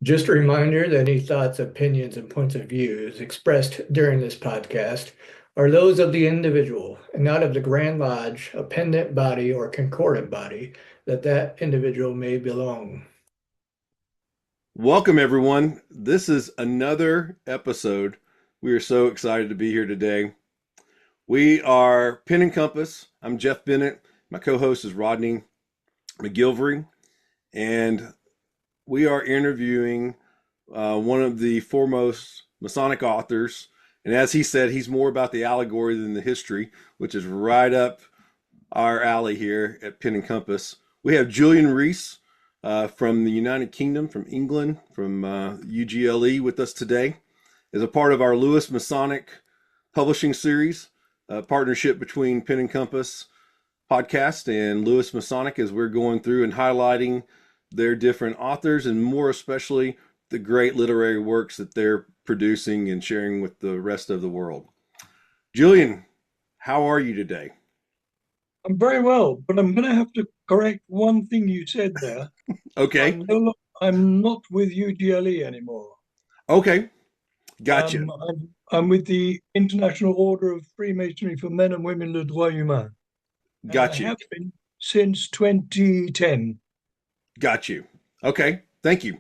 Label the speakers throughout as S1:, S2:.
S1: Just a reminder that any thoughts, opinions, and points of views expressed during this podcast are those of the individual and not of the Grand Lodge, a pendant body, or concordant body that individual may belong.
S2: Welcome, everyone. This is another episode. We are so excited to be here today. We are Pen and Compass. I'm Jeff Bennett. My co-host is Rodney McGilvery, and we are interviewing one of the foremost Masonic authors. And as he said, he's more about the allegory than the history, which is right up our alley here at Pen and Compass. We have Julian Rees from the United Kingdom, from England, from UGLE with us today as a part of our Lewis Masonic publishing series, a partnership between Pen and Compass podcast and Lewis Masonic, as we're going through and highlighting their different authors and more especially the great literary works that they're producing and sharing with the rest of the world. Julian, how are you today?
S3: I'm very well, but I'm going to have to correct one thing you said there.
S2: Okay.
S3: I'm not with UGLE anymore.
S2: Okay. Gotcha.
S3: I'm with the International Order of Freemasonry for Men and Women Le Droit Humain.
S2: Gotcha.
S3: I have been since 2010.
S2: Got you. Okay. Thank you.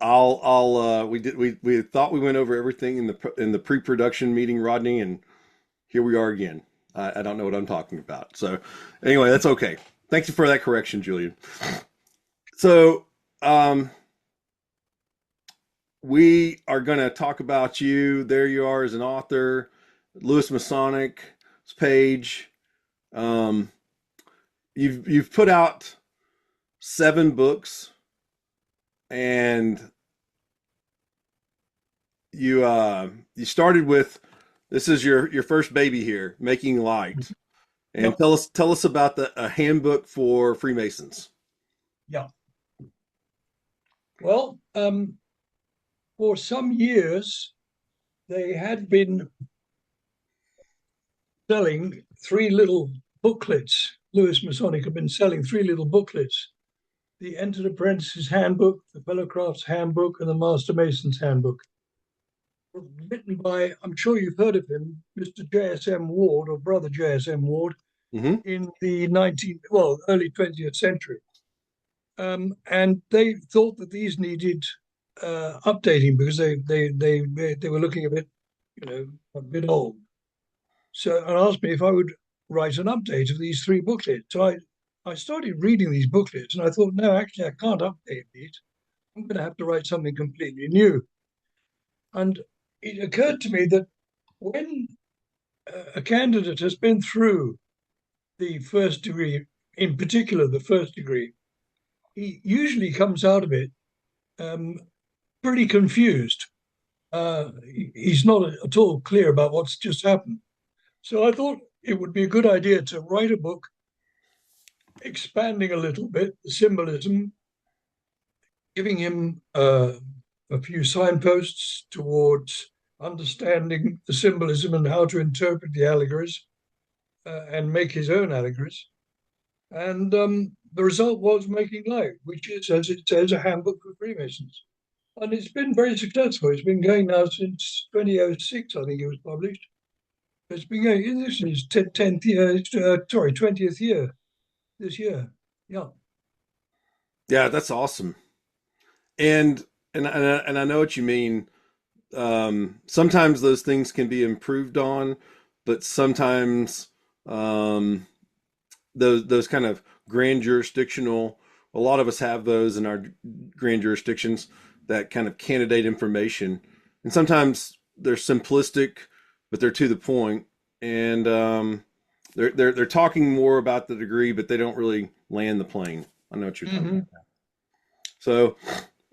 S2: We thought we went over everything in the pre-production meeting, Rodney, and here we are again. I don't know what I'm talking about. So anyway, that's okay. Thank you for that correction, Julian. So we are going to talk about you. There you are as an author, Lewis Masonic's page. You've put out 7 books, and you started with, this is your first baby here, Making Light. And
S3: Yep.
S2: tell us about a handbook for Freemasons.
S3: Yeah. Well, for some years, they had been selling 3 little booklets. Lewis Masonic had been selling 3 little booklets: the Entered Apprentice's Handbook, the Fellowcraft's Handbook, and the Master Mason's Handbook. Written by, I'm sure you've heard of him, Mr. J.S.M. Ward, or Brother J.S.M. Ward,
S2: Mm-hmm.
S3: in the early 20th century. And they thought that these needed updating because they were looking a bit old. So, and asked me if I would write an update of these 3 booklets. So I started reading these booklets, and I thought, no, actually, I can't update these. I'm going to have to write something completely new. And it occurred to me that when a candidate has been through the first degree, in particular the first degree, he usually comes out of it pretty confused. He's not at all clear about what's just happened. So I thought it would be a good idea to write a book expanding a little bit the symbolism, giving him a few signposts towards understanding the symbolism and how to interpret the allegories and make his own allegories. And the result was Making Light, which is, as it says, a handbook for Freemasons. And it's been very successful. It's been going now since 2006, I think it was published. It's been going, this is 10th year, 20th year this year. Yeah.
S2: Yeah, that's awesome. And I know what you mean. Sometimes those things can be improved on, but sometimes those kind of grand jurisdictional, a lot of us have those in our grand jurisdictions, that kind of candidate information, and sometimes they're simplistic, but they're to the point, and they're talking more about the degree, but they don't really land the plane. I know what you're talking about. So,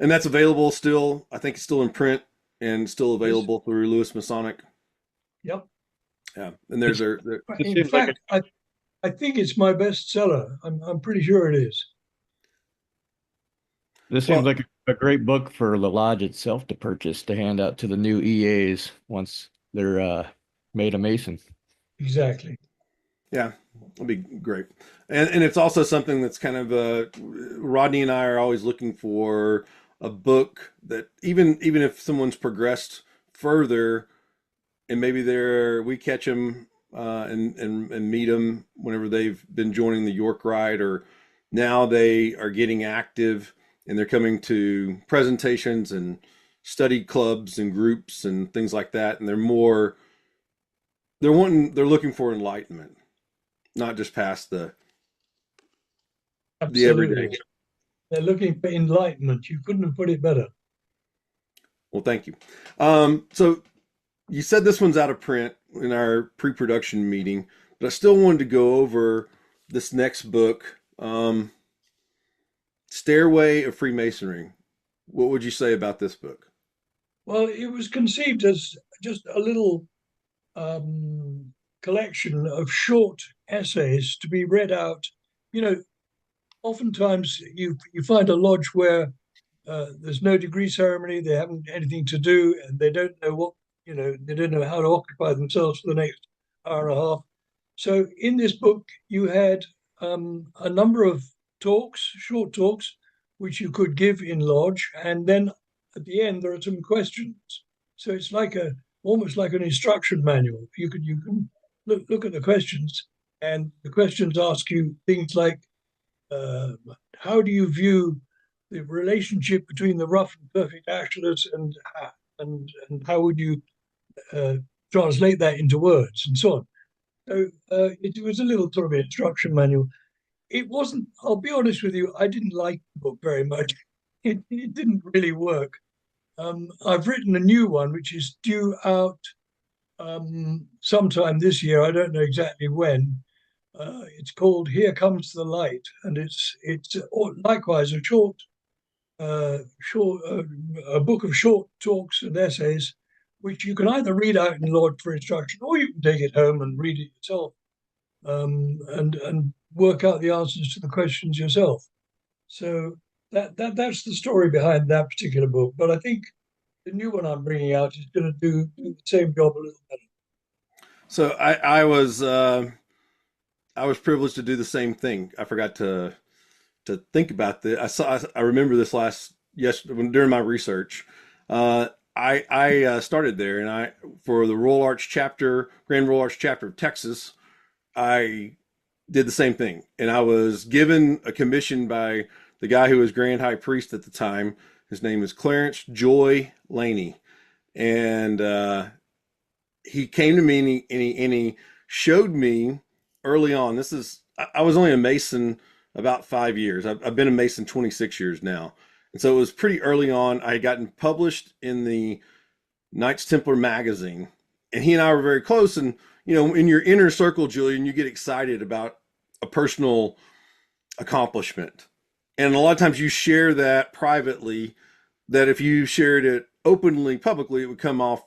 S2: and that's available still. I think it's still in print and still available through Lewis Masonic.
S3: Yep.
S2: Yeah, and there's their
S3: In fact, I think it's my bestseller. I'm pretty sure it is.
S4: This seems like a great book for the lodge itself to purchase to hand out to the new EAs once they're made a Mason.
S3: Exactly.
S2: Yeah, it'll be great. And it's also something that's kind of Rodney and I are always looking for a book that even if someone's progressed further, and maybe we catch them and meet them whenever they've been joining the York Rite, or now they are getting active and they're coming to presentations and study clubs and groups and things like that, and they're looking for enlightenment, not just past the
S3: Absolutely.
S2: everyday.
S3: They're looking for enlightenment. You couldn't have put it better.
S2: Well, thank you. So you said this one's out of print in our pre-production meeting, but I still wanted to go over this next book, Stairway of Freemasonry. What would you say about this book?
S3: Well, it was conceived as just a little collection of short essays to be read out. You know, oftentimes you find a lodge where there's no degree ceremony, they haven't anything to do, and they don't know they don't know how to occupy themselves for the next hour and a half. So in this book, you had a number of talks, short talks, which you could give in lodge, and then at the end there are some questions. So it's like almost like an instruction manual. You can look at the questions, and the questions ask you things like, how do you view the relationship between the rough and perfect actioners, and how would you translate that into words, and so on. So it was a little sort of instruction manual. It wasn't, I'll be honest with you, I didn't like the book very much. It didn't really work. I've written a new one, which is due out sometime this year. I don't know exactly when. It's called Here Comes the Light, and it's likewise a a book of short talks and essays, which you can either read out in lodge for instruction, or you can take it home and read it yourself, and work out the answers to the questions yourself. So that's the story behind that particular book. But I think the new one I'm bringing out is going to do the same job a little better.
S2: So I was privileged to do the same thing. I forgot to think about this. I remember this during my research. I started there, and for the Grand Royal Arch chapter of Texas, I did the same thing, and I was given a commission by the guy who was Grand High Priest at the time. His name is Clarence Joy Laney, and he came to me and he showed me early on. I was only a Mason about 5 years. I've been a Mason 26 years now. And so it was pretty early on. I had gotten published in the Knights Templar magazine, and he and I were very close. And, in your inner circle, Julian, you get excited about a personal accomplishment. And a lot of times you share that privately, that if you shared it openly, publicly, it would come off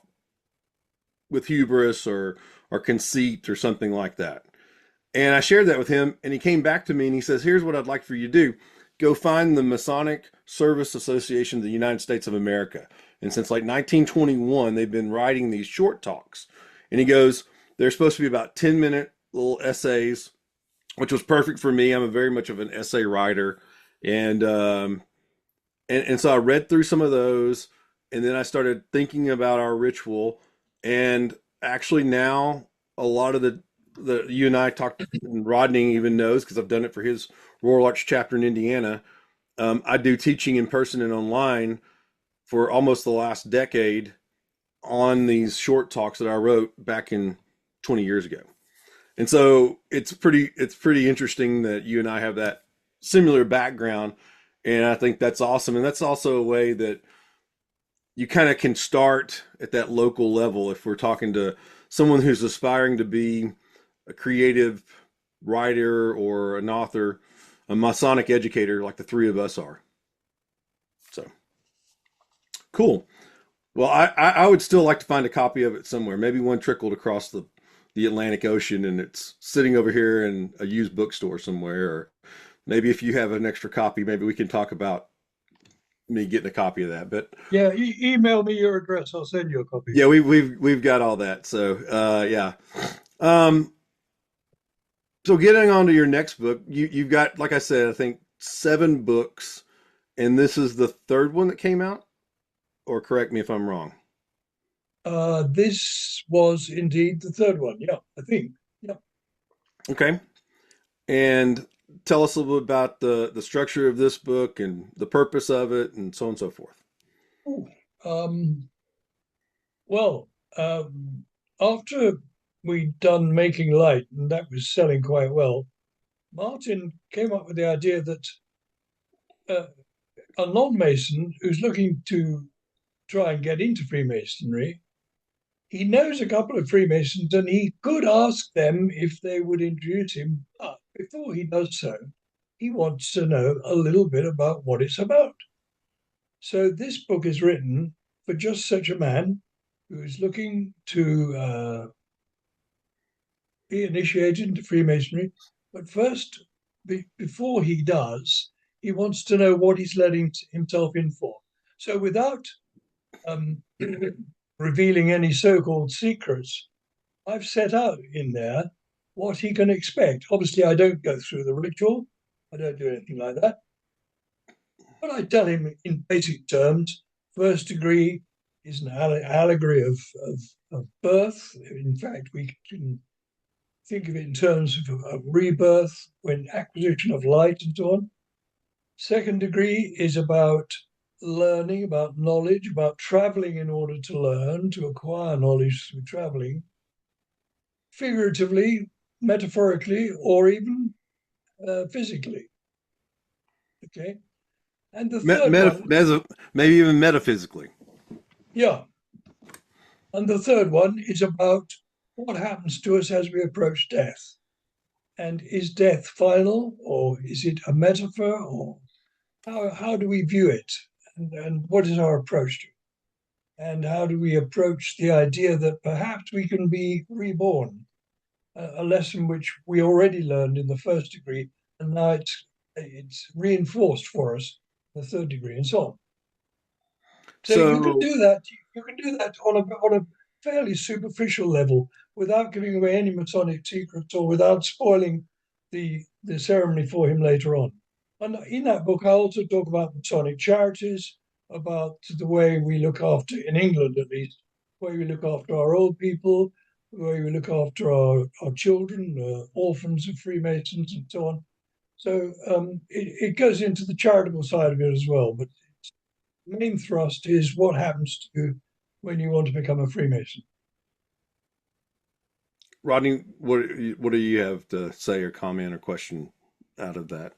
S2: with hubris or conceit or something like that. And I shared that with him, and he came back to me and he says, here's what I'd like for you to do. Go find the Masonic Service Association of the United States of America. And since like 1921, they've been writing these short talks. And he goes, they're supposed to be about 10-minute little essays, which was perfect for me. I'm very much of an essay writer. And so I read through some of those, and then I started thinking about our ritual. And actually now a lot of the you and I talked, and Rodney even knows because I've done it for his Royal Arch chapter in Indiana. I do teaching in person and online for almost the last decade on these short talks that I wrote back in 20 years ago. And so it's pretty interesting that you and I have that similar background. And I think that's awesome. And that's also a way that you kind of can start at that local level. If we're talking to someone who's aspiring to be a creative writer or an author, a Masonic educator, like the three of us are. So cool. Well, I would still like to find a copy of it somewhere. Maybe one trickled across the Atlantic Ocean and it's sitting over here in a used bookstore somewhere. Or maybe if you have an extra copy, maybe we can talk about me getting a copy of that. But
S3: yeah, email me your address. I'll send you a copy.
S2: Yeah, we've got all that. So yeah. So getting on to your next book, you've got, like I said, I think 7 books And this is the third one that came out, or correct me if I'm wrong.
S3: This was indeed the third one. Yeah, I think. Yeah.
S2: Okay. And tell us a little bit about the structure of this book and the purpose of it and so on and so forth.
S3: Ooh, um, well, after we'd done Making Light, and that was selling quite well, Martin came up with the idea that uh, a non-Mason who's looking to try and get into Freemasonry, he knows a couple of Freemasons and he could ask them if they would introduce him. But before he does so, he wants to know a little bit about what it's about. So this book is written for just such a man who is looking to be initiated into Freemasonry. But first, before he does, he wants to know what he's letting himself in for. So without um, revealing any so-called secrets, I've set out in there what he can expect. Obviously, I don't go through the ritual. I don't do anything like that. But I tell him in basic terms, first degree is an allegory of birth. In fact, we can think of it in terms of rebirth, when acquisition of light and so on. Second degree is about learning, about knowledge, about traveling in order to learn, to acquire knowledge through traveling, figuratively, metaphorically, or even physically. Okay. And the third one,
S2: Maybe even metaphysically.
S3: yeah. And the third one is about what happens to us as we approach death. And is death final, or is it a metaphor, or how do we view it? And what is our approach to it? And how do we approach the idea that perhaps we can be reborn? A lesson which we already learned in the first degree, and now it's reinforced for us in the third degree, and so on. So you can
S2: So
S3: do that. You can do that on a fairly superficial level without giving away any Masonic secrets or without spoiling the ceremony for him later on. And in that book, I also talk about Masonic charities, about the way we look after, in England at least, the way we look after our old people, the way we look after our children, orphans of Freemasons, and so on. So it goes into the charitable side of it as well. But the main thrust is what happens to you when you want to become a Freemason.
S2: Rodney, what do you have to say or comment or question out of that?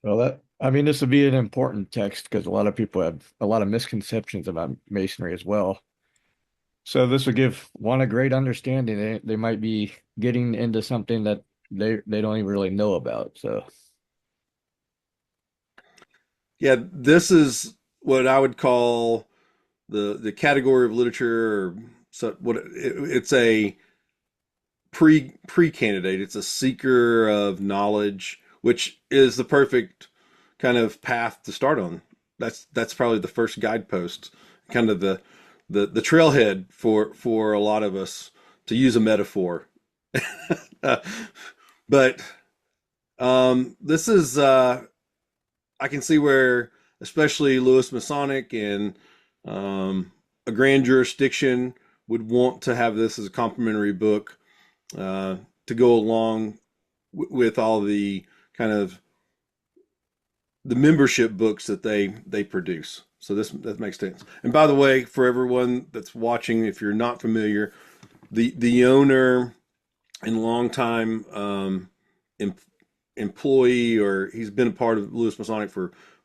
S4: Well, I mean, this would be an important text because a lot of people have a lot of misconceptions about Masonry as well. So this would give one a great understanding. They might be getting into something that they don't even really know about. So
S2: Yeah, this is what I would call the category of literature, or so it's a pre candidate. It's a seeker of knowledge, which is the perfect kind of path to start on. That's probably the first guidepost, kind of the trailhead for a lot of us, to use a metaphor. But this is I can see where, especially Lewis Masonic and a grand jurisdiction, would want to have this as a complementary book to go along with all the kind of the membership books that they produce. So that makes sense. And by the way, for everyone that's watching, if you're not familiar, the owner and longtime em, employee, or he's been a part of Lewis Masonic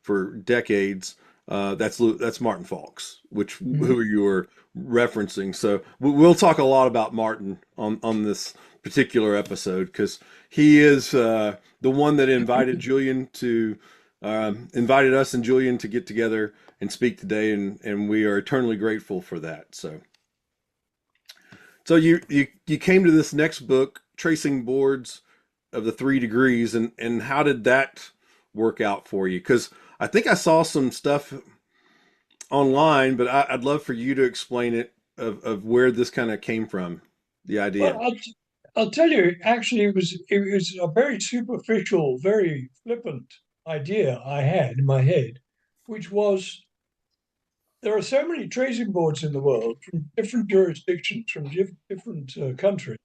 S2: for decades. That's Martin Fawkes, who you were referencing. So we'll talk a lot about Martin on this particular episode, because he is the one that invited us and Julian to get together and speak today, and we are eternally grateful for that. So you came to this next book, Tracing Boards of the Three Degrees, and how did that work out for you? Because I think I saw some stuff online, but I'd love for you to explain it, of where this kind of came from, the idea.
S3: Well, I'll tell you, actually, it was a very superficial, very flippant idea I had in my head, which was there are so many tracing boards in the world from different jurisdictions, from different countries,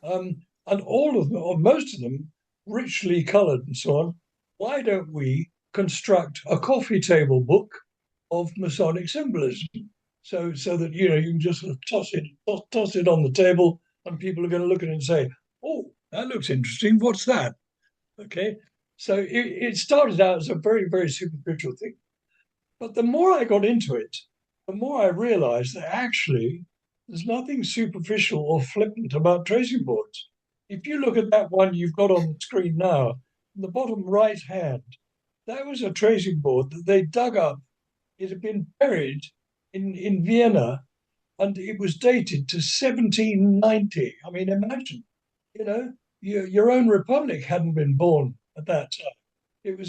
S3: and all of them, or most of them, richly coloured and so on. Why don't we construct a coffee table book of Masonic symbolism? So that you can just sort of toss it on the table, and people are going to look at it and say, "Oh, that looks interesting. What's that?" Okay, so it started out as a very, very superficial thing, but the more I got into it, the more I realized that actually there's nothing superficial or flippant about tracing boards. If you look at that one you've got on the screen now, in the bottom right hand, that was a tracing board that they dug up. It had been buried in Vienna, and it was dated to 1790. I mean, imagine, your own republic hadn't been born at that time. It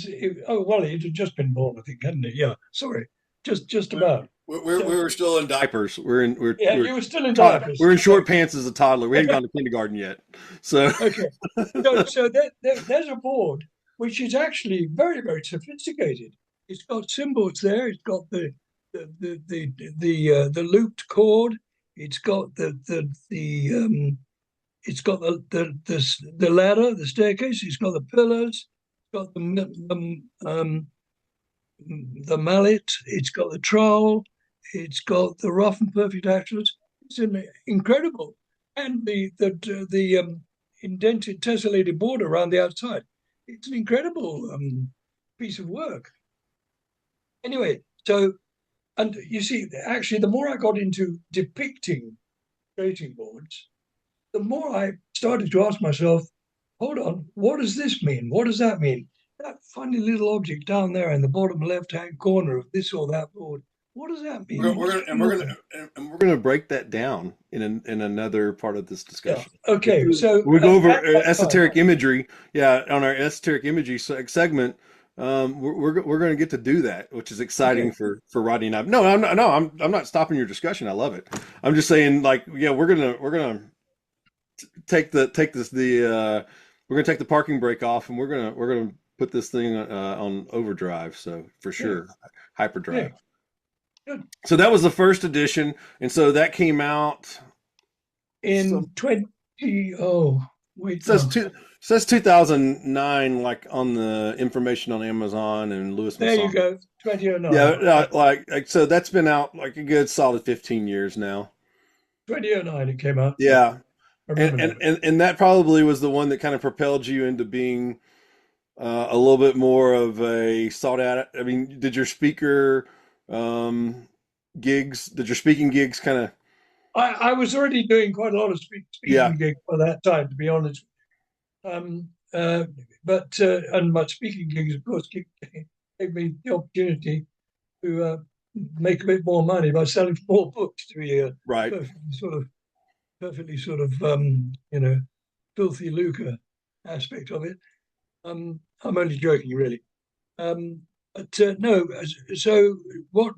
S3: had just been born, I think, hadn't it? Yeah, sorry, just about.
S2: We
S3: So,
S2: were still in diapers.
S3: yeah,
S2: We're
S3: you were still in diapers.
S2: we're in short pants as a toddler. We hadn't gone to kindergarten yet. So
S3: Okay, so there's a board which is actually very, very sophisticated. It's got symbols there. It's got the looped cord. It's got it's got the ladder, the staircase. It's got the pillars. It's got the mallet. It's got the trowel. It's got the rough and perfect axles. It's incredible, and the indented tessellated border around the outside. It's an incredible piece of work. Anyway, and you see, actually, the more I got into depicting tracing boards, the more I started to ask myself, hold on, what does this mean? What does that mean? That funny little object down there in the bottom left-hand corner of this or that board, what does that mean?
S2: we're gonna break that down in another part of this discussion.
S3: Yeah. Okay. So
S2: we go over esoteric imagery. Yeah, on our esoteric imagery segment, we're going to get to do that, which is exciting for Rodney and I. No, I'm not stopping your discussion. I love it. I'm just saying, like, yeah, we're gonna take the we're gonna take the parking brake off, and we're gonna put this thing on overdrive. So for sure, hyperdrive.
S3: Yeah. Good.
S2: So that was the first edition, and so that came out
S3: in 20. Oh, wait.
S2: Says 2009, like on the information on Amazon and Lewis
S3: There
S2: Masonic.
S3: you go, 2009.
S2: Yeah, like so that's been out like a good solid 15 years now.
S3: 2009 it came out.
S2: Yeah,
S3: I remember
S2: and that probably was the one that kind of propelled you into being a little bit more of a sought out. I mean, did your speaker gigs? Did your speaking gigs kind of?
S3: I was already doing quite a lot of speaking gigs by that time, to be honest. But and my speaking gigs, of course, gave me the opportunity to make a bit more money by selling more books, to be
S2: right,
S3: perfectly sort of filthy lucre aspect of it. I'm only joking, really. But no, so what?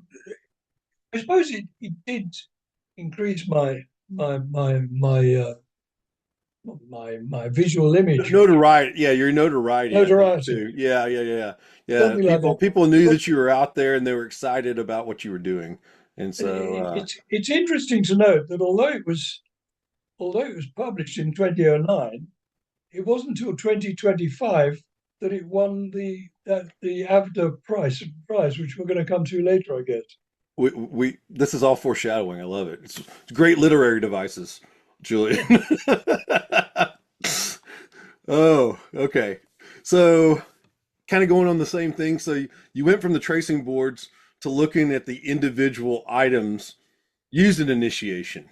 S3: I suppose it did increase my visual image.
S2: Notoriety, yeah, your notoriety.
S3: Notoriety.
S2: Yeah.
S3: Like
S2: people knew that you were out there, and they were excited about what you were doing. And so
S3: it's interesting to note that although it was published in 2009, it wasn't until 2025 that it won the AVDA prize, which we're going to come to later, I guess.
S2: We this is all foreshadowing. I love it. It's great literary devices, Julian. Oh, okay. So kind of going on the same thing. So you went from the tracing boards to looking at the individual items used in initiation.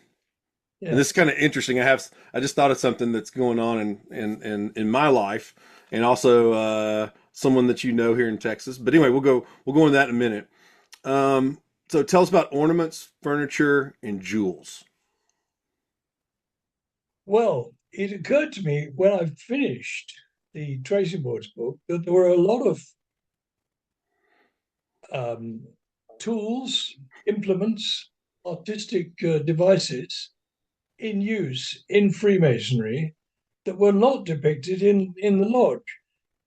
S2: Yeah. And this is kind of interesting. I just thought of something that's going on in my life, and also someone that you know here in Texas. But anyway, we'll go into that in a minute. So tell us about ornaments, furniture, and jewels.
S3: Well, it occurred to me when I finished the tracing boards book that there were a lot of tools, implements, artistic devices in use in Freemasonry that were not depicted in the lodge.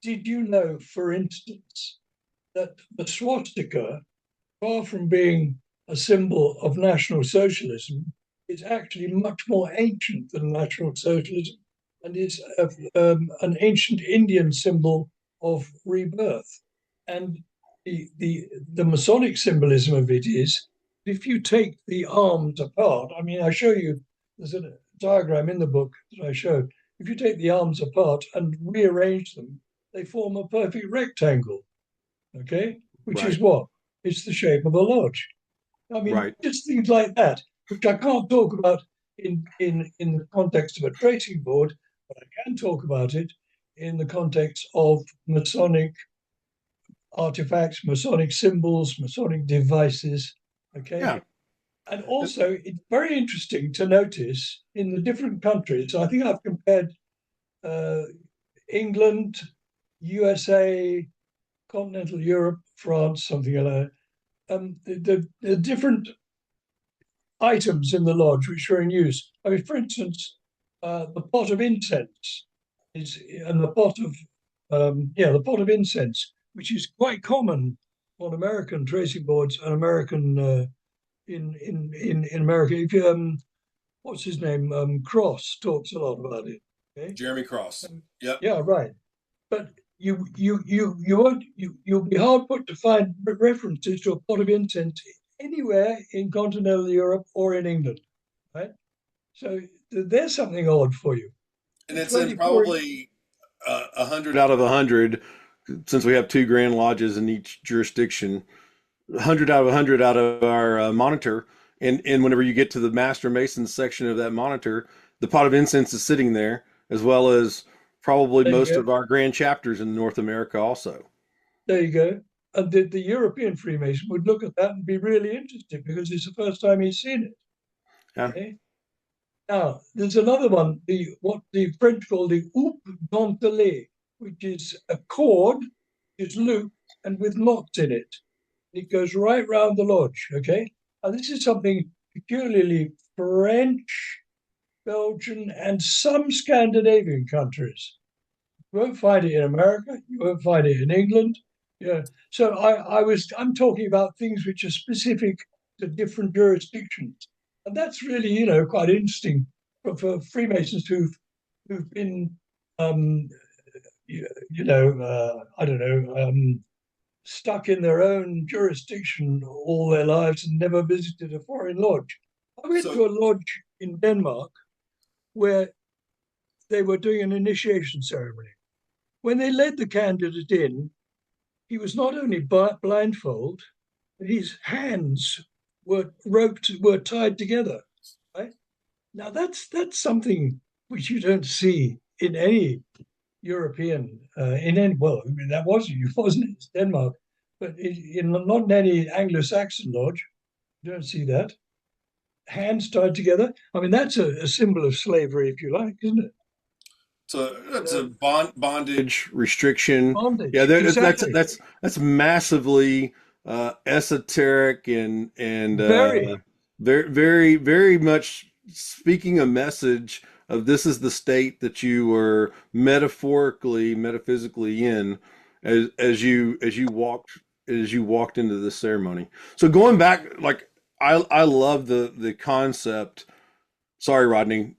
S3: did you know, for instance, that the swastika, far from being a symbol of National Socialism, is actually much more ancient than National Socialism and is an ancient Indian symbol of rebirth. And the Masonic symbolism of it is, if you take the arms apart, I mean, I show you, there's a diagram in the book that I show. If you take the arms apart and rearrange them, they form a perfect rectangle, okay? Which is
S2: Right.
S3: what? It's the shape of a lodge. I mean,
S2: Right.
S3: just things like that, which I can't talk about in the context of a tracing board, but I can talk about it in the context of Masonic artifacts, Masonic symbols, Masonic devices. Okay.
S2: Yeah.
S3: And also, it's very interesting to notice in the different countries. I think I've compared uh, England, USA, continental Europe, France, something like that. The different items in the lodge which are in use. I mean, for instance, the pot of incense is, and the pot of, the pot of incense, which is quite common on American tracing boards and American in America. If you, what's his name? Cross talks a lot about it. Okay,
S2: Jeremy Cross. Yep.
S3: yeah, right. But you'll be hard put to find references to a pot of incense anywhere in continental Europe or in England, right? So there's something odd for you.
S2: And it's in
S3: 24.
S2: probably 100 out of 100, since we have two Grand Lodges in each jurisdiction. 100 out of 100 out of our monitor, and whenever you get to the Master Mason section of that monitor, the pot of incense is sitting there, as well as probably
S3: There you
S2: most
S3: go.
S2: of our grand chapters in North America also.
S3: There you go. And the European Freemason would look at that and be really interested because it's the first time he's seen it.
S2: Yeah.
S3: Okay. Now, there's another one, what the French call the houppe dentelée, which is a cord, is looped and with knots in it. It goes right round the lodge, okay? And this is something peculiarly French, Belgian, and some Scandinavian countries. You won't find it in America. You won't find it in England. Yeah. So I'm talking about things which are specific to different jurisdictions, and that's really quite interesting for Freemasons who've been I don't know stuck in their own jurisdiction all their lives and never visited a foreign lodge. I went
S2: So
S3: to a lodge in Denmark where they were doing an initiation ceremony. When they led the candidate in, he was not only blindfold, but his hands were tied together. Right? Now that's something which you don't see in any European in any well, I mean that wasn't it? It's Denmark, but not in any Anglo-Saxon lodge, you don't see that. Hands tied together. I mean that's a symbol of slavery, if you like, isn't it?
S2: that's a bondage restriction. Yeah,
S3: Bondage, exactly.
S2: that's massively esoteric and
S3: Very.
S2: very very very much speaking a message of this is the state that you were metaphysically in as you walked into this ceremony. So going back, like I love the concept. Sorry, Rodney.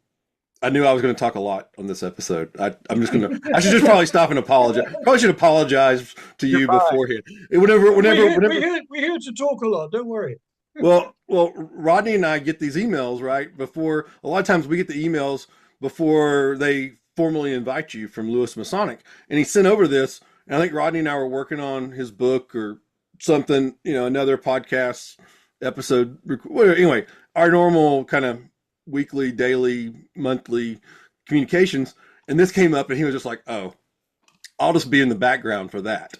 S2: I knew I was going to talk a lot on this episode. I should just probably stop and apologize. Probably should apologize to
S3: You're
S2: you
S3: fine.
S2: beforehand.
S3: We're here to talk a lot. Don't worry.
S2: Well, Rodney and I get these emails, right? Before, a lot of times we get the emails before they formally invite you from Lewis Masonic. And he sent over this, and I think Rodney and I were working on his book or something, another podcast episode. Anyway, our normal kind of weekly, daily, monthly communications. And this came up, and he was just like, "Oh, I'll just be in the background for that."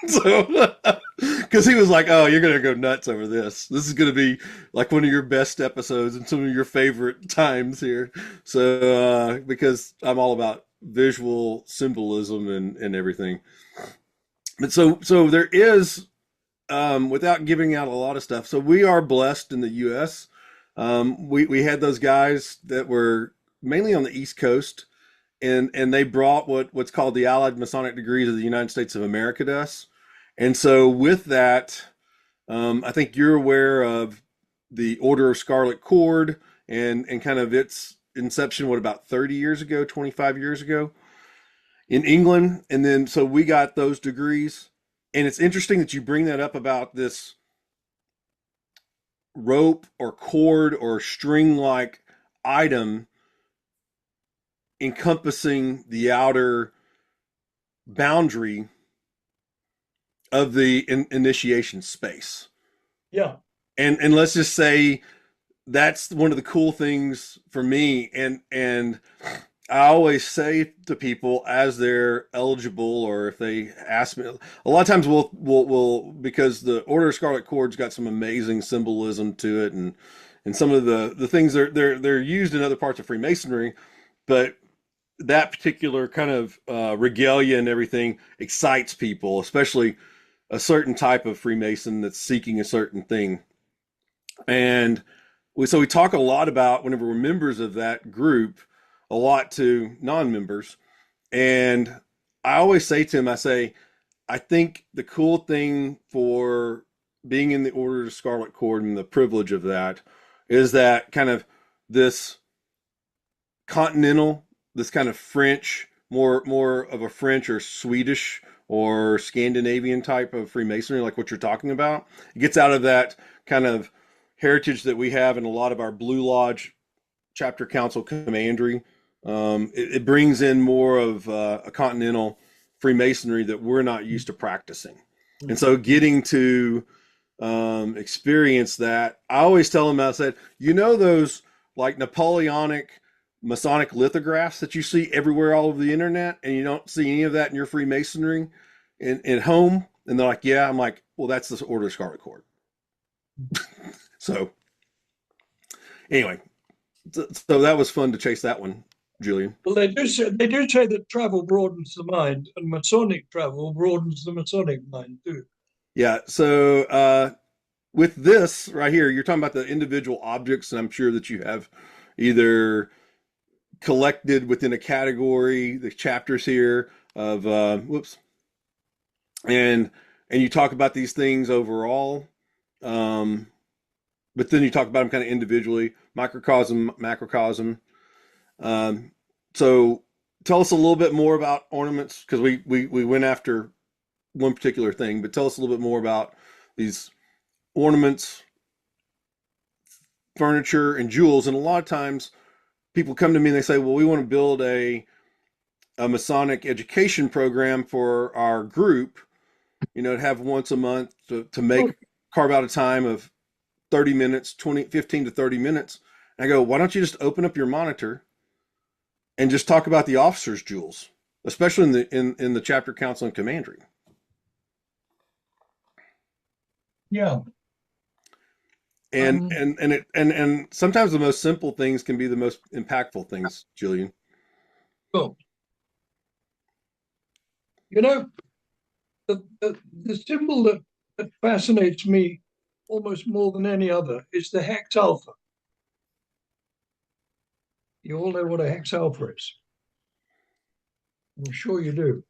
S2: So, because he was like, "Oh, you're gonna go nuts over this. This is gonna be like one of your best episodes and some of your favorite times here." So, because I'm all about visual symbolism and everything. But so there is, without giving out a lot of stuff. So we are blessed in the U.S. We had those guys that were mainly on the East Coast, and they brought what's called the Allied Masonic degrees of the United States of America to us. And so with that, I think you're aware of the Order of Scarlet Cord and kind of its inception, what, about 30 years ago, 25 years ago in England. And then so we got those degrees. And it's interesting that you bring that up about this rope or cord or string like item encompassing the outer boundary of the initiation space.
S3: Yeah.
S2: And let's just say that's one of the cool things for me. And I always say to people as they're eligible, or if they ask me, a lot of times we'll because the Order of Scarlet Cord's got some amazing symbolism to it, and some of the things they're used in other parts of Freemasonry, but that particular kind of regalia and everything excites people, especially a certain type of Freemason that's seeking a certain thing. And so we talk a lot about, whenever we're members of that group, a lot to non-members. And I always say to them, I say, I think the cool thing for being in the Order of Scarlet Cord and the privilege of that is that kind of this continental, this kind of French, more of a French or Swedish or Scandinavian type of Freemasonry, like what you're talking about. It gets out of that kind of heritage that we have in a lot of our Blue Lodge chapter council commandery. It brings in more of a continental Freemasonry that we're not used to practicing. And so getting to experience that, I always tell them, I said, those like Napoleonic Masonic lithographs that you see everywhere all over the internet, and you don't see any of that in your Freemasonry in home? And they're like, yeah. I'm like, well, that's the Order of Scarlet Cord. So anyway, so that was fun to chase that one, Julian.
S3: Well, they do say that travel broadens the mind, and Masonic travel broadens the Masonic mind too.
S2: Yeah. So with this right here, you're talking about the individual objects, and I'm sure that you have either collected within a category, the chapters here of and you talk about these things overall, but then you talk about them kind of individually, microcosm, macrocosm. So tell us a little bit more about ornaments, because we went after one particular thing, but tell us a little bit more about these ornaments, furniture, and jewels. And a lot of times people come to me and they say, well, we want to build a Masonic education program for our group, to have once a month to carve out a time of 30 minutes, 15 to 30 minutes. And I go, why don't you just open up your monitor and just talk about the officers' jewels, especially in the chapter council and commandery?
S3: Yeah.
S2: And sometimes the most simple things can be the most impactful things, Julian.
S3: Well, the symbol that fascinates me almost more than any other is the hex alpha. You all know what a hex alpha is. I'm sure you do.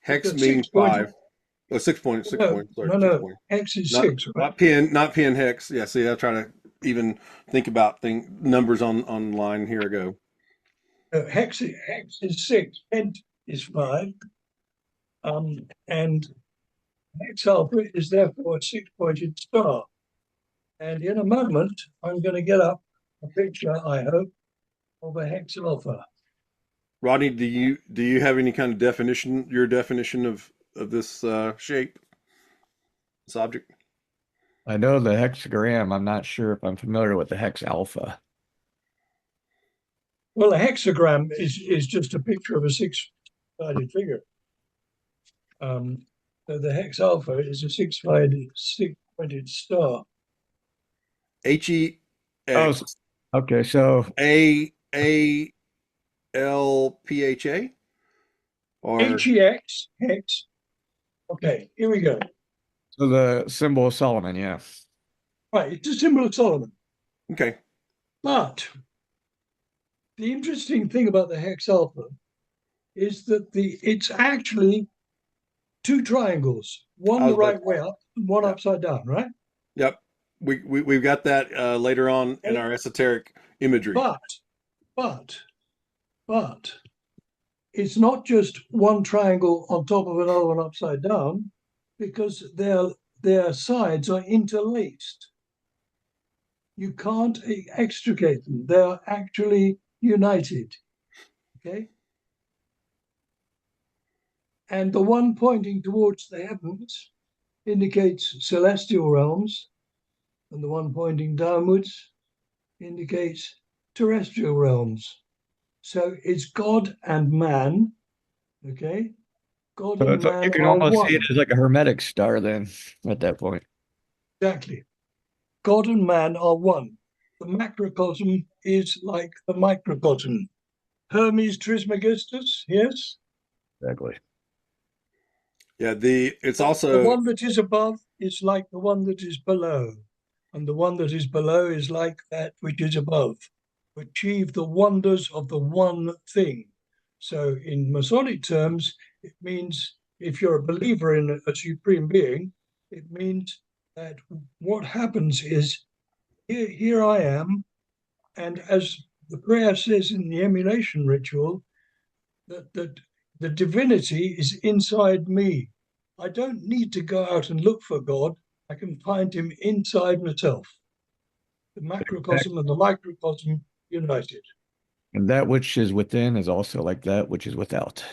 S2: Hex means 5. Oh, 6 point. Sorry,
S3: no.
S2: 6 point.
S3: Hex is 6, right?
S2: Not pin hex. Yeah, see, I try to even think about numbers online. Here I go.
S3: Hex is 6. Pent is 5. And hex alpha is therefore a 6-pointed star. And in a moment, I'm going to get up a picture, I hope, of a hex alpha.
S2: Rodney, do you have any kind of definition? Your definition of this shape, this object?
S4: I know the hexagram. I'm not sure if I'm familiar with the hex alpha.
S3: Well, a hexagram is just a picture of a 6-sided figure. So the hex alpha is a 6-pointed star.
S2: HEX.
S4: Oh, okay. So
S2: ALPHA or
S3: HEX hex. Okay, here we go.
S4: So the symbol of Solomon, yeah.
S3: Right, it's a symbol of Solomon.
S2: Okay.
S3: But the interesting thing about the hex alpha is that it's actually two triangles,
S2: I
S3: one
S2: was
S3: the
S2: about,
S3: right way up and one
S2: yep,
S3: upside down, right?
S2: yep. We've got that later on in
S3: Okay.
S2: our esoteric imagery.
S3: But, but, but it's not just one triangle on top of another one upside down, because their sides are interlaced. You can't extricate them. They are actually united. Okay. And the one pointing towards the heavens indicates celestial realms, and the one pointing downwards indicates terrestrial realms. So it's God and man. Okay. God
S4: So
S3: and
S4: it's like you
S3: man
S4: can
S3: are
S4: almost see it
S3: one.
S4: as like a hermetic star then at that point.
S3: Exactly. God and man are one. The macrocosm is like the microcosm. Hermes Trismegistus, yes.
S4: Exactly.
S2: Yeah, it's
S3: The
S2: also
S3: one that is above is like the one that is below, and the one that is below is like that which is above. Achieve the wonders of the one thing. So, in Masonic terms, it means if you're a believer in a supreme being, it means that what happens is here I am, and as the prayer says in the emulation ritual, that the divinity is inside me. I don't need to go out and look for God. I can find him inside myself. The macrocosm and the microcosm united.
S4: And that which is within is also like that which is without.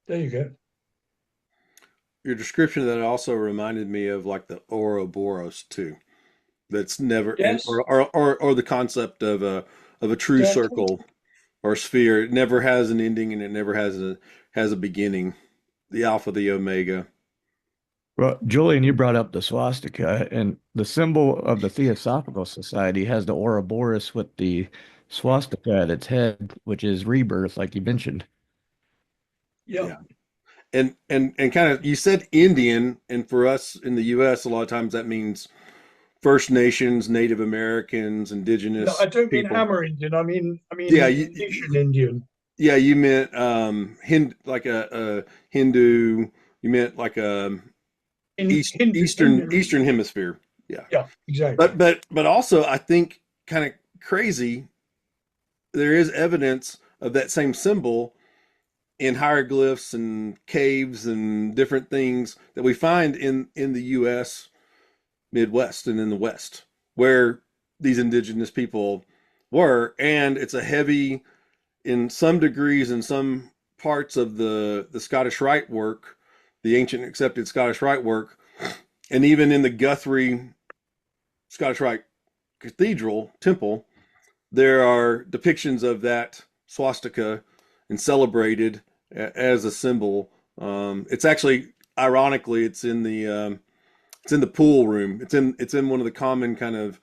S3: There you go.
S2: your description of that also reminded me of like the Ouroboros too. That's never and
S3: Yes,
S2: or the concept of a true
S3: exactly.
S2: circle or sphere. It never has an ending and it never has a beginning. The alpha, the omega.
S4: Well, Julian, you brought up the swastika, and the symbol of the Theosophical Society has the Ouroboros with the swastika at its head, which is rebirth, like you mentioned.
S3: Yeah.
S2: Yeah. And kind of you said Indian, and for us in the US a lot of times that means First Nations, Native Americans,
S3: No, I
S2: indigenous
S3: don't mean
S2: people.
S3: Amerindian. I
S2: Yeah,
S3: mean Nation Indian.
S2: yeah, you meant like a Hindu, you meant like a
S3: Indian.
S2: Eastern hemisphere. Yeah.
S3: Yeah, exactly.
S2: But also I think kind of crazy there is evidence of that same symbol in hieroglyphs and caves and different things that we find in the US Midwest and in the West where these indigenous people were, and it's a heavy in some degrees in some parts of the Scottish Rite work, the ancient accepted Scottish Rite work, and even in the Guthrie Scottish Rite Cathedral temple, there are depictions of that swastika and celebrated as a symbol. It's actually, ironically, it's in the pool room. It's in one of the common kind of.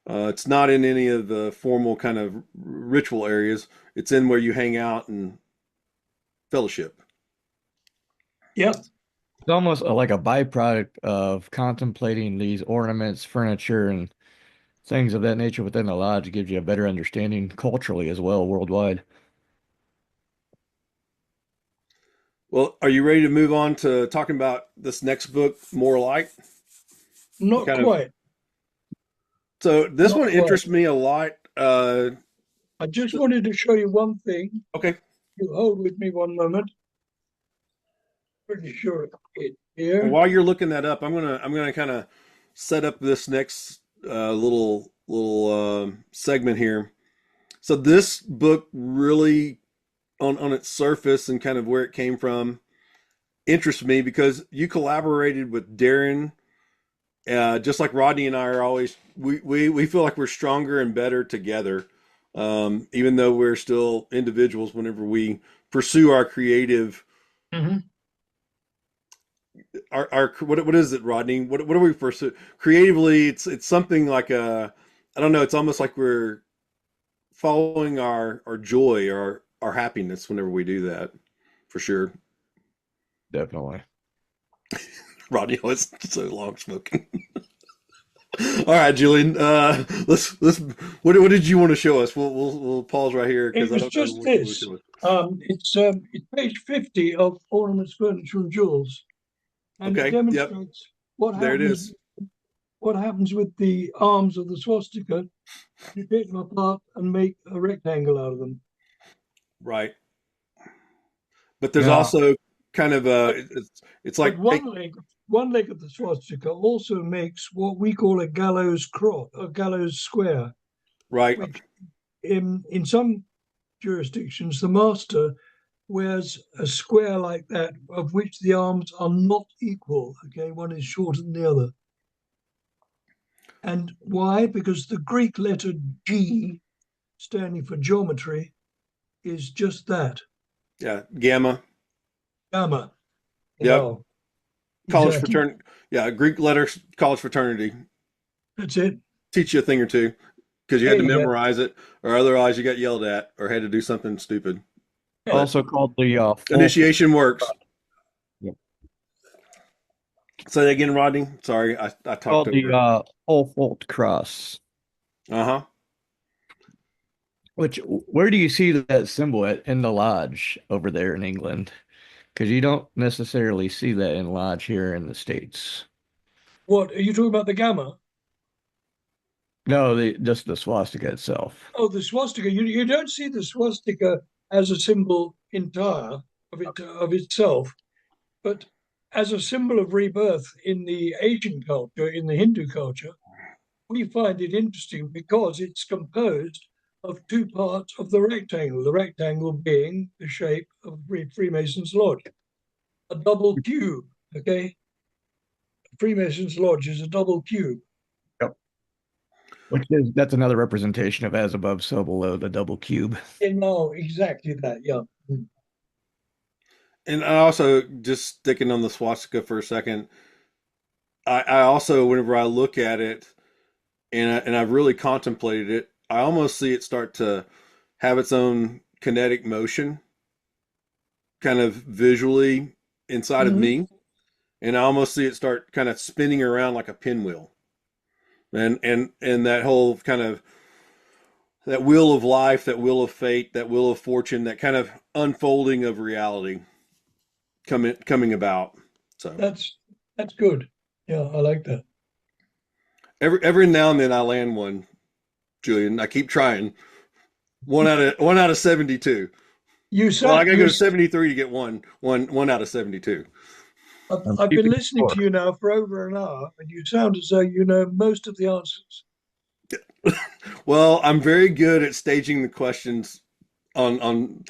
S2: It's not in any of the formal kind of ritual areas. It's in where you hang out and fellowship.
S3: Yeah.
S4: It's almost like a byproduct of contemplating these ornaments, furniture, and things of that nature within the lodge. It gives you a better understanding culturally as well, worldwide.
S2: Well, are you ready to move on to talking about this next book, More Light? You
S3: Not
S2: kind of
S3: quite.
S2: so this
S3: Not
S2: one
S3: quite.
S2: interests me a lot.
S3: I just wanted to show you one thing.
S2: Okay,
S3: You hold with me one moment. Pretty sure it's
S2: and
S3: here.
S2: while you're looking that up, I'm gonna kind of set up this next little segment here. So this book really, on its surface and kind of where it came from, interests me because you collaborated with Darren. Just like Rodney and I are always, we feel like we're stronger and better together, even though we're still individuals. Whenever we pursue our creative,
S3: Mhm.
S2: our what is it, Rodney? What do we pursue creatively? It's something like a, I don't know. It's almost like we're following our joy, our happiness whenever we do that, for sure.
S4: Definitely.
S2: Rodney was so long smoking. All right, Julian. Let's. What did you want to show us? We'll pause right here because
S3: It
S2: I
S3: was
S2: don't know
S3: just
S2: what you want to
S3: this.
S2: show us.
S3: It's page 50 of Ornaments, Furniture, and Jewels, and it
S2: Okay. Yep.
S3: demonstrates
S2: There it is.
S3: what happens with the arms of the swastika. You take them apart and make a rectangle out of them.
S2: Right. But there's
S4: Yeah.
S2: also kind of
S3: But
S2: it's
S3: but
S2: like take
S3: one leg of the swastika also makes what we call a gallows cross, a gallows square,
S2: right.
S3: which in some jurisdictions the master wears a square like that, of which the arms are not equal. Okay, one is shorter than the other. And why? Because the Greek letter G, standing for geometry, is just that,
S2: Yeah. Gamma.
S3: gamma.
S2: Yep.
S3: Yeah,
S2: College
S3: exactly.
S2: fraternity. Yeah. Greek letters. College fraternity.
S3: That's it.
S2: Teach you a thing or two because you had
S3: There
S2: to
S3: you go.
S2: memorize it, or otherwise you got yelled at or had to do something stupid. But
S4: Also called the full.
S2: initiation works.
S4: Yep.
S2: Say that again, Rodney. Sorry, I talked
S4: Called the
S2: over.
S4: full fault cross.
S2: Uh-huh.
S4: Which where do you see that symbol at in the lodge over there in England? Because you don't necessarily see that in lodge here in the States.
S3: What are you talking about? The gamma?
S4: No, just the swastika itself.
S3: Oh, the swastika. You don't see the swastika as a symbol entire of itself, but as a symbol of rebirth in the Asian culture, in the Hindu culture, we find it interesting because it's composed of two parts of the rectangle being the shape of Freemason's Lodge, a double cube. Okay, Freemason's Lodge is a double cube.
S4: Yep. That's another representation of as above, so below, the double cube.
S3: No, exactly that. Yeah.
S2: And I also just sticking on the swastika for a second. I also, whenever I look at it and I've really contemplated it, I almost see it start to have its own kinetic motion, kind of visually inside of
S3: Mm-hmm.
S2: me, and I almost see it start kind of spinning around like a pinwheel, and that whole kind of that wheel of life, that wheel of fate, that wheel of fortune, that kind of unfolding of reality coming about. So
S3: That's good. Yeah, I like that.
S2: every now and then I land one, Julian. I keep trying. One out of 72.
S3: You
S2: Well, I
S3: said
S2: gotta go
S3: you.
S2: to 73 to get one out of 72.
S4: I'm
S3: I've been
S4: keeping
S3: listening
S4: score.
S3: to you now for over an hour, and you sound as though you know most of the answers.
S2: Well, I'm very good at staging the questions on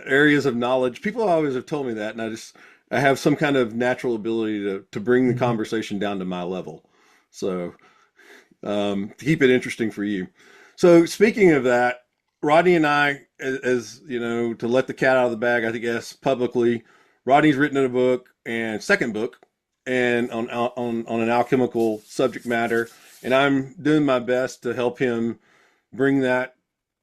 S2: areas of knowledge. People always have told me that, and I have some kind of natural ability to bring the
S3: Mhm.
S2: conversation down to my level. So to keep it interesting for you. So speaking of that, Rodney and I, as you know, to let the cat out of the bag, I guess publicly, Rodney's written a book and second book, and on an alchemical subject matter, and I'm doing my best to help him bring that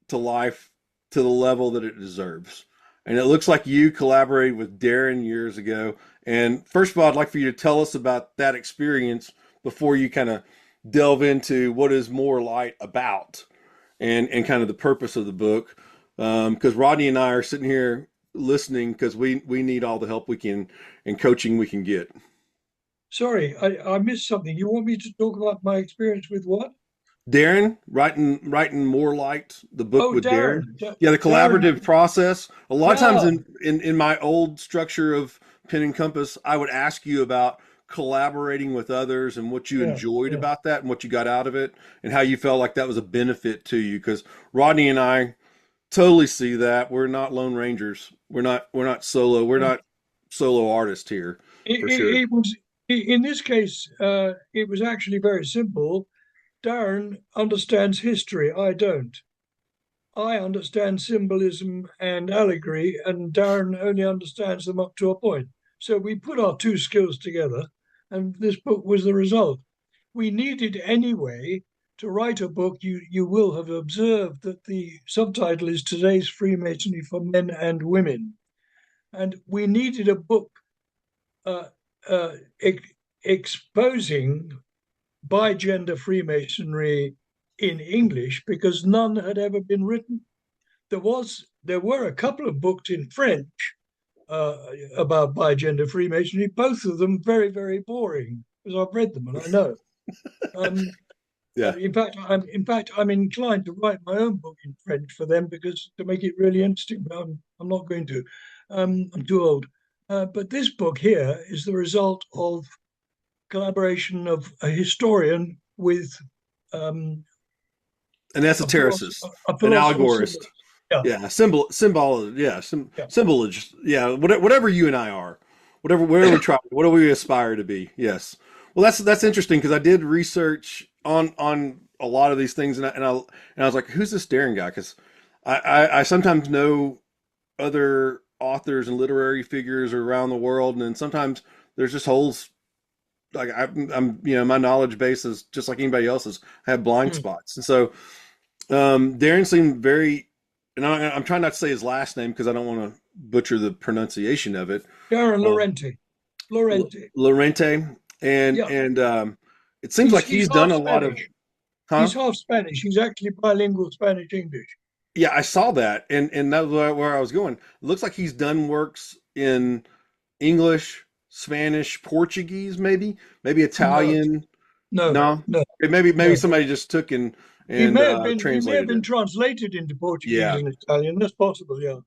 S2: to life to the level that it deserves. And it looks like you collaborated with Darren years ago. And first of all, I'd like for you to tell us about that experience before you kind of delve into what is More Light about and kind of the purpose of the book. Because Rodney and I are sitting here listening because we need all the help we can and coaching we can get.
S3: Sorry, I missed something. You want me to talk about my experience with what?
S2: Darren, writing More Light, the book
S3: Oh,
S2: with Darren.
S3: Darren.
S2: Yeah, the
S3: Darren.
S2: collaborative process. A lot of times
S3: Yeah,
S2: in my old structure of Pen and Compass, I would ask you about collaborating with others and what you
S3: yeah,
S2: enjoyed
S3: yeah.
S2: about that and what you got out of it and how you felt like that was a benefit to you. Because Rodney and I totally see that. We're not lone rangers. We're not solo. We're
S3: Yeah.
S2: not solo artists here for sure.
S3: It was in this case. It was actually very simple. Darren understands history. I don't. I understand symbolism and allegory, and Darren only understands them up to a point. So we put our two skills together, and this book was the result. We needed anyway to write a book. You will have observed that the subtitle is Today's Freemasonry for Men and Women. And we needed a book uh, uh, exposing bigender Freemasonry in English because none had ever been written. There were a couple of books in French about bigender Freemasonry, both of them very, very boring, because I've read them and I know.
S2: Yeah.
S3: In fact, I'm inclined to write my own book in French for them because to make it really interesting. But I'm not going to. I'm too old. But this book here is the result of collaboration of a historian with
S2: An esotericist,
S3: a
S2: an
S3: philosopher.
S2: allegorist.
S3: Yeah.
S2: Yeah. Symbolist. Yeah. Whatever you and I are, whatever we try, whatever we aspire to be. Yes. Well, that's interesting because I did research on a lot of these things, and I was like, who's this Darren guy? Because I sometimes know other authors and literary figures around the world, and then sometimes there's just holes. Like I'm my knowledge base is just like anybody else's. I have blind spots, and so Darren seemed very, and I'm trying not to say his last name because I don't want to butcher the pronunciation of it.
S3: Darren Lorente.
S2: Lorente, and it seems like he's done a lot of. Huh?
S3: He's half Spanish. He's actually bilingual Spanish English.
S2: Yeah, I saw that, and that was where I was going. It looks like he's done works in English, Spanish, Portuguese, maybe Italian.
S3: No.
S2: Maybe somebody just took and translated.
S3: He may have been translated into Portuguese and Italian. That's possible, yeah.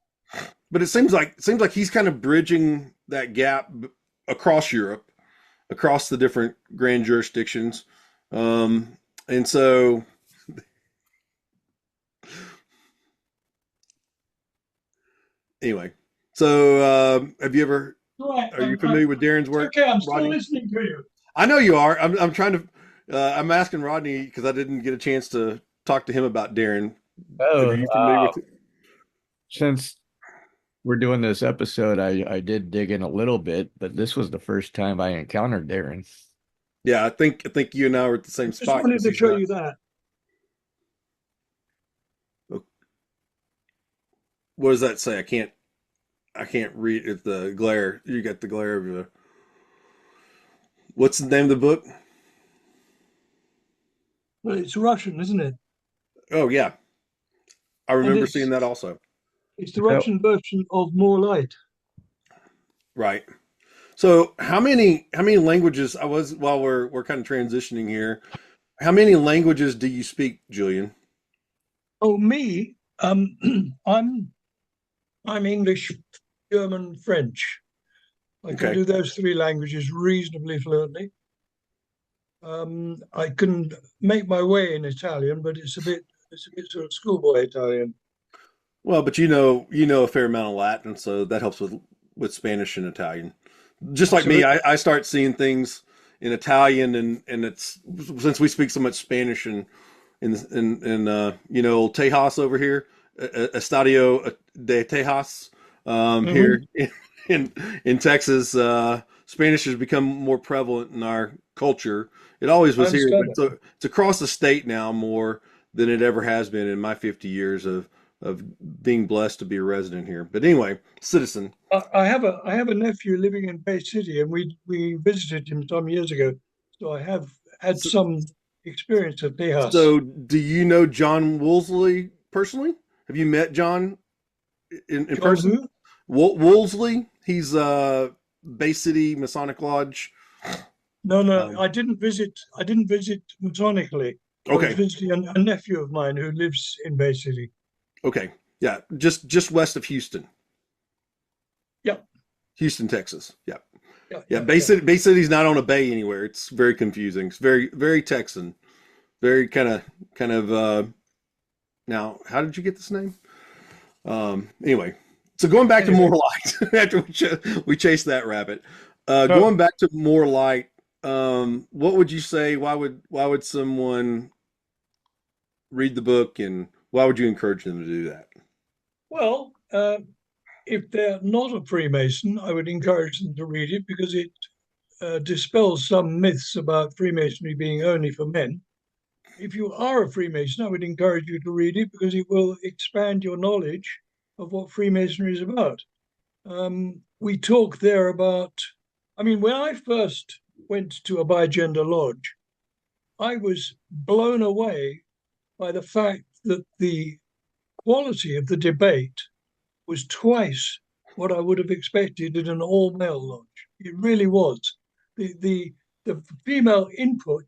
S2: But it seems like he's kind of bridging that gap across Europe, across the different grand jurisdictions, and so. Anyway, so have you ever?
S3: Right,
S2: are you familiar with Darren's work?
S3: Okay, I'm still
S2: Rodney?
S3: listening to you.
S2: I know you are. I'm trying to. I'm asking Rodney because I didn't get a chance to talk to him about Darren. Are you familiar with it?
S4: Since we're doing this episode, I did dig in a little bit, but this was the first time I encountered Darren.
S2: Yeah, I think you and I were at the same
S3: Just
S2: spot.
S3: wanted to show you that.
S2: What does that say? I can't read it. The glare. You got the glare of the. What's the name of the book?
S3: Well, it's Russian, isn't it?
S2: Oh yeah, I remember seeing that also.
S3: It's the Russian version of More Light.
S2: Right. So how many languages? While we're kind of transitioning here. How many languages do you speak, Julian?
S3: Oh, me. I'm English, German, French. I can do those three languages reasonably fluently. I can make my way in Italian, but it's a bit sort of schoolboy Italian.
S2: Well, but you know a fair amount of Latin, so that helps with Spanish and Italian. Just like me, I start seeing things in Italian, and it's since we speak so much Spanish and Tejas over here, Estadio de Tejas here in Texas, Spanish has become more prevalent in our culture. It always was here, but it's across the state now more than it ever has been in my 50 years of being blessed to be a resident here. But anyway, citizen.
S3: I have a nephew living in Bay City, and we visited him some years ago. So I have had some experience at Tejas.
S2: So do you know John Woolsey personally? Have you met John in person? Woolsey. He's Bay City Masonic Lodge.
S3: No, I didn't visit Masonically.
S2: Okay.
S3: I was visiting a nephew of mine who lives in Bay City.
S2: Okay. Yeah, just west of Houston.
S3: Yep.
S2: Houston, Texas. Yep.
S3: Yeah.
S2: Bay City's not on a bay anywhere. It's very confusing. It's very, very Texan. Very kind of now, how did you get this name? Anyway, so going back to More Light after we chased that rabbit. Going back to More Light, what would you say? Why would someone read the book, and why would you encourage them to do that?
S3: Well, if they're not a Freemason, I would encourage them to read it because it dispels some myths about Freemasonry being only for men. If you are a Freemason, I would encourage you to read it because it will expand your knowledge of what Freemasonry is about. We talk there about, when I first went to a bigender lodge, I was blown away by the fact that the quality of the debate was twice what I would have expected in an all-male lodge. It really was. The female input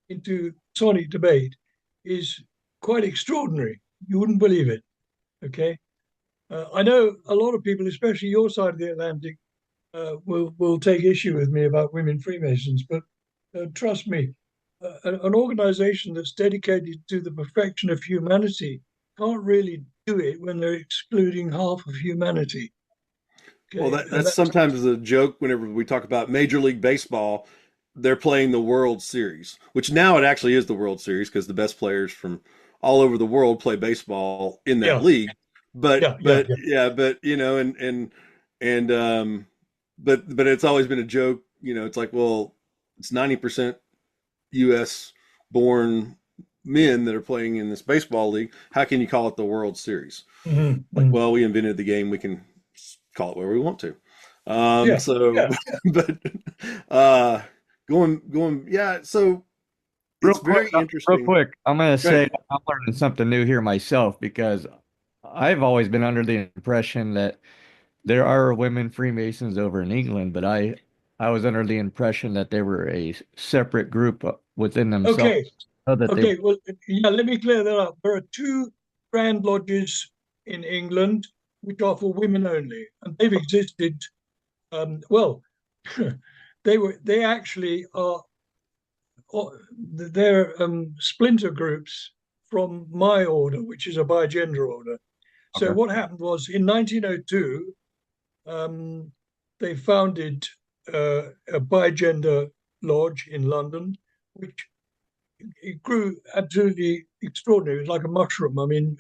S3: into Masonic debate is quite extraordinary. You wouldn't believe it. Okay, I know a lot of people, especially your side of the Atlantic, will take issue with me about women Freemasons, but trust me, an organization that's dedicated to the perfection of humanity can't really do it when they're excluding half of humanity.
S2: Well,
S3: Okay, and
S2: that's sometimes a joke whenever we talk about Major League Baseball. They're playing the World Series, which now it actually is the World Series because the best players from all over the world play baseball in that
S3: yeah,
S2: league.
S3: yeah, yeah,
S2: But
S3: yeah.
S2: yeah, but and but it's always been a joke. It's like, well, it's 90% U.S. born men that are playing in this baseball league. How can you call it the World Series? Like,
S3: Mm-hmm.
S2: well, we invented the game. We can call it where we want to.
S3: Yeah,
S2: So,
S3: yeah.
S2: but uh, yeah. So
S4: Real
S2: it's
S4: quick,
S2: very
S4: real
S2: interesting.
S4: quick, I'm gonna
S2: Go ahead.
S4: say I'm learning something new here myself because I've always been under the impression that there are women Freemasons over in England, but I was under the impression that they were a separate group within themselves,
S3: Okay,
S4: so that they
S3: okay. Well, yeah. Let me clear that up. There are two grand lodges in England which are for women only, and they've existed. Well, they actually are. They're splinter groups from my order, which is a bigender order. So
S4: okay.
S3: what happened was in 1902, they founded a bigender lodge in London, which it grew absolutely extraordinary. It was like a mushroom. I mean,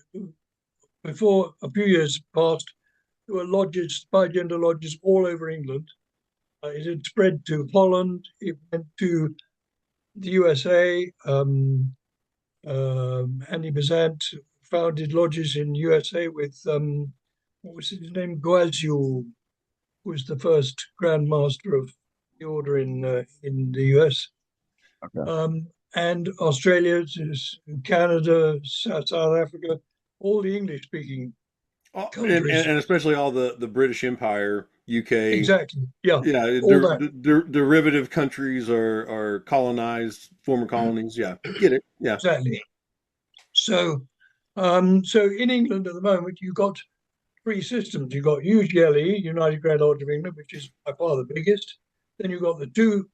S3: before a few years passed, there were lodges, bigender lodges all over England. It had spread to Holland. It went to the USA. Andy Bezant founded lodges in USA with what was his name? Guazio was the first Grand Master of the order in the US.
S4: Okay.
S3: And Australia, Canada, South Africa, all the English speaking countries.
S2: And especially all the British Empire, UK,
S3: Exactly. Yeah.
S2: yeah,
S3: All that.
S2: derivative countries are colonized, former colonies. Yeah, get it. Yeah.
S3: Exactly. So, so in England at the moment, you've got three systems. You've got UGLE, United Grand Lodge of England, which is by far the biggest. Then you've got the two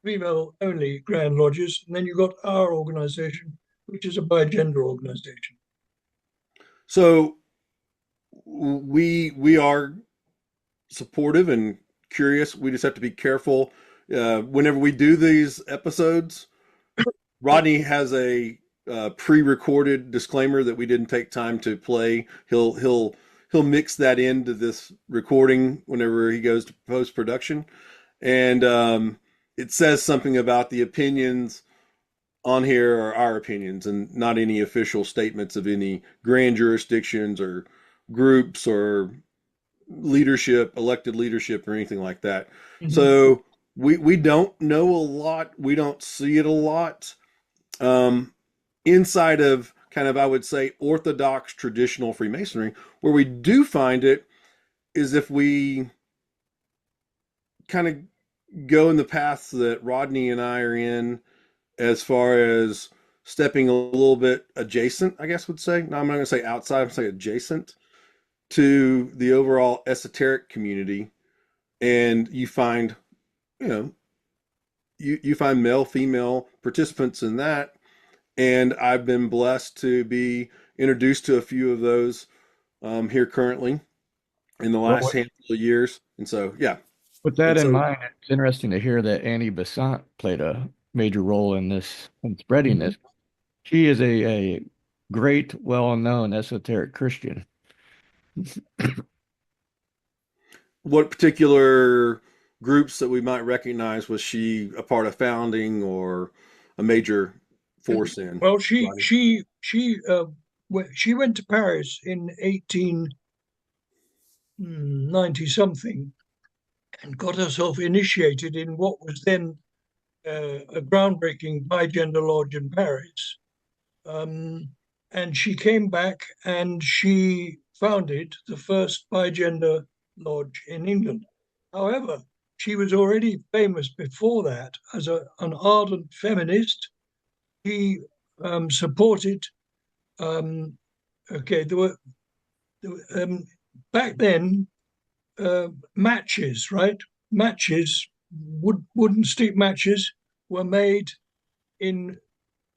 S3: female-only Grand Lodges, and then you've got our organisation, which is a bigender organisation.
S2: So we are supportive and curious. We just have to be careful whenever we do these episodes. Rodney has a pre-recorded disclaimer that we didn't take time to play. He'll mix that into this recording whenever he goes to post-production, and it says something about the opinions on here are our opinions and not any official statements of any grand jurisdictions or groups or elected leadership or anything like that.
S3: Mm-hmm.
S2: So we don't know a lot. We don't see it a lot um, inside of kind of, I would say, orthodox traditional Freemasonry. Where we do find it is if we kind of go in the paths that Rodney and I are in, as far as stepping a little bit adjacent, I guess would say. No, I'm not going to say outside. I'm going to say adjacent to the overall esoteric community, and you find, you know, you find male, female participants in that, and I've been blessed to be introduced to a few of those here currently in the
S4: Well,
S2: last handful of years, and so yeah,
S4: with that
S2: and
S4: in
S2: so
S4: mind, it's interesting to hear that Annie Besant played a major role in this in spreading
S3: Mm-hmm.
S4: this. She is a great, well-known esoteric Christian.
S2: what particular groups that we might recognize was she a part of founding or a major force in?
S3: Well,
S2: Rodney?
S3: she went to Paris in 1890 something and got herself initiated in what was then a groundbreaking bigender lodge in Paris. And she came back and she founded the first bigender lodge in England. However, she was already famous before that as an ardent feminist. She supported, okay, back then, matches, right? Matches, wooden stick matches were made in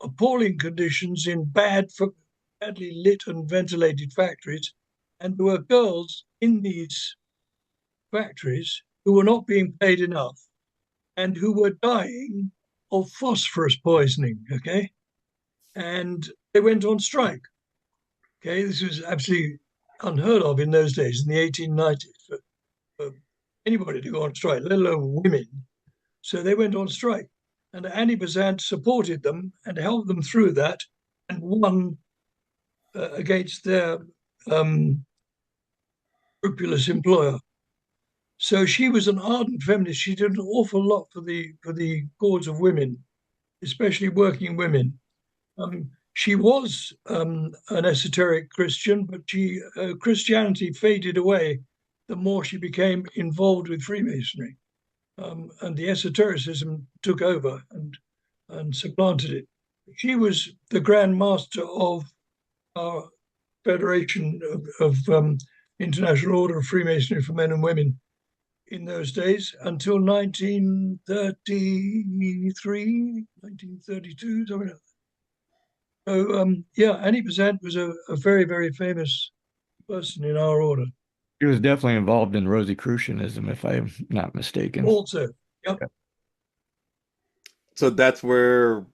S3: appalling conditions in badly lit and ventilated factories. And there were girls in these factories who were not being paid enough and who were dying of phosphorus poisoning, okay? And they went on strike, okay? This was absolutely unheard of in those days, in the 1890s, for anybody to go on strike, let alone women. So they went on strike. And Annie Besant supported them and helped them through that and won against their scrupulous employer. So she was an ardent feminist. She did an awful lot for the cause of women, especially working women. She was an esoteric Christian, but Christianity faded away the more she became involved with Freemasonry. And the esotericism took over and supplanted it. She was the Grand Master of our Federation of International Order of Freemasonry for Men and Women in those days until 1933, 1932, something like that. So, yeah, Annie Besant was a very, very famous person in our order.
S4: He was definitely involved in Rosicrucianism, if I'm not mistaken.
S3: Also, yep.
S2: So that's where,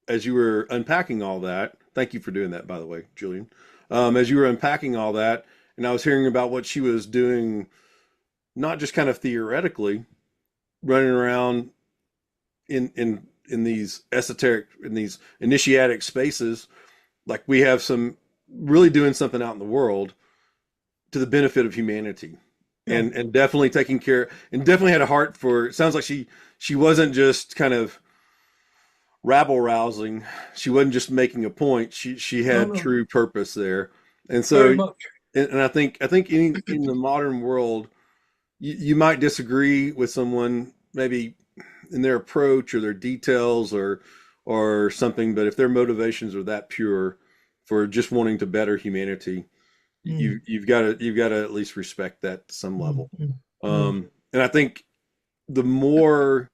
S2: as you were unpacking all that, thank you for doing that, by the way, Julian. As you were unpacking all that, and I was hearing about what she was doing, not just kind of theoretically, running around in these esoteric, in these initiatic spaces, like we have some really doing something out in the world to the benefit of humanity.
S3: Yeah.
S2: And definitely taking care, and definitely had a heart for, it sounds like she wasn't just kind of rabble rousing. She wasn't just making a point. She had
S3: No.
S2: true purpose there. And
S3: Very
S2: so,
S3: much.
S2: and I think in the modern world, you might disagree with someone maybe in their approach or their details or something, but if their motivations are that pure for just wanting to better humanity, you've got to at least respect that to some level. And I think the more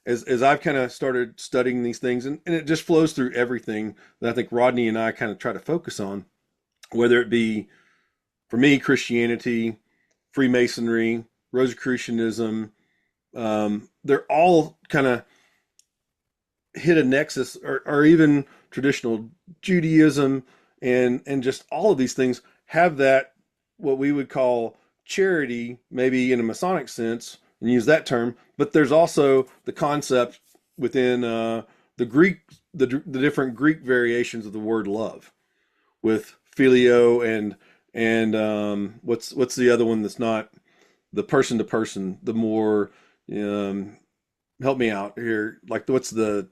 S2: as I've kind of started studying these things, and it just flows through everything that I think Rodney and I kind of try to focus on, whether it be for me Christianity, Freemasonry, Rosicrucianism, they're all kind of hit a nexus, or even traditional Judaism, and just all of these things have that what we would call charity, maybe in a Masonic sense, and use that term. But there's also the concept within the Greek, the different Greek variations of the word love, with filio and what's the other one that's not the person to person, the more help me out here, like what's the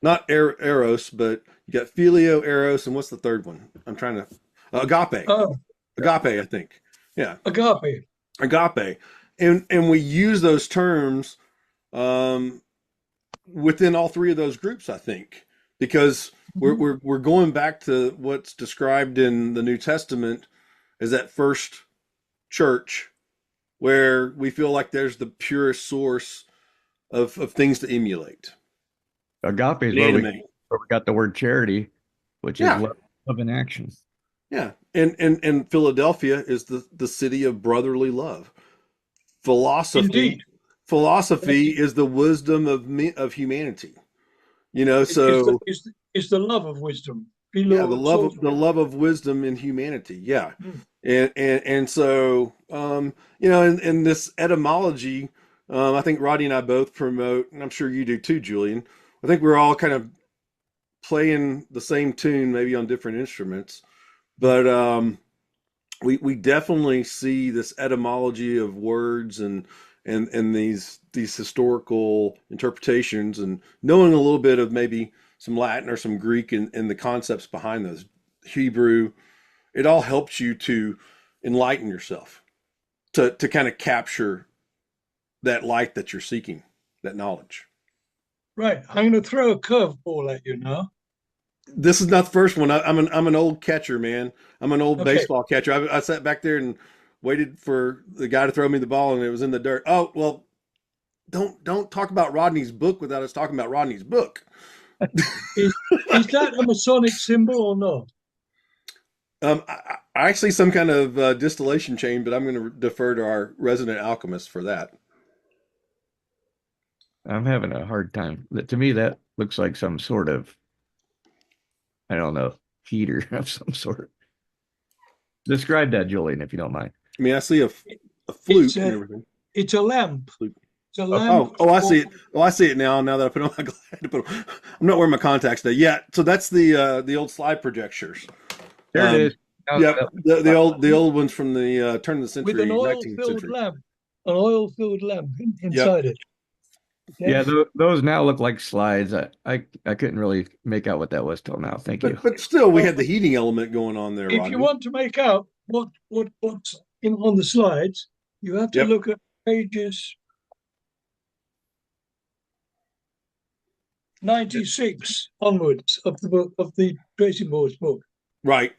S2: not eros, but you got filio, eros, and what's the third one? I'm trying to agape.
S3: Oh,
S2: Agape, I think. Yeah.
S3: agape.
S2: Agape. And we use those terms within all three of those groups, I think, because we're going back to what's described in the New Testament as that first church where we feel like there's the purest source of things to emulate.
S4: Agape is where we got the word charity, which is love in action.
S2: Yeah. And Philadelphia is the city of brotherly love. Philosophy is the wisdom of humanity. So
S3: it's the love of wisdom.
S2: Yeah, the love of wisdom in humanity. Yeah. And so in this etymology, I think Rodney and I both promote, and I'm sure you do too, Julian. I think we're all kind of playing the same tune, maybe on different instruments, but we definitely see this etymology of words and and these historical interpretations, and knowing a little bit of maybe some Latin or some Greek and the concepts behind those, Hebrew, it all helps you to enlighten yourself, to kind of capture that light that you're seeking, that knowledge.
S3: Right. I'm going to throw a curveball at you now.
S2: This is not the first one. I'm an old catcher, man. I'm an old
S3: Okay.
S2: baseball catcher. I sat back there and waited for the guy to throw me the ball, and it was in the dirt. Oh well, don't talk about Rodney's book without us talking about Rodney's book.
S3: Is that a Masonic symbol or not?
S2: I actually some kind of distillation chain, but I'm going to defer to our resident alchemist for that.
S4: I'm having a hard time. To me, that looks like some sort of, I don't know, heater of some sort. Describe that, Julian, if you don't mind.
S2: I mean, I see a flute
S3: It's
S2: and
S3: a,
S2: everything.
S3: it's a lamp.
S2: Flute.
S3: It's a
S2: Oh,
S3: lamp.
S2: I see it. Oh, I see it now. Now that I put on my glasses, I'm not wearing my contacts today. Yeah, so that's the old slide projectors.
S4: There it is.
S2: Yep, the old ones from the turn of the century,
S3: With an
S2: 19th
S3: oil-filled
S2: century.
S3: lamp. An oil-filled lamp
S2: Yep.
S3: inside it.
S4: Yeah,
S3: Yes.
S4: those now look like slides. I couldn't really make out what that was till now. Thank you.
S2: But still, we had the heating element going on there,
S3: If
S2: Rodney.
S3: you want to make out what's on the slides, you have to
S2: Yep.
S3: look at pages 96 onwards of the book, of the tracing boards book.
S2: Right.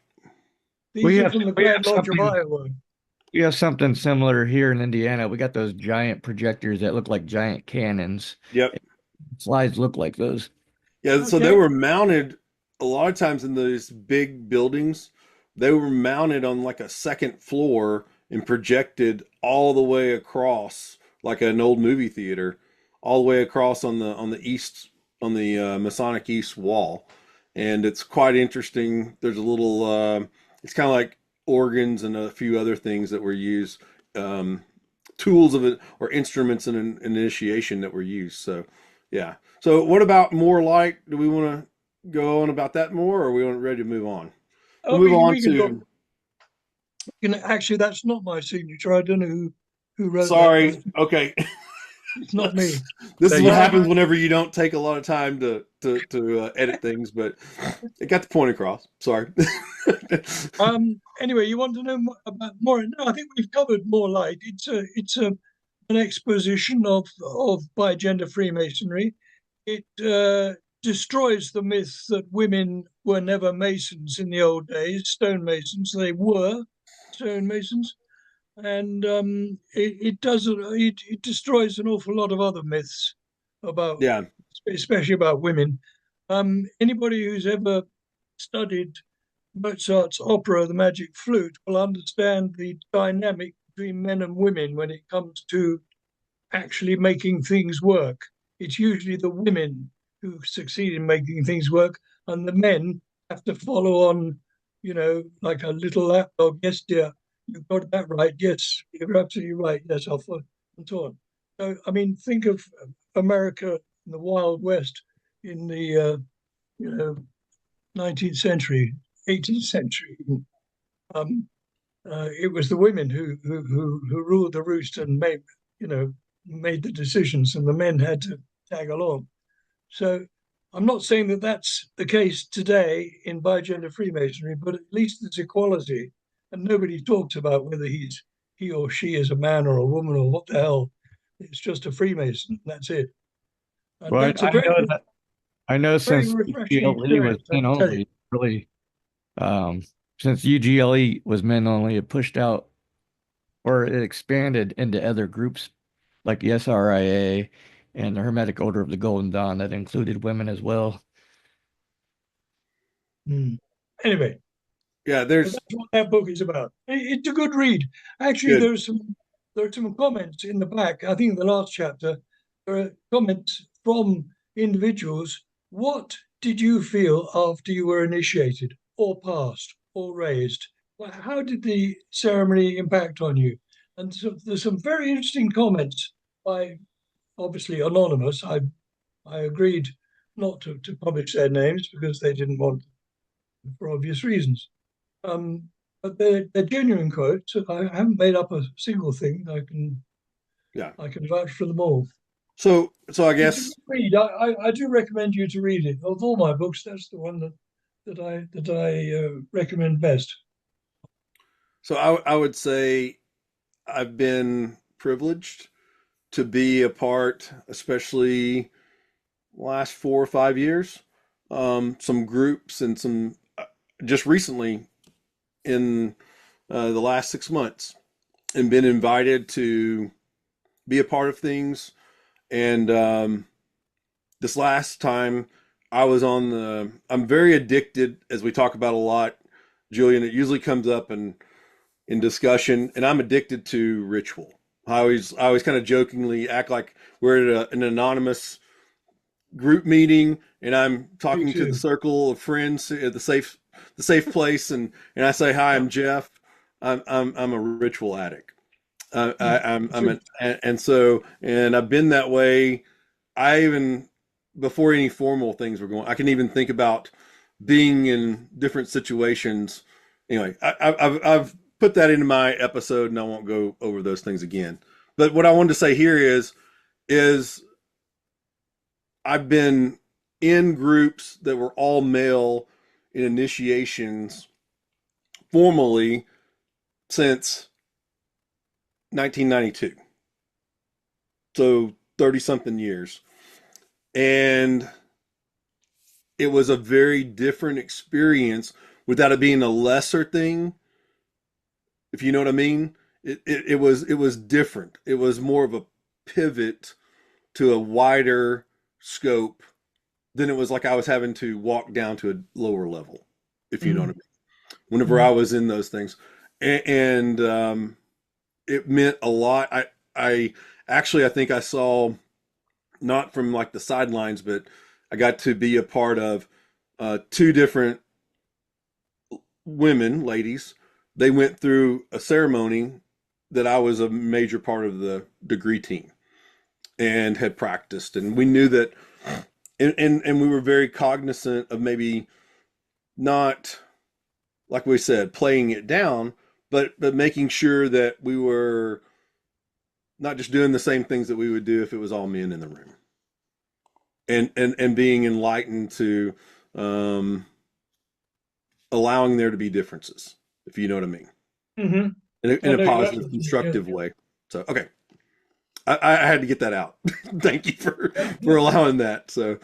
S3: These
S4: We
S3: are
S4: have-
S3: from the
S4: we have
S3: Grand Lodge of
S4: something-
S3: Iowa.
S4: We have something similar here in Indiana. We got those giant projectors that look like giant cannons.
S2: Yep.
S4: Slides look like those.
S2: Yeah, so they
S3: Okay.
S2: were mounted a lot of times in those big buildings. They were mounted on like a second floor and projected all the way across, like an old movie theater, all the way across on the east, on the Masonic east wall. And it's quite interesting. There's a little it's kind of like organs and a few other things that were used, tools of it or instruments in an initiation that were used. So yeah. So what about more light? Do we want to go on about that more, or are we ready to move on? We'll move on to.
S3: Actually, that's not my signature. I don't know who wrote
S2: Sorry.
S3: that.
S2: Okay.
S3: It's not me.
S2: This is
S4: So
S2: what
S4: you-
S2: happens whenever you don't take a lot of time to edit things, but it got the point across. Sorry.
S3: Anyway, you want to know about more? No, I think we've covered more light. It's an exposition of bi-gender Freemasonry. It destroys the myth that women were never masons in the old days, stonemasons. They were stonemasons, and it destroys an awful lot of other myths about,
S2: Yeah.
S3: especially about women. Anybody who's ever studied Mozart's opera, The Magic Flute, will understand the dynamic between men and women when it comes to actually making things work. It's usually the women who succeed in making things work, and the men have to follow on, like a little lapdog. Yes, dear, you got that right. Yes, you're absolutely right. Yes, I'll follow, and so on. So, I mean, think of America in the Wild West in the 19th century, 18th century. It was the women who ruled the roost and made the decisions, and the men had to tag along. So I'm not saying that that's the case today in bi-gender Freemasonry, but at least there's equality, and nobody talks about whether he or she is a man or a woman or what the hell. It's just a Freemason. That's it. And
S4: Well,
S3: that's a very,
S4: I know
S3: very
S4: since
S3: refreshing
S4: UGLE was
S3: experience, I
S4: men
S3: can tell you.
S4: only, really, since UGLE was men only, it pushed out or it expanded into other groups like the SRIA and the Hermetic Order of the Golden Dawn that included women as well.
S3: Anyway,
S2: Yeah.
S3: so
S2: There's.
S3: that's what that book is about. It's a good read. Actually,
S2: Good.
S3: there are some comments in the back. I think in the last chapter, there are comments from individuals. What did you feel after you were initiated or passed or raised? How did the ceremony impact on you? And so there's some very interesting comments by, obviously anonymous. I agreed not to publish their names because they didn't want, for obvious reasons. But they're genuine quotes. I haven't made up a single thing. I can
S2: Yeah.
S3: I can vouch for them all.
S2: So I
S3: It's a
S2: guess
S3: good read. I do recommend you to read it. Of all my books, that's the one that I recommend best.
S2: so. I would say I've been privileged to be a part, especially last 4 or 5 years, some groups and some just recently in the last 6 months, and been invited to be a part of things. And this last time I was on I'm very addicted, as we talk about a lot, Julian. It usually comes up in discussion, and I'm addicted to ritual. I always kind of jokingly act like we're at an anonymous group meeting, and I'm
S3: Me
S2: talking to the
S3: too.
S2: circle of friends at the safe place, and I say, "Hi,
S3: Yeah.
S2: I'm Jeff. I'm a ritual addict.
S3: Mm.
S2: I'm an and so and I've been that way. I even before any formal things were going, I can even think about being in different situations. Anyway, I've put that into my episode, and I won't go over those things again. But what I wanted to say here is I've been in groups that were all male in initiations formally since 1992. So 30 something years. And it was a very different experience without it being a lesser thing, if you know what I mean. It was different. It was more of a pivot to a wider scope than it was like I was having to walk down to a lower level, if you know what I
S3: Mm.
S2: mean. Whenever I
S3: Mm.
S2: was in those things, and it meant a lot. I actually I think I saw, not from like the sidelines, but I got to be a part of two different women, ladies. They went through a ceremony that I was a major part of the degree team and had practiced, and we knew that, and we were very cognizant of maybe not, like we said, playing it down, but making sure that we were not just doing the same things that we would do if it was all men in the room, and being enlightened to um, allowing there to be differences, if you know what I mean,
S3: Hmm.
S2: in
S3: I
S2: a
S3: know exactly
S2: positive,
S3: what you mean. Yeah.
S2: constructive way. So, okay, I had to get that out. Thank you for
S3: Yeah.
S2: for
S3: Yeah.
S2: allowing that. So,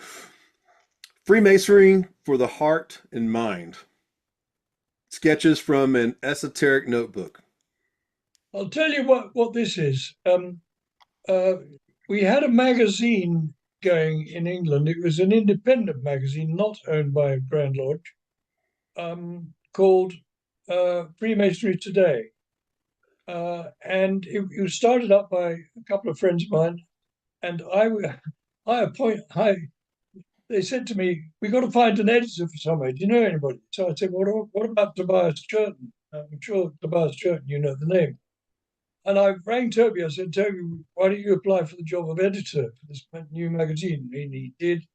S2: Freemasonry for the heart and mind. Sketches from an esoteric notebook.
S3: I'll tell you what this is. Uh, we had a magazine going in England. It was an independent magazine, not owned by Grand Lodge, called Freemasonry Today. And it was started up by a couple of friends of mine. And they said to me, "We got to find an editor for somewhere. Do you know anybody?" So I said, "What about Tobias Churton? I'm sure Tobias Churton, you know the name." And I rang Toby. I said, "Toby, why don't you apply for the job of editor for this new magazine?" And he did.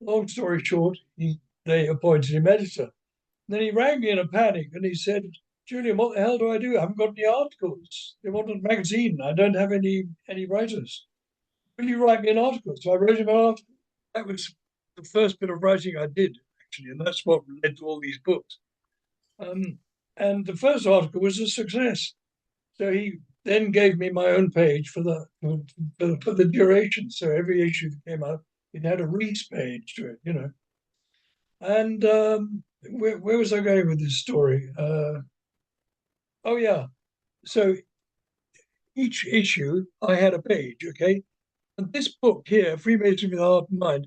S3: Long story short, they appointed him editor. And then he rang me in a panic and he said, "Julian, what the hell do I do? I haven't got any articles. They want a magazine. I don't have any writers. Will you write me an article?" So I wrote him an article. That was the first bit of writing I did, actually, and that's what led to all these books. Um, and the first article was a success. So he then gave me my own page for the duration. So every issue that came out, it had a Rees page to it. And where was I going with this story? Oh yeah. So each issue, I had a page. Okay, and this book here, Freemasonry with Heart and Mind,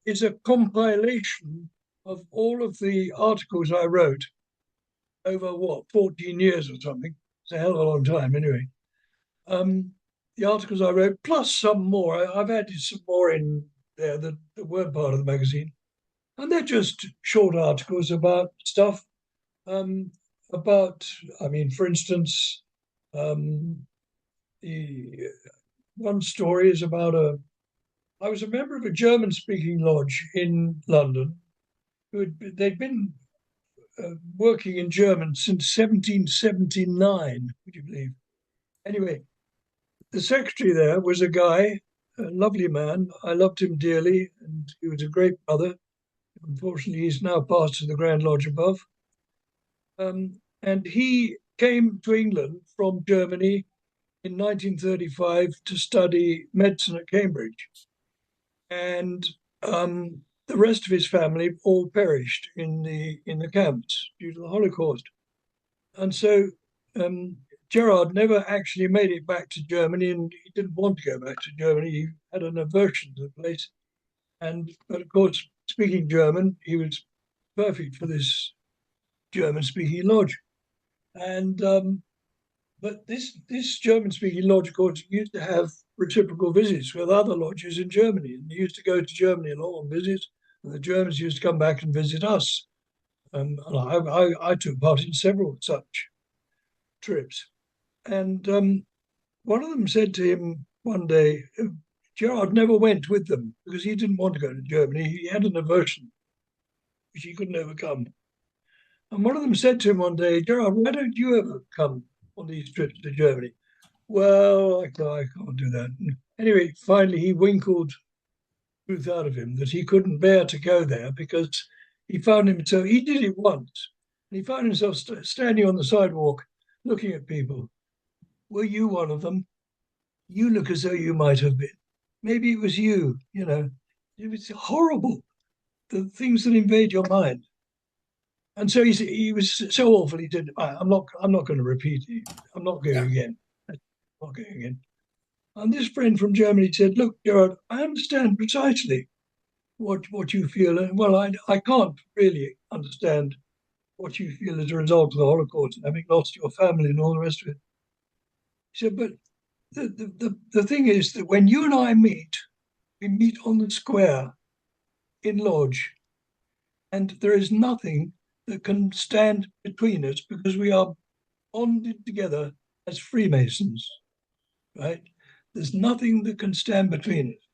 S3: is a compilation of all of the articles I wrote over 14 years or something. It's a hell of a long time, anyway. Um, the articles I wrote, plus some more. I've added some more in there that weren't part of the magazine. And they're just short articles about stuff. Um, I mean, for instance, um, the one story is about I was a member of a German speaking lodge in London. They'd been working in German since 1779, would you believe? Anyway, the secretary there was a guy, a lovely man. I loved him dearly, and he was a great brother. Unfortunately, he's now passed to the Grand Lodge above. And he came to England from Germany in 1935 to study medicine at Cambridge. And the rest of his family all perished in the camps due to the Holocaust. And so Gerard never actually made it back to Germany, and he didn't want to go back to Germany. He had an aversion to the place. But of course, speaking German, he was perfect for this German-speaking lodge. And but this German-speaking lodge, of course, used to have reciprocal visits with other lodges in Germany. And they used to go to Germany a lot on visits, and the Germans used to come back and visit us. And I took part in several such trips. And one of them said to him one day, Gerard never went with them because he didn't want to go to Germany. He had an aversion which he couldn't overcome. And one of them said to him one day, Gerard, why don't you ever come on these trips to Germany? Well, I can't do that. And anyway, finally, he winkled truth out of him that he couldn't bear to go there because he found himself, he did it once, and he found himself standing on the sidewalk looking at people. Were you one of them? You look as though you might have been. Maybe it was you, you know. It was horrible, the things that invade your mind. And so he was so awful. He said, I'm not going to repeat it. I'm not going again. I'm not going again. And this friend from Germany said, look, Gerard, I understand precisely what you feel. Well, I can't really understand what you feel as a result of the Holocaust and having lost your family and all the rest of it. He said, but the thing is that when you and I meet, we meet on the square in Lodge, and there is nothing that can stand between us because we are bonded together as Freemasons, right? There's nothing that can stand between us.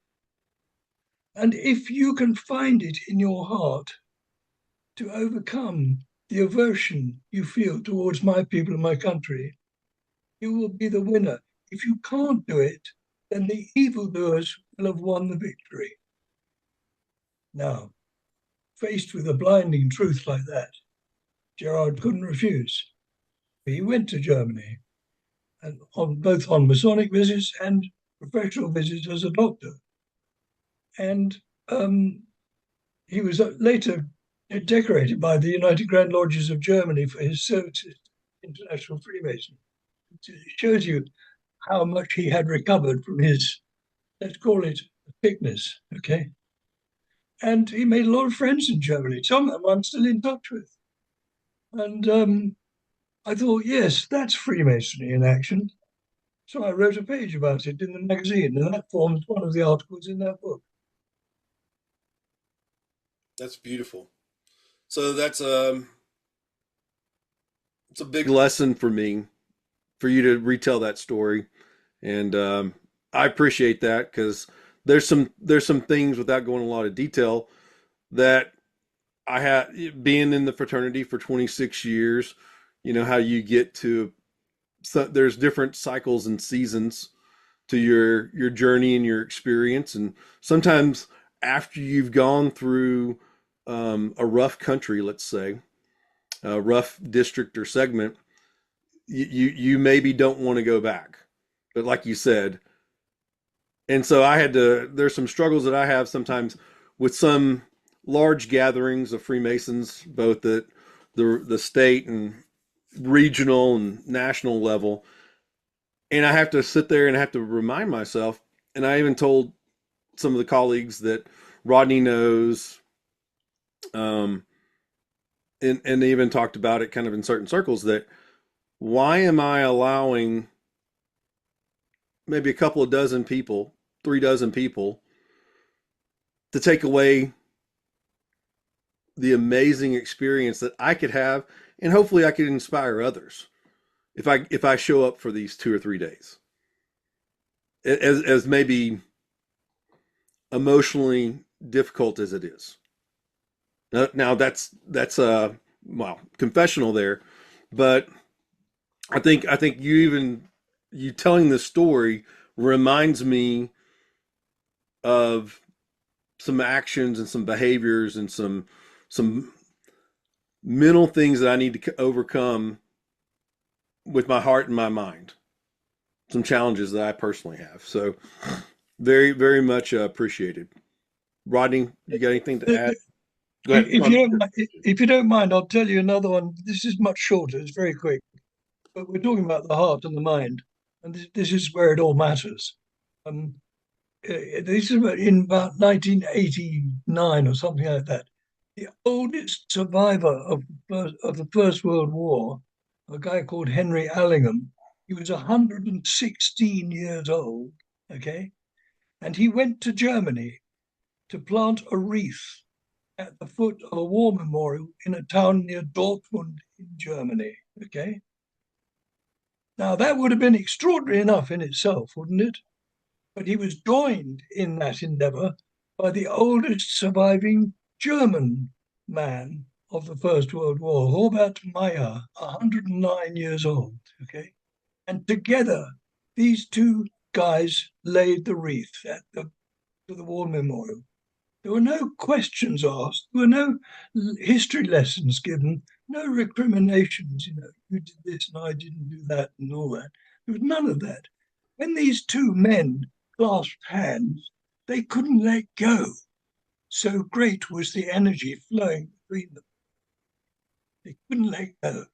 S3: And if you can find it in your heart to overcome the aversion you feel towards my people and my country, you will be the winner. If you can't do it, then the evildoers will have won the victory. Now, faced with a blinding truth like that, Gerard couldn't refuse. He went to Germany, and both on Masonic visits and professional visits as a doctor. And he was later decorated by the United Grand Lodges of Germany for his services to international Freemasons. It shows you how much he had recovered from his, let's call it, sickness, okay? And he made a lot of friends in Germany. Some of them I'm still in touch with. And I thought, yes, that's Freemasonry in action. So I wrote a page about it in the magazine, and that forms one of the articles in that book.
S2: That's beautiful. So it's a big lesson for me, for you to retell that story, and I appreciate that because there's some things, without going in a lot of detail, that I had, being in the fraternity for 26 years. You know how you get to, so there's different cycles and seasons to your journey and your experience, and sometimes after you've gone through a rough country, let's say, a rough district or segment, you maybe don't want to go back. But like you said, and so there's some struggles that I have sometimes with some large gatherings of Freemasons, both at the state and regional and national level. And I have to sit there and I have to remind myself, and I even told some of the colleagues that Rodney knows, and they even talked about it kind of in certain circles, that why am I allowing maybe a couple of dozen people, 3 dozen people, to take away the amazing experience that I could have, and hopefully I could inspire others if I show up for these 2 or 3 days, as maybe emotionally difficult as it is. Now that's well, confessional there, but I think you telling this story reminds me of some actions and some behaviors and some mental things that I need to overcome with my heart and my mind. Some challenges that I personally have. So very, very much appreciated. Rodney, you got anything to add? Go ahead.
S3: If you don't mind, I'll tell you another one. This is much shorter. It's very quick. But we're talking about the heart and the mind, and this is where it all matters. Um, this is in about 1989 or something like that. The oldest survivor of the First World War, a guy called Henry Allingham, he was 116 years old, okay? And he went to Germany to plant a wreath at the foot of a war memorial in a town near Dortmund in Germany, okay? Now, that would have been extraordinary enough in itself, wouldn't it? But he was joined in that endeavor by the oldest surviving German man of the First World War, Robert Meyer, 109 years old. Okay. And together, these two guys laid the wreath to the war memorial. There were no questions asked, there were no history lessons given, no recriminations, you did this and I didn't do that and all that. There was none of that. When these two men clasped hands, they couldn't let go. So great was the energy flowing between them. They couldn't let go.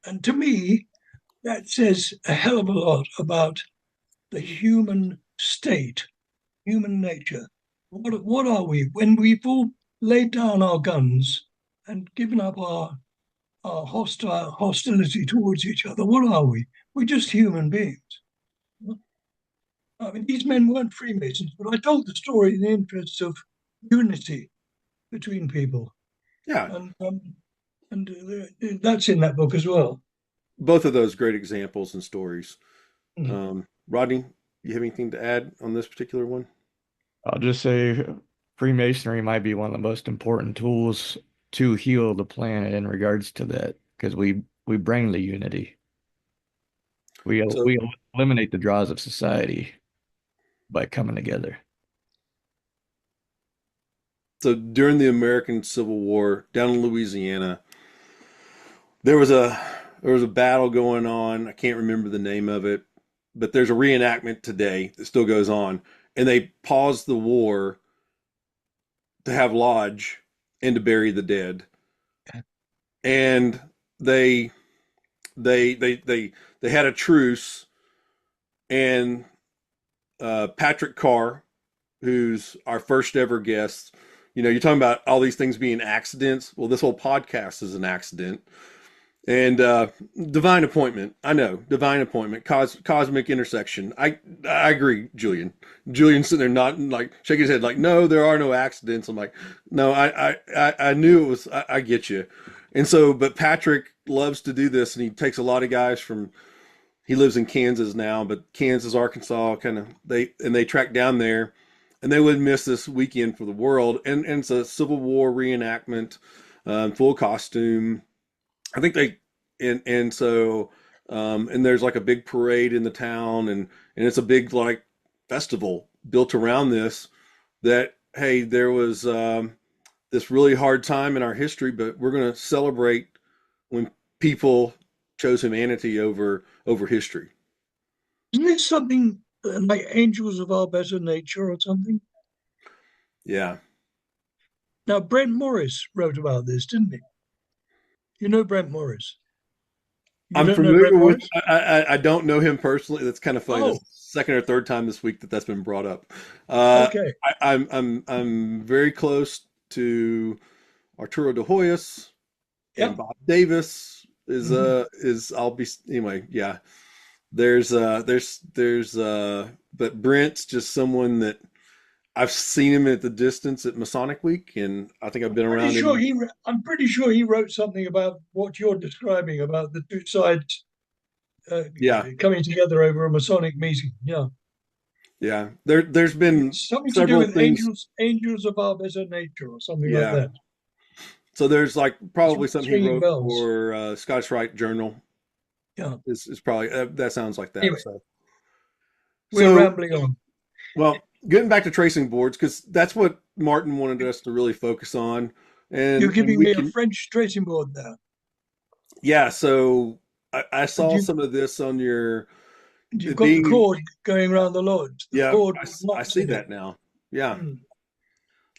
S3: And to me, that says a hell of a lot about the human state, human nature. What are we when we've all laid down our guns and given up our hostility towards each other? What are we? We're just human beings. I mean, these men weren't Freemasons, but I told the story in the interests of unity between people,
S2: Yeah,
S3: and that's in that book as well.
S2: both of those great examples and stories.
S3: Mm.
S2: Rodney, you have anything to add on this particular one?
S4: I'll just say Freemasonry might be one of the most important tools to heal the planet in regards to that, because we bring the unity.
S2: So,
S4: We eliminate the draws of society by coming together.
S2: so during the American Civil War down in Louisiana, there was a battle going on. I can't remember the name of it, but there's a reenactment today that still goes on, and they paused the war to have lodge and to bury the dead, and they they had a truce, and Patrick Carr, who's our first ever guest, you're talking about all these things being accidents. Well, this whole podcast is an accident. And divine appointment. I know, divine appointment, cosmic intersection. I agree, Julian. Julian's sitting there not like shaking his head, like, no, there are no accidents. I'm like, no, I knew it was. I get you. And so, but Patrick loves to do this, and he takes a lot of guys from. He lives in Kansas now, but Kansas, Arkansas, kind of they track down there, and they wouldn't miss this weekend for the world. And it's a Civil War reenactment, full costume. I think they and so and there's like a big parade in the town, and it's a big like festival built around this, that hey, there was this really hard time in our history, but we're going to celebrate when people chose humanity over history.
S3: Isn't this something like Angels of Our Better Nature or something?
S2: Yeah.
S3: Now, Brent Morris wrote about this, didn't he? You know Brent Morris. You
S2: I'm
S3: don't know Brent
S2: familiar with.
S3: Morris?
S2: I don't know him personally. That's kind of funny.
S3: Oh,
S2: That's the second or third time this week that's been brought up. Uh,
S3: okay.
S2: I'm very close to Arturo de Hoyos, and
S3: Yep.
S2: Bob Davis is
S3: Mhm.
S2: I'll be anyway. Yeah, but Brent's just someone that I've seen him at the distance at Masonic Week, and I think I've been
S3: Pretty
S2: around
S3: sure
S2: him.
S3: I'm pretty sure he wrote something about what you're describing about the two sides uh,
S2: Yeah,
S3: coming together over a Masonic meeting. Yeah.
S2: yeah. There's been
S3: It's something to do
S2: several
S3: with
S2: things.
S3: angels of our better nature or something like
S2: Yeah.
S3: that.
S2: So there's like probably something
S3: It's
S2: he
S3: ringing
S2: wrote
S3: bells.
S2: for Scottish Rite Journal
S3: Yeah.
S2: is probably that sounds like that.
S3: Anyway,
S2: So
S3: We're
S2: So,
S3: rambling on.
S2: well, getting back to tracing boards, because that's what Martin wanted us to really focus on.
S3: You're
S2: And
S3: giving
S2: we
S3: me a
S2: can,
S3: French tracing board now.
S2: yeah, so I
S3: And
S2: saw some of this on your,
S3: you've
S2: it
S3: got the
S2: being,
S3: cord going around the lodge. The
S2: yeah,
S3: cord with
S2: I
S3: knots
S2: see
S3: in it.
S2: that now. Yeah,
S3: Mm.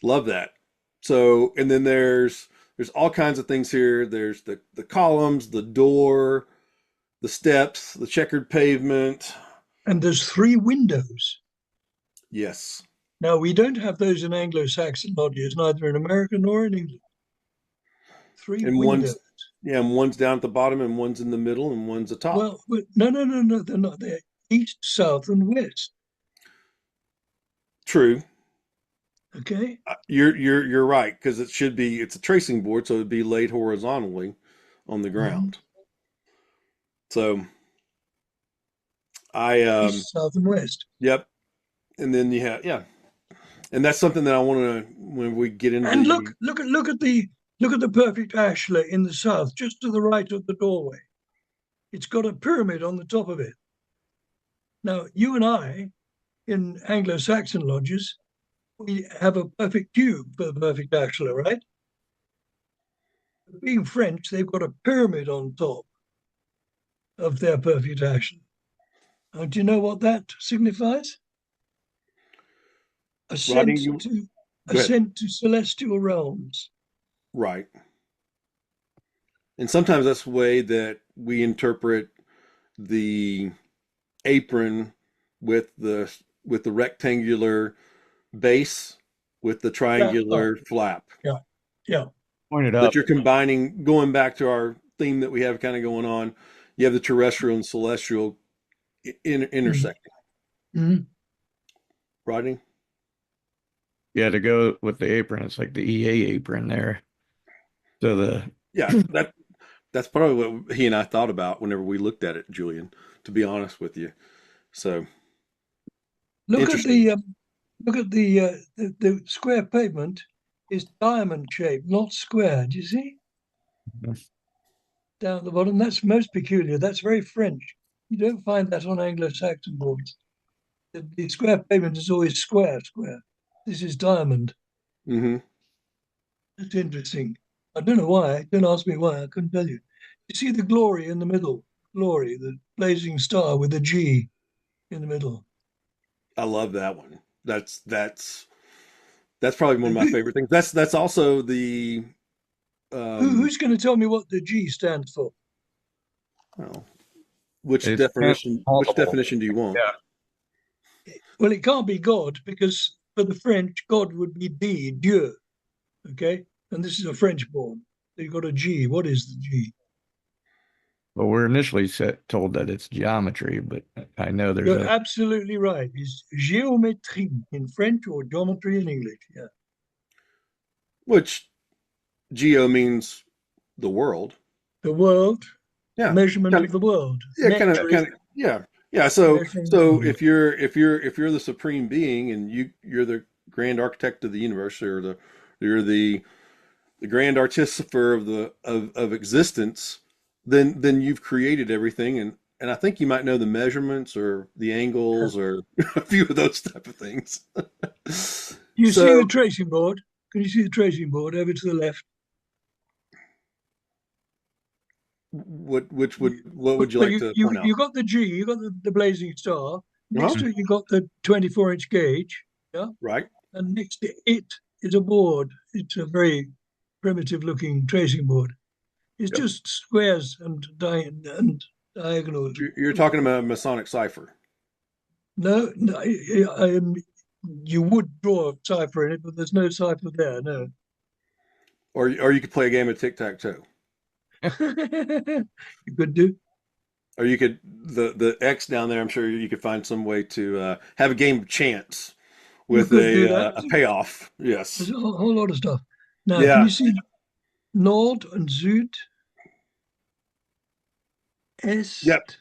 S2: love that. So, and then there's all kinds of things here. There's the columns, the door, the steps, the checkered pavement.
S3: And there's 3 windows.
S2: Yes.
S3: Now, we don't have those in Anglo-Saxon lodges, neither in America nor in England. 3
S2: And
S3: windows.
S2: one's down at the bottom and one's in the middle and one's atop.
S3: Well, no, they're not. They're east, south, and west.
S2: True.
S3: Okay.
S2: You're right, because it's a tracing board, so it'd be laid horizontally on the
S3: Mhm.
S2: ground. So I
S3: East, south, and west.
S2: yep. And then you have, yeah. And that's something that I want to, when we get into
S3: And
S2: the,
S3: look at the perfect ashlar in the south, just to the right of the doorway. It's got a pyramid on the top of it. Now, you and I, in Anglo-Saxon lodges, we have a perfect cube for the perfect ashlar, right? Being French, they've got a pyramid on top of their perfect ashlar. Do you know what that signifies?
S2: Rodney,
S3: Ascent
S2: you
S3: to
S2: go ahead.
S3: ascent to celestial realms.
S2: Right. And sometimes that's the way that we interpret the apron with the rectangular base with the
S3: Yeah,
S2: triangular flap.
S3: yeah, yeah.
S4: Pointed
S2: That
S4: up.
S2: you're combining, going back to our theme that we have kind of going on. You have the terrestrial and celestial intersecting.
S3: Mm-hmm.
S2: Rodney?
S4: Yeah, to go with the apron, it's like the EA apron there. So
S2: Yeah, that's probably what he and I thought about whenever we looked at it, Julian, to be honest with you. So
S3: Look at
S2: interesting.
S3: the square pavement is diamond shaped, not square. Do you see down at the bottom? That's most peculiar. That's very French. You don't find that on Anglo-Saxon boards. The square pavement is always square. This is diamond.
S2: Hmm.
S3: That's interesting. I don't know why. Don't ask me why. I couldn't tell you. You see the glory in the middle. Glory, the blazing star with a G in the middle.
S2: I love that one. That's probably one of my
S3: Who,
S2: favorite things. That's also the
S3: who's going to tell me what the G stands for?
S2: well,
S4: it's kind of
S2: which
S4: multiple.
S2: definition do you want?
S4: Yeah.
S3: Well, it can't be God because for the French, God would be Dieu. Okay, and this is a French born. So you've got a G. What is the G?
S4: Well, we're initially told that it's geometry, but I know there's
S3: You're
S4: a
S3: absolutely right. It's géométrie in French or geometry in English. Yeah,
S2: Which geo means the world.
S3: the world,
S2: Yeah.
S3: measurement
S2: Kind
S3: of
S2: of
S3: the world.
S2: yeah,
S3: Metri,
S2: yeah. Yeah, so
S3: measuring the
S2: so
S3: world.
S2: if you're the supreme being and you're the grand architect of the universe, or you're the grand artificer of of existence, then you've created everything, and I think you might know the measurements or the angles or a few of those type of things.
S3: You see
S2: So
S3: the tracing board? Can you see the tracing board over to the left?
S2: what would you
S3: Well,
S2: like to point out?
S3: you got the G, you got the blazing star. Next
S2: Uh-huh.
S3: to it, you got the 24-inch gauge. Yeah.
S2: Right.
S3: And next to it is a board. It's a very primitive looking tracing board. It's
S4: Yep.
S3: just squares and diagonals.
S2: You're talking about a Masonic cipher.
S3: No, you would draw a cipher in it, but there's no cipher there. No.
S2: Or you could play a game of tic-tac-toe.
S3: You could do.
S2: Or you could the X down there. I'm sure you could find some way to have a game of chance
S3: You
S2: with
S3: could do that.
S2: a payoff.
S3: There's
S2: Yes.
S3: a whole lot of stuff. Now, can
S2: Yeah.
S3: you see Nord and Süd,
S2: Yep.
S3: Est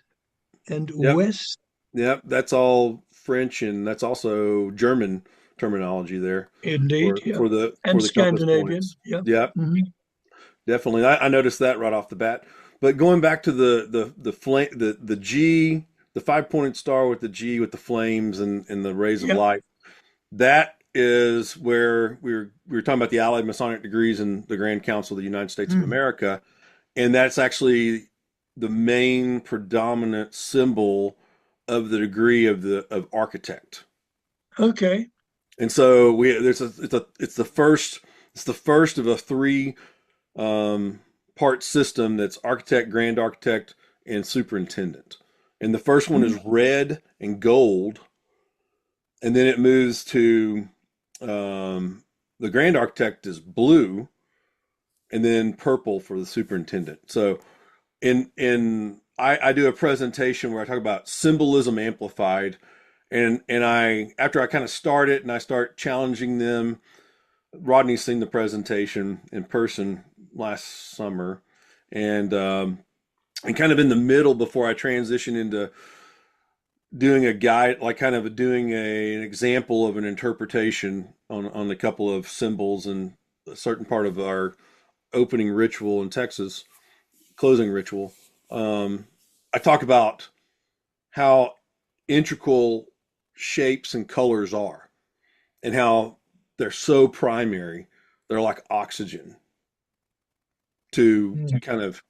S3: and
S2: Yep.
S3: West?
S2: Yep. That's all French, and that's also German terminology there
S3: Indeed, yeah.
S2: for
S3: And
S2: the compass
S3: Scandinavian,
S2: points.
S3: yeah.
S2: Yep.
S3: Mhm.
S2: Definitely. I noticed that right off the bat. But going back to the flame, the G, the 5-pointed star with the G with the flames and the rays of
S3: Yeah.
S2: light. That is where we were talking about the Allied Masonic degrees in the Grand Council of the United States of America, and that's actually the main predominant symbol of the degree of architect.
S3: Okay.
S2: And so it's the first of a three part system that's architect, grand architect, and superintendent. And the first one is red and gold, and then it moves to the grand architect is blue, and then purple for the superintendent. So I do a presentation where I talk about symbolism amplified, and I after I kind of start it and I start challenging them. Rodney's seen the presentation in person last summer, and kind of in the middle before I transition into doing a guide, like kind of doing an example of an interpretation on a couple of symbols and a certain part of our opening ritual in Texas, closing ritual. I talk about how integral shapes and colors are, and how they're so primary. They're like oxygen to kind of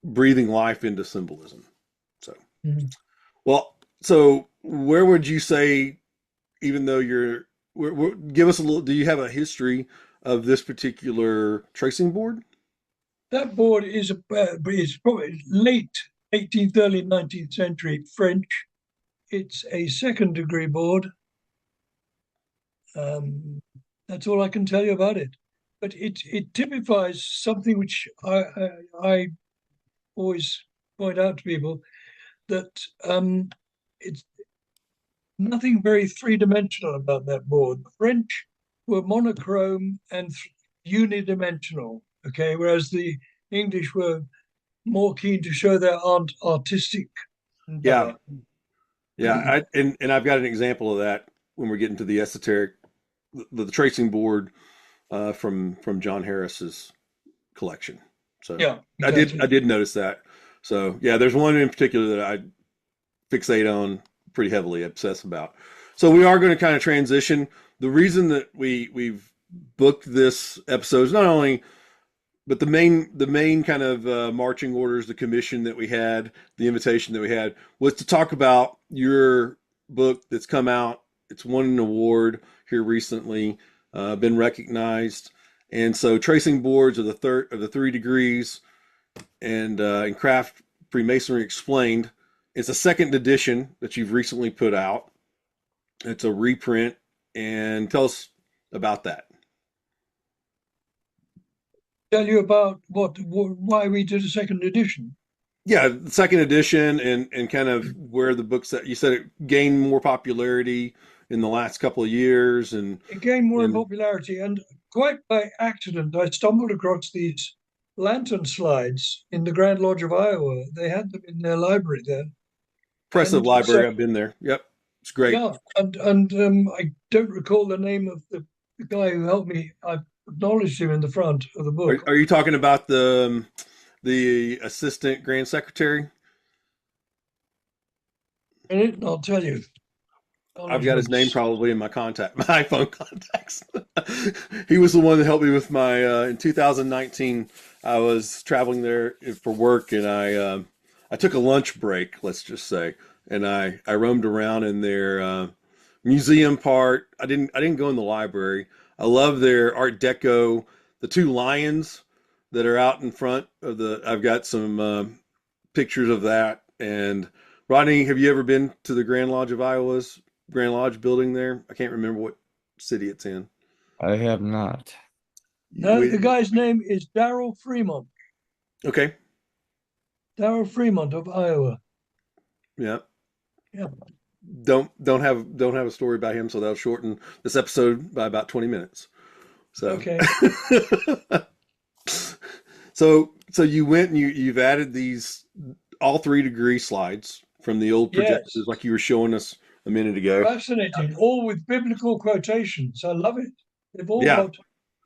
S2: breathing life into symbolism. So, well, so where would you say, even though give us a little, do you have a history of this particular tracing board?
S3: That board is probably late 18th, early 19th century French. It's a second degree board. That's all I can tell you about it. But it typifies something which I always point out to people, that it's nothing very three-dimensional about that board. The French were monochrome and unidimensional, okay, whereas the English were more keen to show their artistic.
S2: Yeah. And I've got an example of that when we're getting to the esoteric, the tracing board from John Harris's collection. So
S3: yeah, exactly.
S2: I did notice that. So yeah, there's one in particular that I fixate on pretty heavily, obsess about. So we are going to kind of transition. The reason that we've booked this episode is not only, but the main kind of marching orders, the commission that we had, the invitation that we had, was to talk about your book that's come out. It's won an award here recently, been recognized, and so tracing boards of the 3 degrees, and in Craft Freemasonry Explained. It's a second edition that you've recently put out. It's a reprint, and tell us about that.
S3: Tell you about why we did a second edition.
S2: Yeah, the second edition, and kind of where the books that you said it gained more popularity in the last couple of years, and
S3: it gained more in popularity, and quite by accident, I stumbled across these lantern slides in the Grand Lodge of Iowa. They had them in their library there.
S2: Impressive library. I've been there. Yep, it's great.
S3: Yeah, and I don't recall the name of the guy who helped me. I acknowledged him in the front of the book.
S2: Are you talking about the assistant grand secretary?
S3: And I'll tell you.
S2: I've got his name probably in my iPhone contacts. He was the one that helped me with my in 2019. I was traveling there for work, and I took a lunch break, let's just say, and I roamed around in their museum part. I didn't go in the library. I love their Art Deco, the 2 lions that are out in front of the. I've got some pictures of that. And Rodney, have you ever been to the Grand Lodge of Iowa's Grand Lodge building there? I can't remember what city it's in.
S4: I have not.
S3: No, the guy's name is Darrell Fremont.
S2: Okay.
S3: Darrell Fremont of Iowa.
S2: Yeah.
S3: Yeah.
S2: Don't have a story about him, so that'll shorten this episode by about 20 minutes. So
S3: okay.
S2: So you went and you've added these all 3 degree slides from the old projectors, yes, like you were showing us a minute ago.
S3: Fascinating, all with biblical quotations. I love it. They've all got,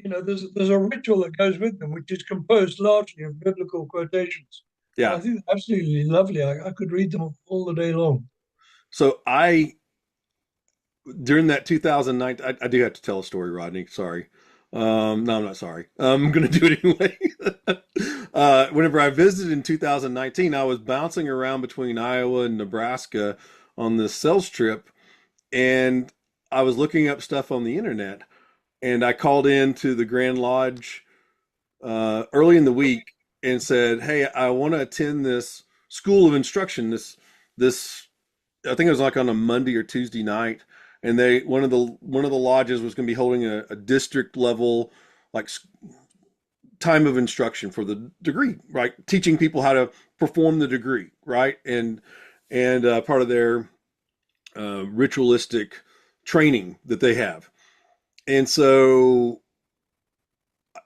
S3: there's a ritual that goes with them, which is composed largely of biblical quotations.
S2: Yeah,
S3: I think absolutely lovely. I could read them all the day long.
S2: So during that 2009, I do have to tell a story, Rodney. Sorry. No, I'm not sorry. I'm going to do it anyway. Whenever I visited in 2019, I was bouncing around between Iowa and Nebraska on this sales trip, and I was looking up stuff on the internet, and I called in to the Grand Lodge early in the week and said, "Hey, I want to attend this school of instruction. This I think it was like on a Monday or Tuesday night, and one of the lodges was going to be holding a district level like time of instruction for the degree, right? Teaching people how to perform the degree, right? And part of their ritualistic training that they have. And so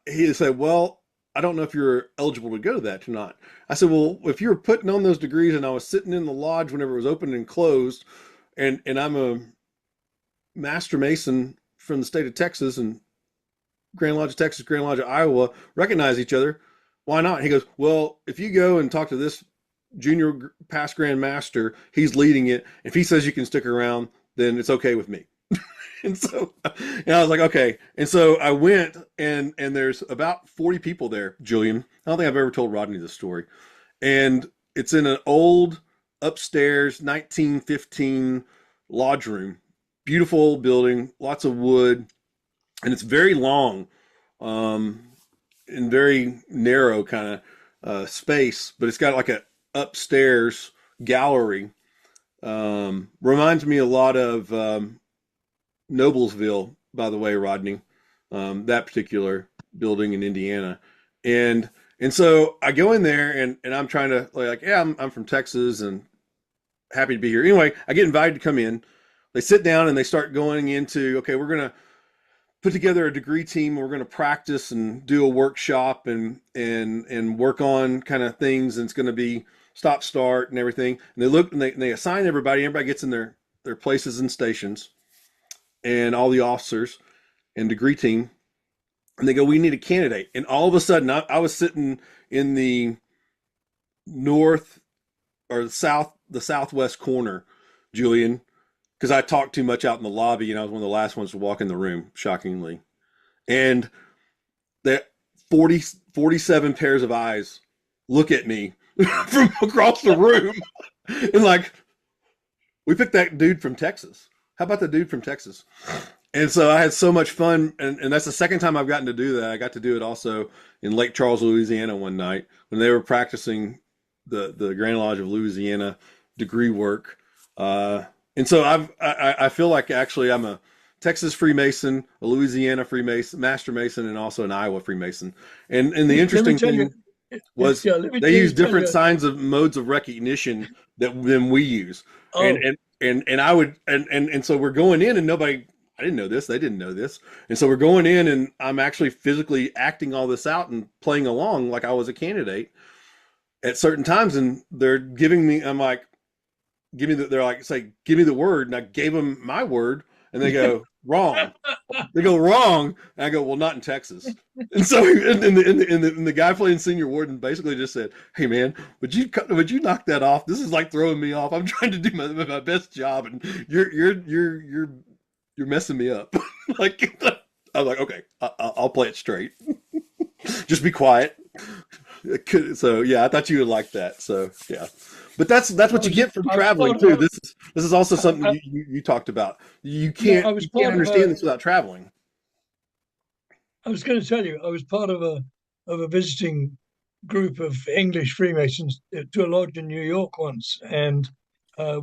S2: he said, "Well, I don't know if you're eligible to go to that or not." I said, "Well, if you were putting on those degrees and I was sitting in the lodge whenever it was open and closed, and I'm a master mason from the state of Texas, and Grand Lodge of Texas, Grand Lodge of Iowa recognize each other, why not?" He goes, "Well, if you go and talk to this junior past Grand Master, he's leading it. If he says you can stick around, then it's okay with me." And so, and I was like, okay. And so I went, and there's about 40 people there, Julian. I don't think I've ever told Rodney this story. And it's in an old upstairs 1915 lodge room, beautiful old building, lots of wood, and it's very long, and very narrow kind of space, but it's got like a upstairs gallery. Reminds me a lot of Noblesville, by the way, Rodney, that particular building in Indiana. And so I go in there, and I'm trying to like, yeah, I'm from Texas and happy to be here. Anyway, I get invited to come in. They sit down and they start going into, okay, we're going to put together a degree team. We're going to practice and do a workshop and work on kind of things. And it's going to be stop, start, and everything. And they look and they assign everybody. Everybody gets in their places and stations, and all the officers and degree team. And they go, "We need a candidate." And all of a sudden, I was sitting in the north or the southwest corner, Julian, because I talked too much out in the lobby, and I was one of the last ones to walk in the room, shockingly. And the 47 pairs of eyes look at me from across the room, and like, "We picked that dude from Texas. How about the dude from Texas?" And so I had so much fun, and that's the second time I've gotten to do that. I got to do it also in Lake Charles, Louisiana one night when they were practicing the Grand Lodge of Louisiana degree work. And so I feel like actually I'm a Texas Freemason, a Louisiana Freemason, Master Mason, and also an Iowa Freemason. And the interesting thing was they use different signs of modes of recognition than we use.
S3: Oh,
S2: And I would and so we're going in, and nobody, I didn't know this, they didn't know this. And so we're going in, and I'm actually physically acting all this out and playing along like I was a candidate at certain times, and they're giving me, I'm like, they're like, say, "Give me the word." And I gave them my word, and they go, "Wrong." They go, "Wrong." And I go, "Well, not in Texas." And so, and the guy playing senior warden basically just said, "Hey man, would you knock that off? This is like throwing me off. I'm trying to do my best job, and you're messing me up." Like, I was like, "Okay, I'll play it straight. Just be quiet." So yeah, I thought you would like that. So yeah, but that's what you get from traveling too. This is also something you talked about. You can't understand this without traveling.
S3: I was going to tell you, I was part of a visiting group of English Freemasons to a lodge in New York once, and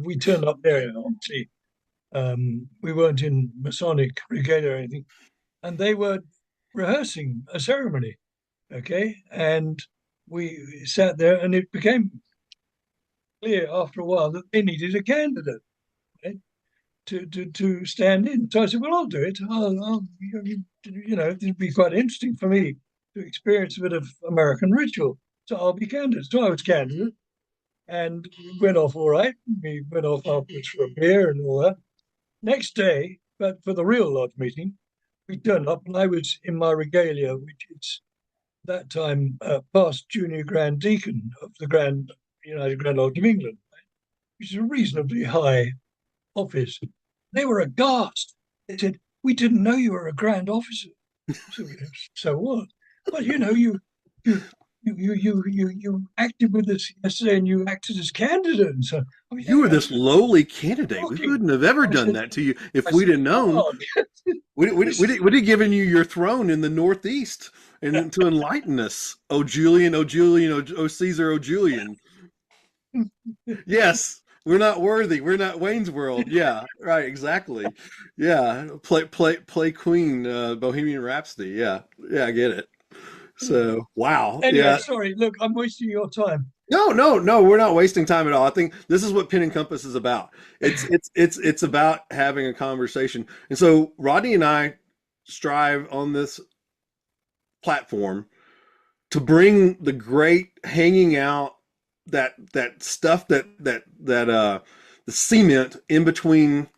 S3: we turned up there. Obviously, we weren't in Masonic regalia or anything, and they were rehearsing a ceremony. Okay, and we sat there, and it became clear after a while that they needed a candidate, okay, to stand in. So I said, "Well, I'll do it. It'd be quite interesting for me to experience a bit of American ritual. So I'll be candidate." So I was candidate, and we went off all right. We went off afterwards for a beer and all that. Next day, but for the real lodge meeting, we turned up, and I was in my regalia, which is that time past junior Grand Deacon of the United Grand Lodge of England, which is a reasonably high office. They were aghast. They said, "We didn't know you were a grand officer." So what? Well, you you acted with us yesterday, and you acted as candidate. And so, I mean,
S2: You were
S3: they
S2: this lowly candidate. We
S3: shocking.
S2: wouldn't have ever
S3: I
S2: done
S3: said,
S2: that to you if
S3: I
S2: we'd
S3: said,
S2: have known.
S3: "God,
S2: We'd have given you your throne in the Northeast and to enlighten us. Oh, Julian, oh, Julian, oh, Caesar, oh, Julian. Yes, we're not worthy. We're not Wayne's World. Yeah, right, exactly. Yeah, play Queen, Bohemian Rhapsody. Yeah, yeah, I get it. So, wow.
S3: Anyway,
S2: Yeah.
S3: sorry. Look, I'm wasting your time.
S2: No, no, no, we're not wasting time at all. I think this is what Pen and Compass is about. It's about having a conversation. And so Rodney and I strive on this platform to bring the great hanging out, that stuff, that the cement in between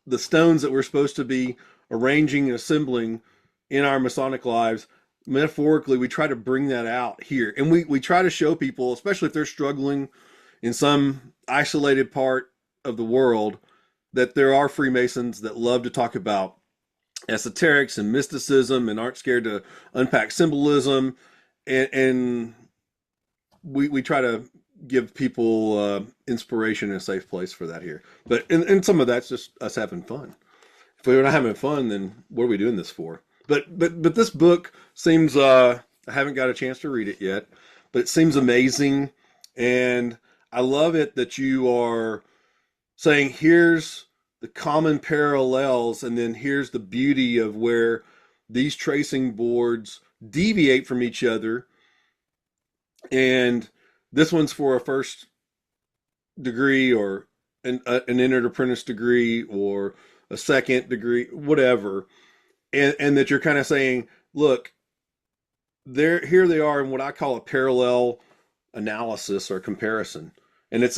S2: the stones that we're supposed to be arranging and assembling in our Masonic lives. Metaphorically, we try to bring that out here, and we try to show people, especially if they're struggling in some isolated part of the world, that there are Freemasons that love to talk about esoterics and mysticism and aren't scared to unpack symbolism, and we try to give people inspiration and a safe place for that here. But and some of that's just us having fun. If we're not having fun, then what are we doing this for? But this book seems I haven't got a chance to read it yet, but it seems amazing, and I love it that you are saying here's the common parallels, and then here's the beauty of where these tracing boards deviate from each other, and this one's for a first degree or an entered apprentice degree or a second degree, whatever, and that you're kind of saying, look, here they are in what I call a parallel analysis or comparison, and it's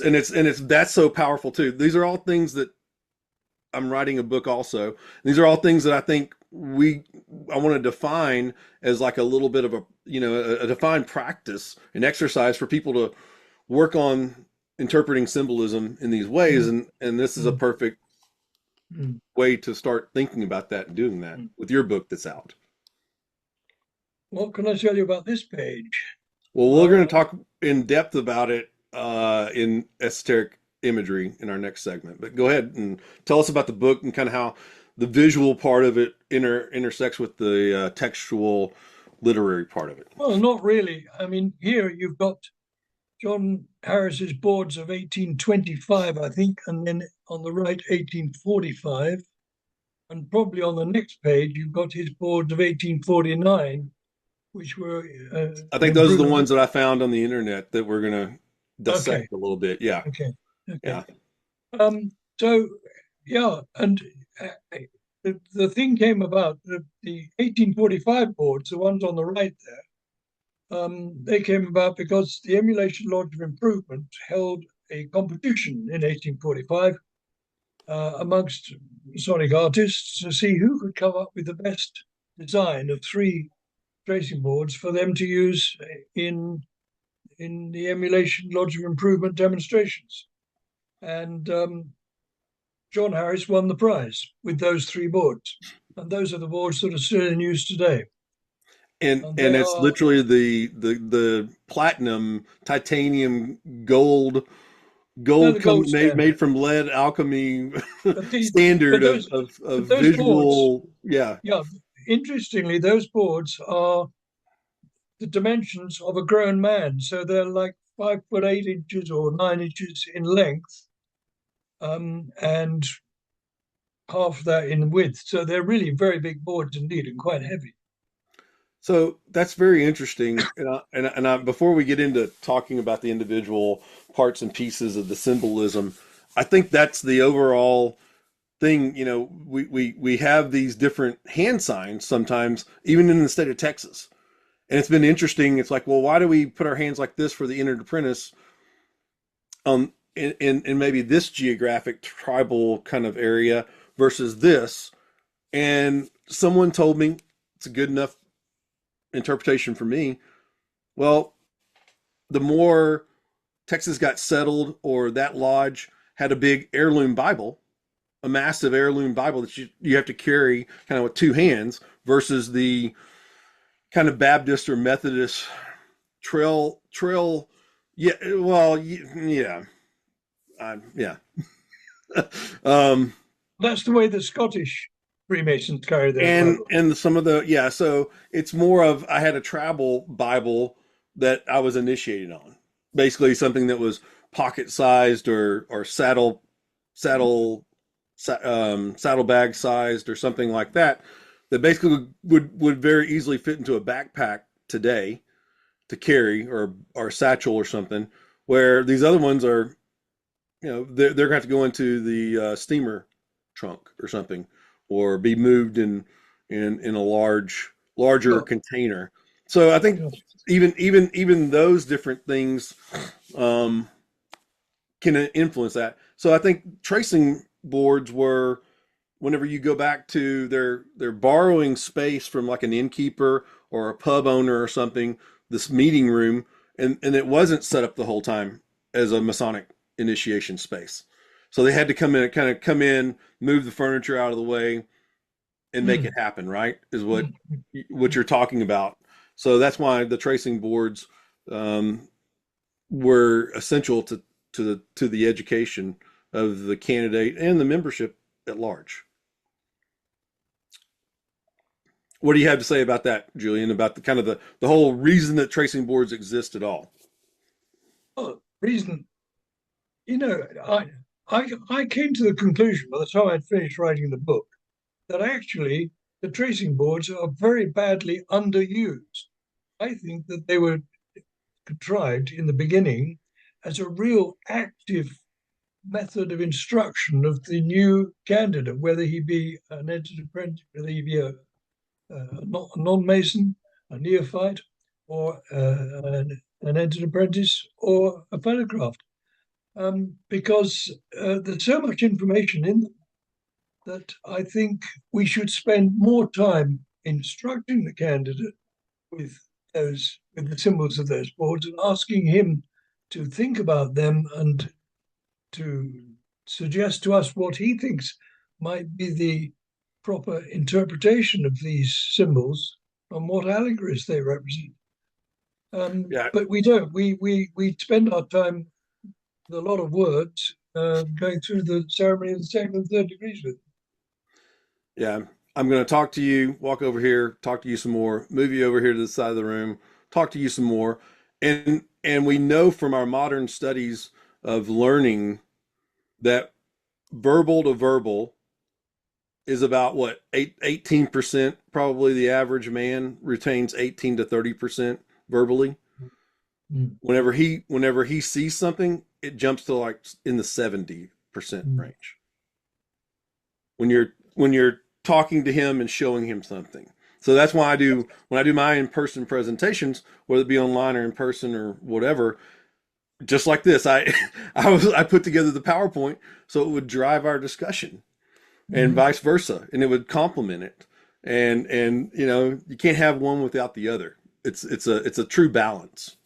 S2: that's so powerful too. These are all things that I'm writing a book also. These are all things that I think I want to define as like a little bit of a defined practice, an exercise for people to work on interpreting symbolism in these ways, and this is a perfect way to start thinking about that and doing that with your book that's out.
S3: What can I tell you about this page?
S2: Well, we're going to talk in depth about it in esoteric imagery in our next segment. But go ahead and tell us about the book and kind of how the visual part of it intersects with the textual literary part of it.
S3: Well, not really. I mean, here you've got John Harris's boards of 1825, I think, and then on the right, 1845. And probably on the next page, you've got his boards of 1849, which were.
S2: I think those are the ones that I found on the internet that we're going to dissect a little bit. Yeah.
S3: Okay.
S2: Yeah.
S3: So, yeah, and the thing came about, the 1845 boards, the ones on the right there, they came about because the Emulation Lodge of Improvement held a competition in 1845 amongst Masonic artists to see who could come up with the best design of 3 tracing boards for them to use in the Emulation Lodge of Improvement demonstrations. And John Harris won the prize with those 3 boards. And those are the boards that are still in use today.
S2: And it's literally the platinum, titanium, gold made from lead alchemy standard of visual.
S3: Boards, yeah. Interestingly, those boards are the dimensions of a grown man, so they're like 5'8" or 9 inches in length, and half that in width. So they're really very big boards indeed, and quite heavy.
S2: So that's very interesting. And before we get into talking about the individual parts and pieces of the symbolism, I think that's the overall thing. We have these different hand signs sometimes, even in the state of Texas. And it's been interesting. It's like, well, why do we put our hands like this for the entered apprentice in maybe this geographic tribal kind of area versus this? And someone told me it's a good enough interpretation for me. Well, the more Texas got settled or that lodge had a big heirloom Bible, a massive heirloom Bible that you have to carry kind of with two hands versus the kind of Baptist or Methodist trail. Yeah, well, yeah, yeah.
S3: That's the way the Scottish Freemasons carry their
S2: and
S3: Bible.
S2: and some of the yeah, so it's more of I had a travel Bible that I was initiated on, basically something that was pocket sized or saddle saddlebag sized or something like that, that basically would very easily fit into a backpack today to carry or a satchel or something, where these other ones are, they're gonna have to go into the steamer trunk or something, or be moved in a larger
S3: Sure.
S2: container. So I think
S3: Yes.
S2: even those different things can influence that. So I think tracing boards were, whenever you go back to they're borrowing space from like an innkeeper or a pub owner or something, this meeting room, and it wasn't set up the whole time as a Masonic initiation space. So they had to come in, move the furniture out of the way, and make it happen, right? Is what you're talking about. So that's why the tracing boards were essential to the education of the candidate and the membership at large. What do you have to say about that, Julian? About the kind of the whole reason that tracing boards exist at all?
S3: Oh, reason, I came to the conclusion by the time I'd finished writing the book that actually the tracing boards are very badly underused. I think that they were contrived in the beginning as a real active method of instruction of the new candidate, whether he be an entered apprentice, whether he be a non-Mason, a neophyte, or an entered apprentice, or a photographed. Because there's so much information in them that I think we should spend more time instructing the candidate with the symbols of those boards and asking him to think about them and to suggest to us what he thinks might be the proper interpretation of these symbols and what allegories they represent.
S2: Yeah,
S3: But we don't. We spend our time with a lot of words going through the ceremony of the second and third degrees with.
S2: yeah. I'm going to talk to you, walk over here, talk to you some more, move you over here to the side of the room, talk to you some more. And we know from our modern studies of learning that verbal to verbal is about what, 18%, probably the average man retains 18 to 30% verbally.
S3: Mm.
S2: Whenever he sees something, it jumps to like in the 70% range. When you're talking to him and showing him something. So that's why when I do my in-person presentations, whether it be online or in person or whatever, just like this, I put together the PowerPoint so it would drive our discussion, and vice versa, and it would complement it. And you can't have one without the other. It's a true balance.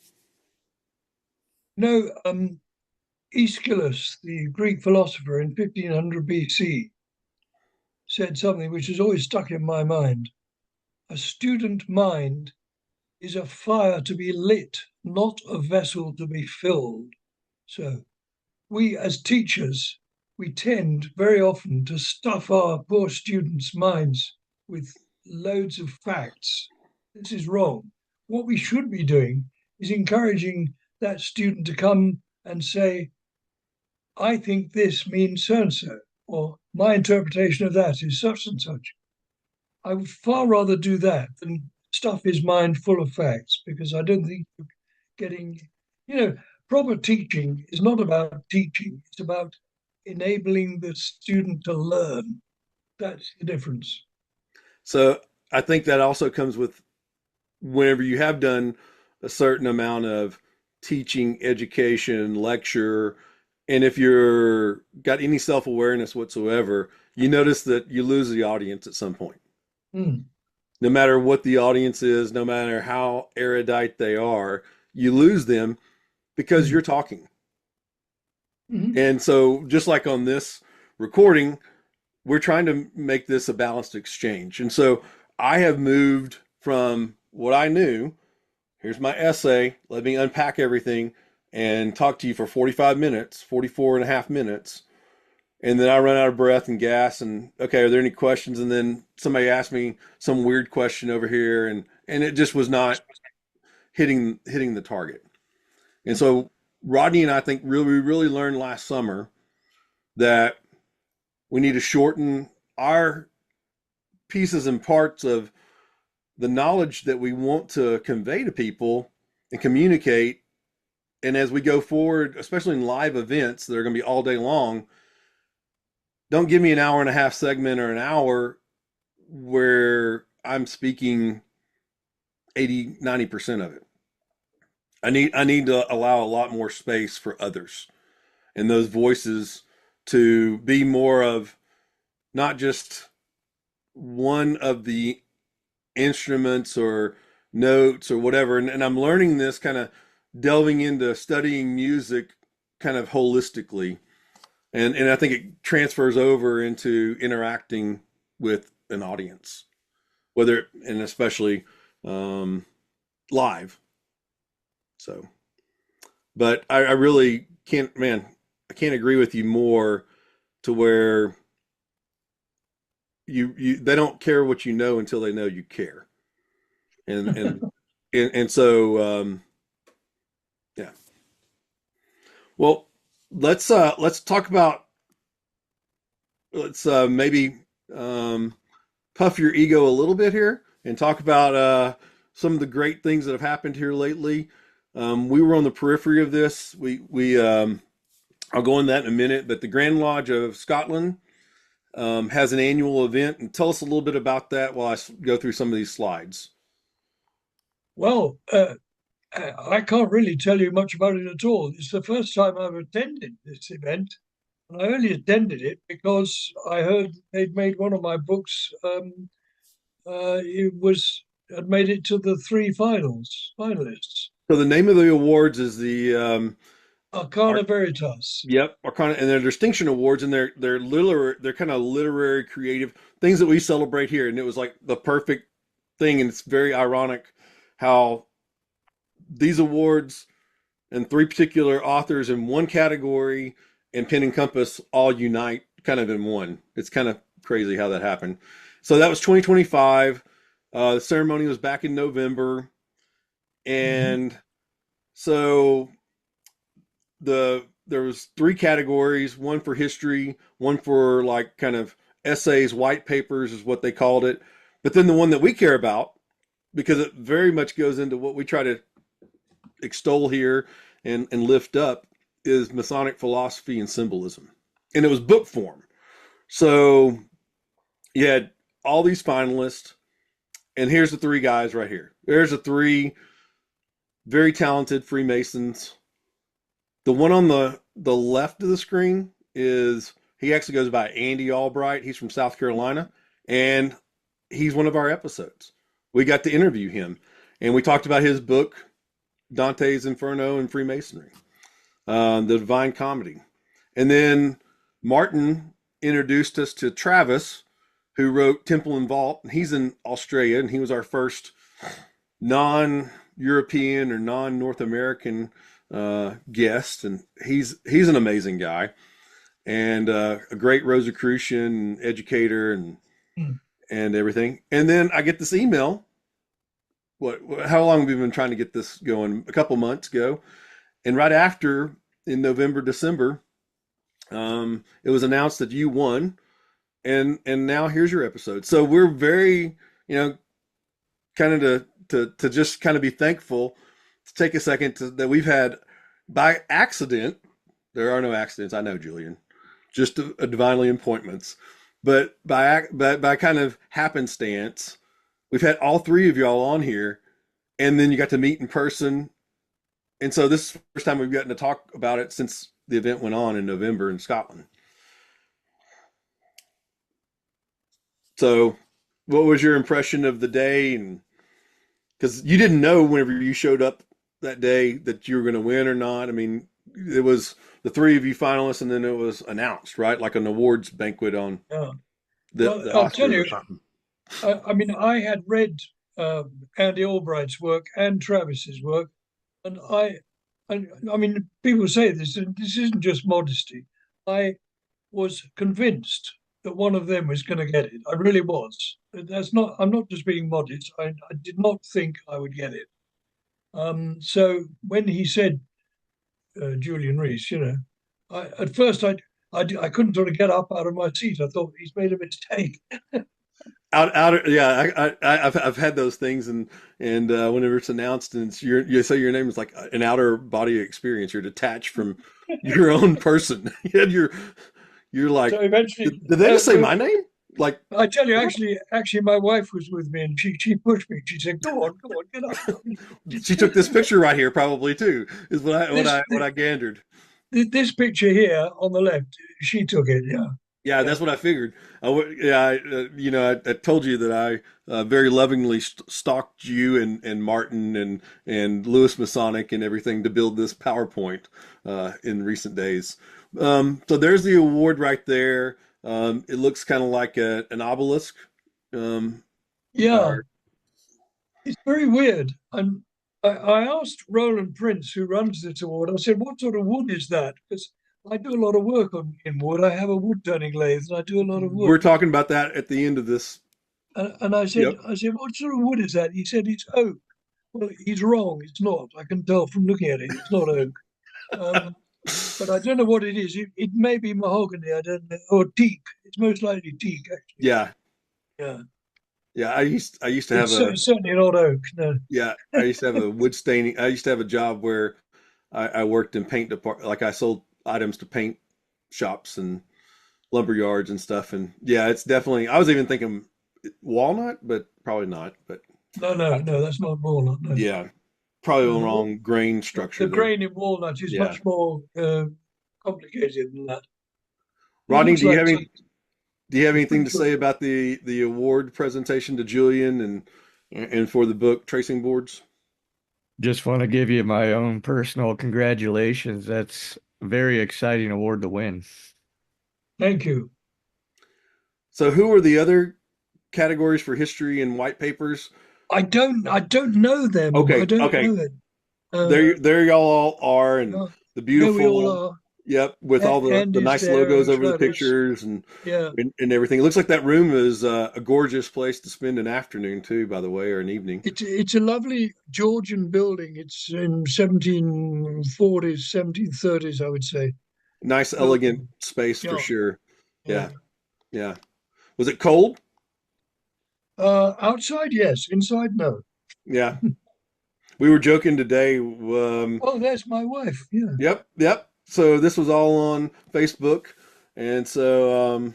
S3: No, Aeschylus, the Greek philosopher in 1500 BC, said something which has always stuck in my mind. A student mind is a fire to be lit, not a vessel to be filled. So we as teachers, we tend very often to stuff our poor students' minds with loads of facts. This is wrong. What we should be doing is encouraging that student to come and say, I think this means so and so, or my interpretation of that is such and such. I would far rather do that than stuff his mind full of facts, because I don't think getting, proper teaching is not about teaching, it's about enabling the student to learn. That's the difference.
S2: So I think that also comes with whenever you have done a certain amount of teaching, education, lecture, and if you're got any self-awareness whatsoever, you notice that you lose the audience at some point.
S3: Mm.
S2: No matter what the audience is, no matter how erudite they are, you lose them because you're talking.
S3: Mm-hmm.
S2: And so just like on this recording, we're trying to make this a balanced exchange. And so I have moved from what I knew. Here's my essay. Let me unpack everything and talk to you for 45 minutes, 44 and a half minutes. And then I run out of breath and gas and okay, are there any questions? And then somebody asked me some weird question over here and it just was not hitting the target. And so Rodney and I think we really learned last summer that we need to shorten our pieces and parts of the knowledge that we want to convey to people and communicate. And as we go forward, especially in live events that are going to be all day long, don't give me an hour and a half segment or an hour where I'm speaking 80, 90% of it. I need to allow a lot more space for others and those voices to be more of not just one of the instruments or notes or whatever. And I'm learning this kind of delving into studying music kind of holistically. And I think it transfers over into interacting with an audience, whether, and especially live. So, but I really can't, man, I can't agree with you more to where they don't care what you know until they know you care. And so yeah. Well, let's talk about maybe puff your ego a little bit here and talk about some of the great things that have happened here lately. We were on the periphery of this. I'll go into that in a minute, but the Grand Lodge of Scotland has an annual event, and tell us a little bit about that while I go through some of these slides.
S3: Well, I can't really tell you much about it at all. It's the first time I've attended this event, and I only attended it because I heard they'd made one of my books. It had made it to the three finalists.
S2: So the name of the awards is the
S3: Arcana Veritas.
S2: yep, Arcana, and they're distinction awards, and they're kind of literary, creative things that we celebrate here, and it was like the perfect thing, and it's very ironic how these awards and three particular authors in one category and Pen and Compass all unite kind of in one. It's kind of crazy how that happened. So that was 2025. The ceremony was back in November, and so there was three categories: one for history, one for like kind of essays, white papers is what they called it, but then the one that we care about, because it very much goes into what we try to extol here and lift up, is Masonic philosophy and symbolism. And it was book form. So you had all these finalists, and here's the three guys right here. There's the three very talented Freemasons. The one on the left of the screen he actually goes by Andy Albright. He's from South Carolina, and he's one of our episodes. We got to interview him, and we talked about his book, Dante's Inferno and Freemasonry, the Divine Comedy. And then Martin introduced us to Travis, who wrote Temple and Vault. And he's in Australia, and he was our first non-European or non-North American guest. And he's an amazing guy, and a great Rosicrucian educator and everything. And then I get this email. How long have we been trying to get this going? A couple months ago. And right after, in November, December, it was announced that you won, and now here's your episode. So we're very, kind of to just kind of be thankful, to take a second that we've had, by accident, there are no accidents, I know, Julian, just a divinely appointments, but by kind of happenstance, we've had all three of y'all on here, and then you got to meet in person. And so this is the first time we've gotten to talk about it since the event went on in November in Scotland. So what was your impression of the day? And because you didn't know whenever you showed up that day that you were going to win or not. I mean, it was the three of you finalists, and then it was announced, right? Like an awards banquet on.
S3: Yeah.
S2: the
S3: I'll tell
S2: Oscars or
S3: you,
S2: something.
S3: I mean, I had read Andy Albright's work and Travis's work, and I mean, people say this, and this isn't just modesty. I was convinced that one of them was going to get it. I really was. That's not. I'm not just being modest. I did not think I would get it. So when he said Julian Rees, at first I couldn't sort of get up out of my seat. I thought he's made a mistake.
S2: Yeah, I've had those things, and whenever it's announced and you say your name is like an outer body experience, you're detached from your own person, and you're like,
S3: So eventually,
S2: did they just say my name? Like,
S3: I tell you, actually, my wife was with me, and she pushed me. She said, "Go on, get up."
S2: she took this picture right here, probably too, is what I gathered.
S3: This picture here on the left, she took it. Yeah,
S2: Yeah,
S3: yeah.
S2: that's what I figured. I told you that I very lovingly stalked you and Martin and Lewis Masonic and everything to build this PowerPoint in recent days. So there's the award right there. It looks kind of like an obelisk. Um,
S3: Yeah,
S2: or,
S3: it's very weird. And I asked Roland Prince, who runs this award, I said, "What sort of wood is that?" Because I do a lot of work in wood. I have a wood turning lathe, and I do a lot of
S2: we're
S3: wood.
S2: talking about that at the end of this.
S3: And
S2: Yep.
S3: I said, "What sort of wood is that?" He said, "It's oak." Well, he's wrong. It's not. I can tell from looking at it. It's not oak. Um, but I don't know what it is. It may be mahogany. I don't know, or teak. It's most likely teak, actually.
S2: Yeah.
S3: Yeah,
S2: Yeah. I used to have
S3: it's
S2: a
S3: certainly not oak. No.
S2: yeah. I used to have a wood staining. I used to have a job where I worked in paint department. Like I sold items to paint shops and lumber yards and stuff. And yeah, it's definitely. I was even thinking walnut, but probably not. But
S3: No. That's not walnut. No.
S2: yeah, probably the
S3: Uh,
S2: wrong grain
S3: the
S2: structure there.
S3: grain in walnut is
S2: Yeah.
S3: much more complicated than that. It
S2: Rodney,
S3: looks like some,
S2: do you have
S3: it's
S2: anything
S3: pretty
S2: to
S3: good.
S2: say about the award presentation to Julian and for the book Tracing Boards?
S4: Just want to give you my own personal congratulations. That's a very exciting award to win.
S3: Thank you.
S2: So, who are the other categories for history and white papers?
S3: I don't know them. I
S2: Okay,
S3: don't
S2: okay.
S3: know them. Uh,
S2: There y'all all are, and
S3: no,
S2: the
S3: there we all
S2: beautiful,
S3: are.
S2: yep, with all the
S3: Andy's
S2: nice
S3: there
S2: logos
S3: and
S2: over the
S3: Travis.
S2: pictures
S3: Yeah.
S2: and everything. It looks like that room is a gorgeous place to spend an afternoon too, by the way, or an evening.
S3: It's a lovely Georgian building. It's in 1740s, 1730s, I would say.
S2: Nice, elegant
S3: Building.
S2: space for
S3: Yeah,
S2: sure.
S3: yeah.
S2: Yeah, yeah. Was it cold?
S3: Outside, yes. Inside, no.
S2: Yeah. We were joking today.
S3: Oh, there's my wife. Yeah.
S2: Yep, yep. So this was all on Facebook, and so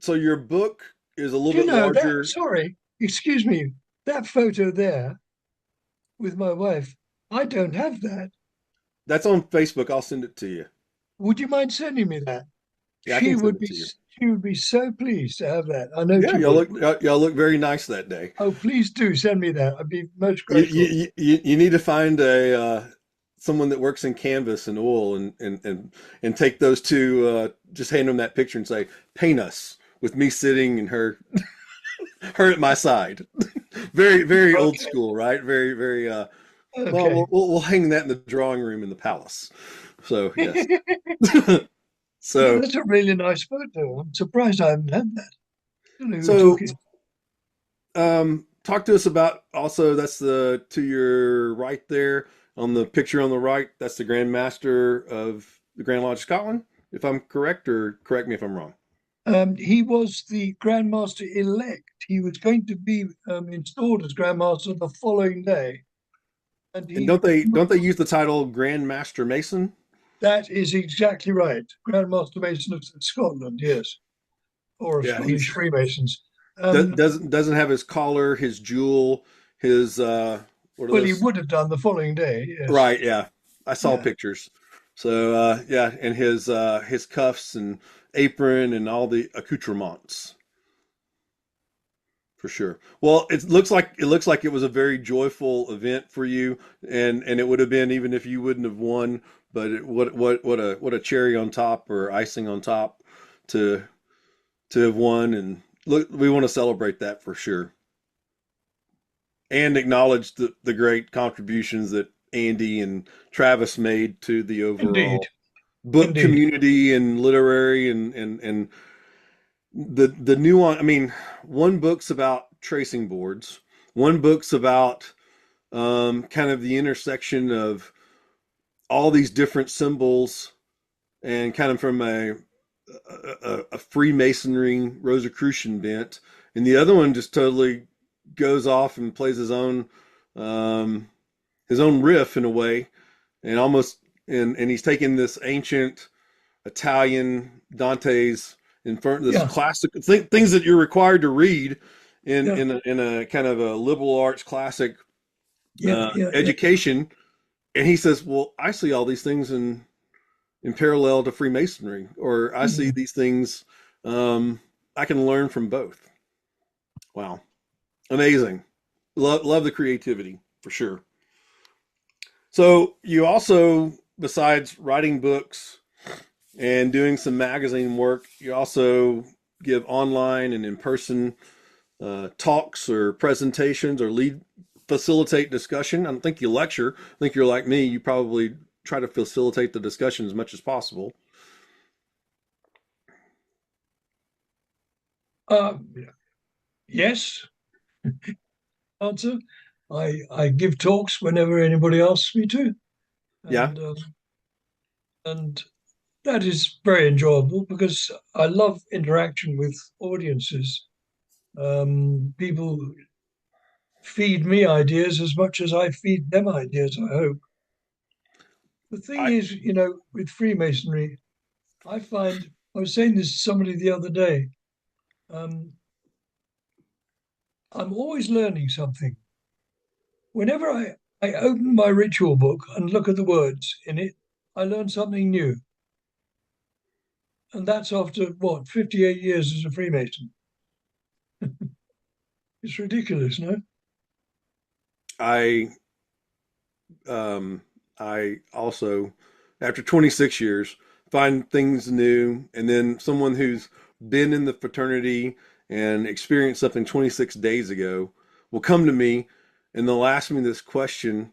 S2: your book is a little
S3: Do you
S2: bit
S3: know that?
S2: larger.
S3: Sorry, excuse me. That photo there with my wife, I don't have that.
S2: That's on Facebook. I'll send it to you.
S3: Would you mind sending me that?
S2: Yeah, I
S3: She
S2: can send
S3: would
S2: it
S3: be
S2: to you.
S3: she would be so pleased to have that. I know
S2: Yeah,
S3: she would.
S2: y'all look very nice that day.
S3: Oh, please do send me that. I'd be most
S2: You
S3: grateful.
S2: you need to find a someone that works in canvas and oil and take those two. Just hand them that picture and say, "Paint us," with me sitting and her at my side. Very old
S3: Okay.
S2: school, right? Very. Well,
S3: Okay.
S2: we'll hang that in the drawing room in the palace. So yes.
S3: Yeah,
S2: So
S3: that's a really nice photo. I'm surprised I haven't had that. I don't know who we're
S2: so
S3: talking.
S2: talk to us about also that's the to your right there on the picture on the right. That's the Grand Master of the Grand Lodge of Scotland, if I'm correct, or correct me if I'm wrong.
S3: He was the Grand Master elect. He was going to be installed as Grand Master the following day, and
S2: And
S3: he.
S2: don't they use the title Grand Master Mason?
S3: That is exactly right. Grand Master Mason of Scotland, yes, or of
S2: Yeah,
S3: Scottish
S2: he's
S3: Freemasons. Um,
S2: doesn't have his collar, his jewel, his what are
S3: well, he
S2: those?
S3: would have done the following day, yes.
S2: Right, yeah. I saw
S3: Yeah.
S2: pictures. So yeah, and his cuffs and apron and all the accoutrements for sure. Well, it looks like it was a very joyful event for you, and it would have been even if you wouldn't have won. But what a cherry on top or icing on top to to have won, look, we want to celebrate that for sure, and acknowledge the great contributions that Andy and Travis made to the
S3: Indeed,
S2: overall book
S3: indeed.
S2: community and literary and the nuance. I mean, one book's about tracing boards. One book's about kind of the intersection of all these different symbols and kind of from a Freemasonry Rosicrucian bent, and the other one just totally goes off and plays his own riff in a way, and almost and he's taking this ancient Italian Dante's Inferno, this
S3: Yeah,
S2: classic things that you're required to read in
S3: yeah,
S2: in a kind of a liberal arts classic
S3: yeah, yeah, yeah.
S2: education, and he says, "Well, I see all these things in parallel to Freemasonry, or I see
S3: Mhm.
S2: these things. I can learn from both." Wow, amazing! Love the creativity for sure. So you also, besides writing books and doing some magazine work, you also give online and in person talks or presentations or lead facilitate discussion. I don't think you lecture. I think you're like me. You probably try to facilitate the discussion as much as possible.
S3: Uh, yes, answer. I give talks whenever anybody asks me to,
S2: Yeah,
S3: and and that is very enjoyable because I love interaction with audiences. People feed me ideas as much as I feed them ideas, I hope. The thing
S2: I
S3: is, with Freemasonry, I find, I was saying this to somebody the other day, um, I'm always learning something. Whenever I open my ritual book and look at the words in it, I learn something new. And that's after what, 58 years as a Freemason. It's ridiculous, no?
S2: I um, I also, after 26 years, find things new, and then someone who's been in the fraternity and experienced something 26 days ago will come to me and they'll ask me this question,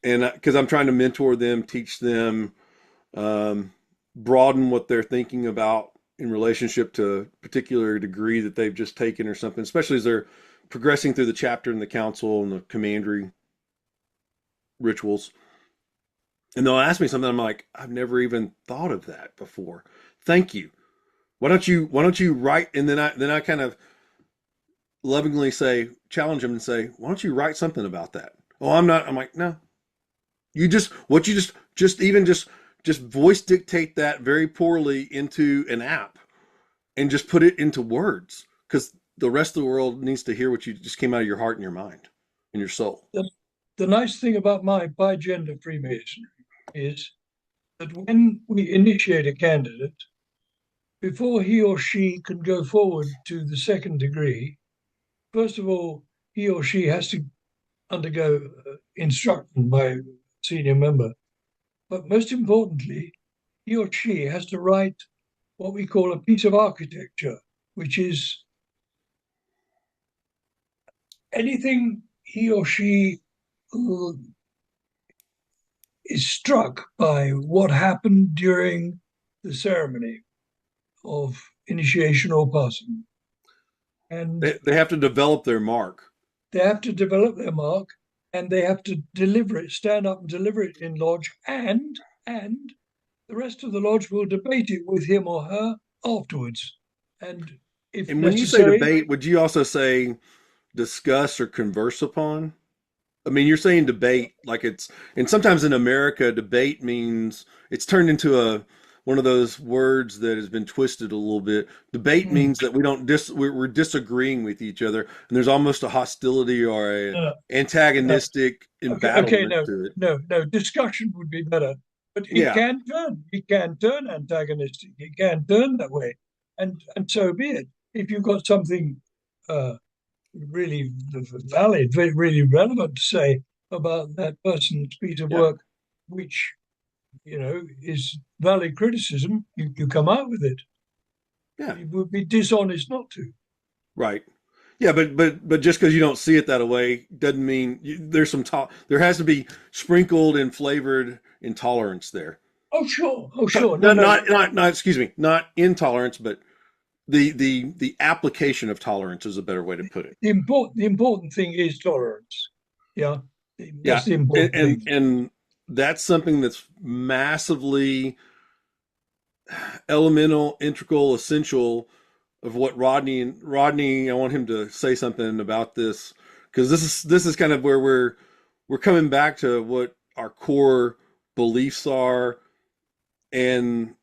S2: and because I'm trying to mentor them, teach them, um, broaden what they're thinking about in relationship to a particular degree that they've just taken or something, especially as they're progressing through the chapter and the council and the commandery rituals. And they'll ask me something. I'm like, I've never even thought of that before. Thank you. Why don't you write? And then I kind of lovingly say, challenge them and say, why don't you write something about that? Oh, I'm not. I'm like, no. You just what you just voice dictate that very poorly into an app and just put it into words because the rest of the world needs to hear what you just came out of your heart and your mind and your soul.
S3: The, the nice thing about my bi-gender Freemasonry is that when we initiate a candidate, before he or she can go forward to the second degree, first of all, he or she has to undergo instruction by a senior member. But most importantly, he or she has to write what we call a piece of architecture, which is anything he or she is struck by what happened during the ceremony of initiation or passing. And
S2: They have to develop their mark.
S3: they have to develop their mark and they have to deliver it, stand up and deliver it in lodge, and the rest of the lodge will debate it with him or her afterwards. And if
S2: And when you say
S3: necessary,
S2: debate, would you also say discuss or converse upon? I mean, you're saying debate like it's, and sometimes in America, debate means it's turned into a one of those words that has been twisted a little bit. Debate
S3: mm,
S2: means that we don't we're disagreeing with each other, and there's almost a hostility or a
S3: uh, uh,
S2: antagonistic
S3: okay,
S2: embattlement
S3: no,
S2: to it.
S3: no, no, discussion would be better. But
S2: Yeah,
S3: it can turn antagonistic, it can turn that way, and so be it. If you've got something uh, really valid, really relevant to say about that person's piece of
S2: yeah.
S3: work, which is valid criticism, you come out with it.
S2: Yeah.
S3: It would be dishonest not to.
S2: Right. Yeah, but just because you don't see it that way doesn't mean there's there has to be sprinkled and flavored intolerance there.
S3: Oh, sure. Oh, sure. No,
S2: Not
S3: no.
S2: not excuse me, not intolerance, but the application of tolerance is a better way to put it.
S3: The important thing is tolerance. Yeah,
S2: Yeah,
S3: that's the important thing.
S2: and that's something that's massively elemental, integral, essential of what Rodney. I want him to say something about this because this is kind of where we're coming back to what our core beliefs are, and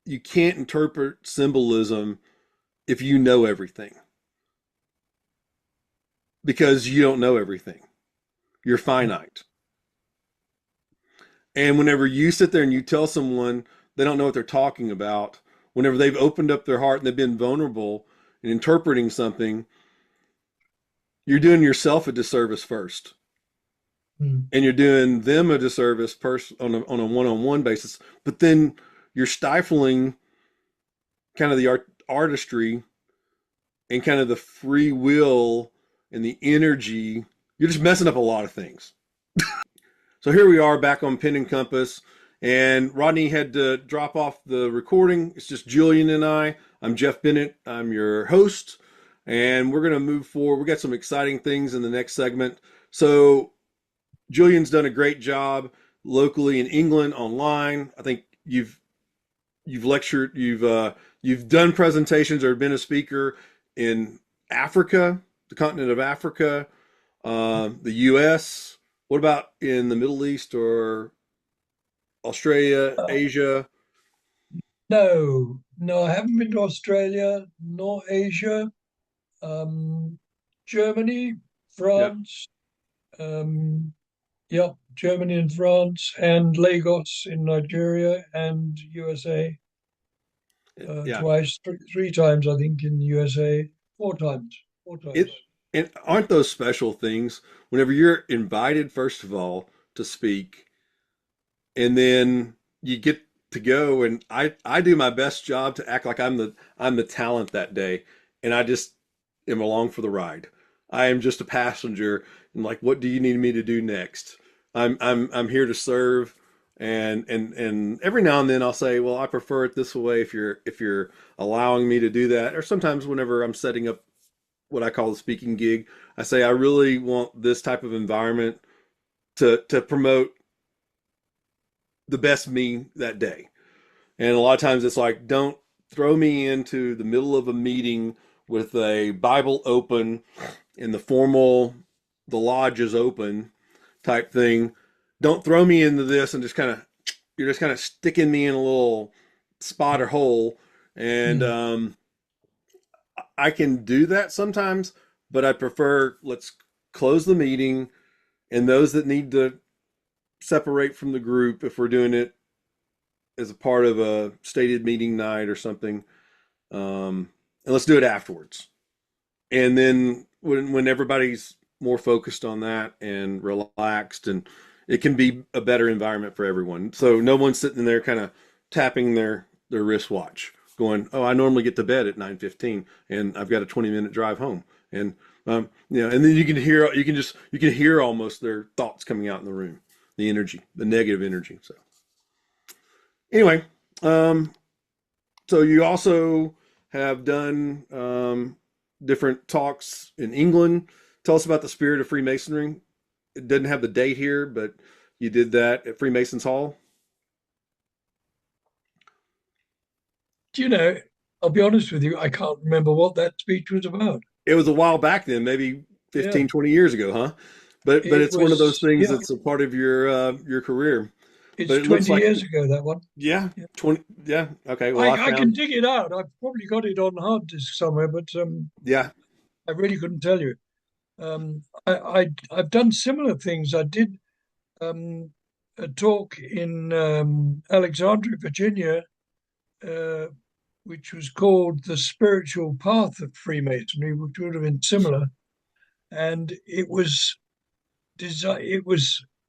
S2: you can't interpret symbolism if you know everything because you don't know everything. You're finite. And whenever you sit there and you tell someone they don't know what they're talking about, whenever they've opened up their heart and they've been vulnerable in interpreting something, you're doing yourself a disservice first.
S3: Mm.
S2: And you're doing them a disservice on a one-on-one basis. But then you're stifling kind of the artistry and kind of the free will and the energy. You're just messing up a lot of things. So here we are back on Pen and Compass, and Rodney had to drop off the recording. It's just Julian and I. I'm Jeff Bennett. I'm your host, and we're going to move forward. We got some exciting things in the next segment. So Julian's done a great job locally in England online. I think you've lectured, you've done presentations or been a speaker in Africa, the continent of Africa, the U.S. What about in the Middle East or Australia, Asia?
S3: No, no, I haven't been to Australia nor Asia. Germany,
S2: Yeah,
S3: France, yeah, Germany and France, and Lagos in Nigeria, and USA
S2: yeah.
S3: twice, three times, I think, in USA, four times.
S2: It and aren't those special things whenever you're invited, first of all, to speak, and then you get to go, and I do my best job to act like I'm the talent that day, and I just am along for the ride. I am just a passenger, and like, what do you need me to do next? I'm here to serve, and every now and then I'll say, well, I prefer it this way if you're allowing me to do that, or sometimes whenever I'm setting up what I call the speaking gig, I say I really want this type of environment to promote the best me that day. And a lot of times it's like, don't throw me into the middle of a meeting with a Bible open and the lodge is open type thing. Don't throw me into this and you're just kind of sticking me in a little spot or hole. And
S3: Mm.
S2: I can do that sometimes, but I prefer let's close the meeting and those that need to separate from the group if we're doing it as a part of a stated meeting night or something. And let's do it afterwards. And then when everybody's more focused on that and relaxed, and it can be a better environment for everyone. So no one's sitting there kind of tapping their wristwatch, going, "Oh, I normally get to bed at 9:15, and I've got a 20-minute drive home." And and then you can hear almost their thoughts coming out in the room, the energy, the negative energy. So anyway, so you also have done different talks in England. Tell us about the spirit of Freemasonry. It doesn't have the date here, but you did that at Freemasons Hall.
S3: Do you know, I'll be honest with you, I can't remember what that speech was about.
S2: It was a while back then, maybe
S3: Yeah,
S2: 15, 20 years ago, huh? But
S3: it
S2: it's one of those
S3: was,
S2: things
S3: yeah,
S2: that's a part of your career. But
S3: it's
S2: it looks
S3: 20
S2: like,
S3: years ago, that one.
S2: yeah,
S3: Yeah.
S2: 20, yeah, okay. Well, I
S3: I can
S2: found,
S3: dig it out. I've probably got it on hard disk somewhere, but
S2: yeah,
S3: I really couldn't tell you. I've done similar things. I did um, a talk in Alexandria, Virginia, uh, which was called The Spiritual Path of Freemasonry, which would have been similar. And it was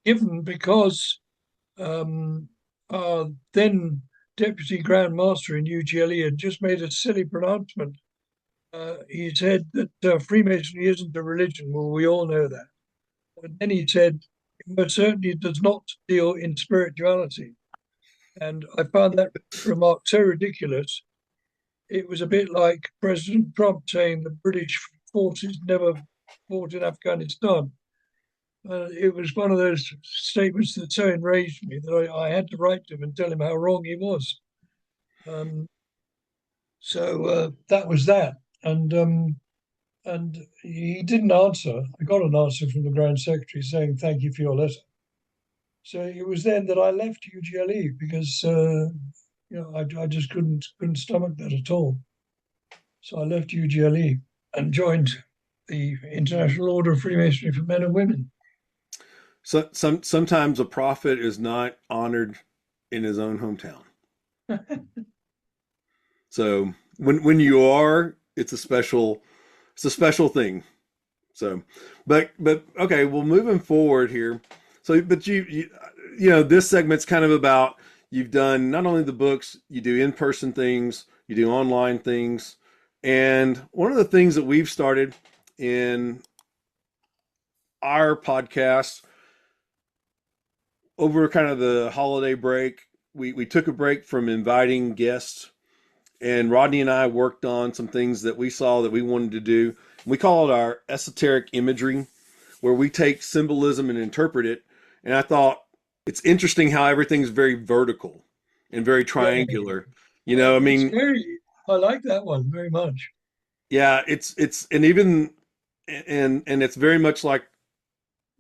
S3: given because um, our then deputy Grand Master in UGLE had just made a silly pronouncement. He said that Freemasonry isn't a religion. Well, we all know that. But then he said, it most certainly does not deal in spirituality. And I found that remark so ridiculous. It was a bit like President Trump saying the British forces never fought in Afghanistan. It was one of those statements that so enraged me that I had to write to him and tell him how wrong he was. So that was that. And he didn't answer. I got an answer from the Grand Secretary saying, "Thank you for your letter." So it was then that I left UGLE because I just couldn't stomach that at all. So I left UGLE and joined the International Order of Freemasonry for Men and Women.
S2: So sometimes a prophet is not honored in his own hometown. So when you are, it's a special thing. So, but okay, well, moving forward here. So, but you know, this segment's kind of about, you've done not only the books, you do in-person things, you do online things. And one of the things that we've started in our podcast over kind of the holiday break, we took a break from inviting guests, and Rodney and I worked on some things that we saw that we wanted to do. We call it our esoteric imagery, where we take symbolism and interpret it. And I thought it's interesting how everything's very vertical and very triangular. You know, I mean,
S3: I like that one very much.
S2: Yeah, it's and even and it's very much like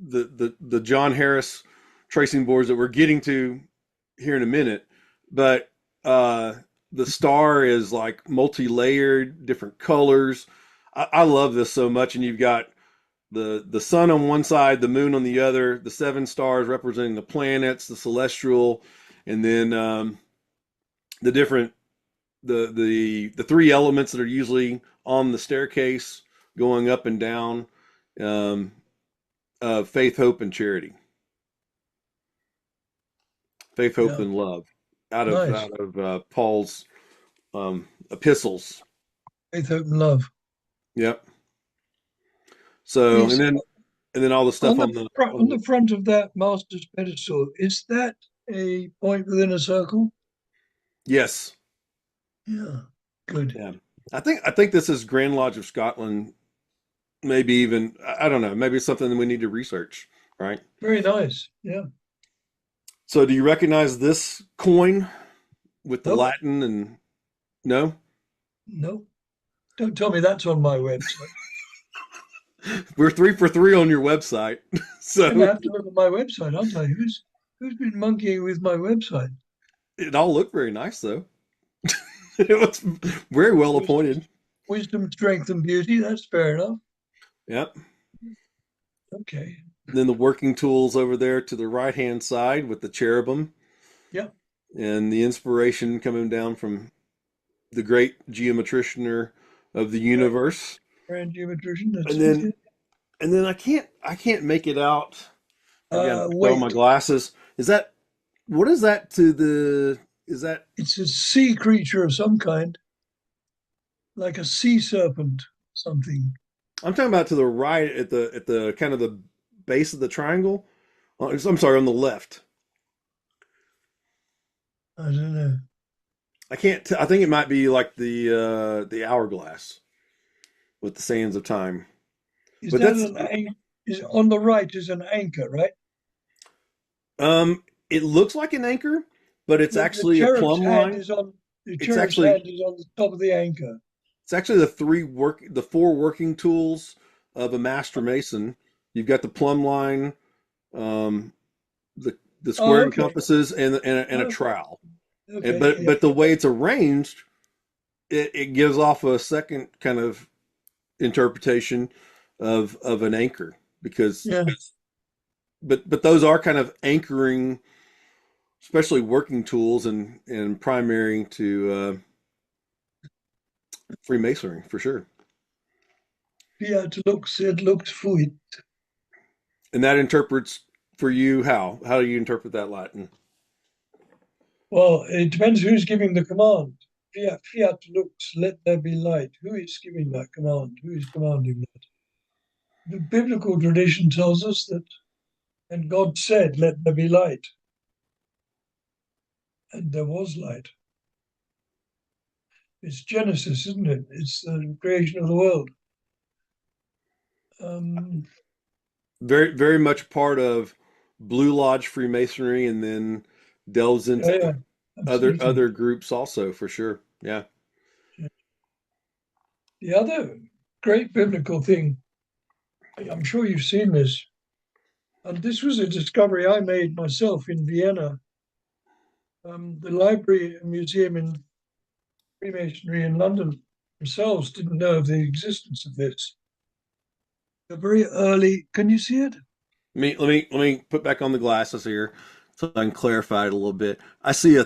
S2: the John Harris tracing boards that we're getting to here in a minute. But the star is like multi-layered, different colors. I love this so much. And you've got the sun on one side, the moon on the other, the 7 stars representing the planets, the celestial, and then the different the 3 elements that are usually on the staircase going up and down, faith, hope, and charity. Faith, hope, and love out of Paul's epistles.
S3: Faith, hope, and love.
S2: Yep. So and then all the stuff
S3: on the front of that master's pedestal, is that a point within a circle?
S2: Yes.
S3: Yeah. Good.
S2: Yeah. I think this is Grand Lodge of Scotland. Maybe even, I don't know. Maybe it's something that we need to research. Right.
S3: Very nice. Yeah.
S2: So do you recognize this coin with the Latin and no?
S3: No. Don't tell me that's on my website.
S2: We're 3 for 3 on your website. So
S3: I have to look at my website, aren't I? Who's been monkeying with my website?
S2: It all looked very nice, though. It was very well appointed.
S3: Wisdom, strength, and beauty. That's fair enough.
S2: Yep.
S3: Okay.
S2: Then the working tools over there to the right-hand side with the cherubim.
S3: Yep.
S2: And the inspiration coming down from the great geometricianer of the universe.
S3: Grand geometrician.
S2: And then I can't make it out. Again,
S3: wait.
S2: my glasses. What is that to the? Is that?
S3: It's a sea creature of some kind, like a sea serpent, something.
S2: I'm talking about to the right at the kind of the base of the triangle. I'm sorry, on the left.
S3: I don't know.
S2: I can't. I think it might be like the hourglass with the sands of time.
S3: Is on the right is an anchor, right?
S2: It looks like an anchor, but it's actually a plumb line.
S3: The cherub's hand is on the top of the anchor.
S2: It's actually the 4 working tools of a master mason. You've got the plumb line, the square and compasses, and a trowel. Okay, but the way it's arranged, it gives off a second kind of interpretation of an anchor, because but those are kind of anchoring, especially working tools and primary to Freemasonry for sure.
S3: Yeah, it looks fluid.
S2: And that interprets for you how? How do you interpret that Latin?
S3: Well, it depends who's giving the command. Fiat lux, let there be light. Who is giving that command? Who is commanding that? The biblical tradition tells us that, and God said, let there be light. And there was light. It's Genesis, isn't it? It's the creation of the world.
S2: Very, very much part of Blue Lodge Freemasonry, and then delves into
S3: Yeah, absolutely.
S2: other groups also, for sure. Yeah.
S3: The other great biblical thing, I'm sure you've seen this, and this was a discovery I made myself in Vienna. The Library and Museum in Freemasonry in London themselves didn't know of the existence of this. A very early, can you see it?
S2: Let me put back on the glasses here so I can clarify it a little bit. I see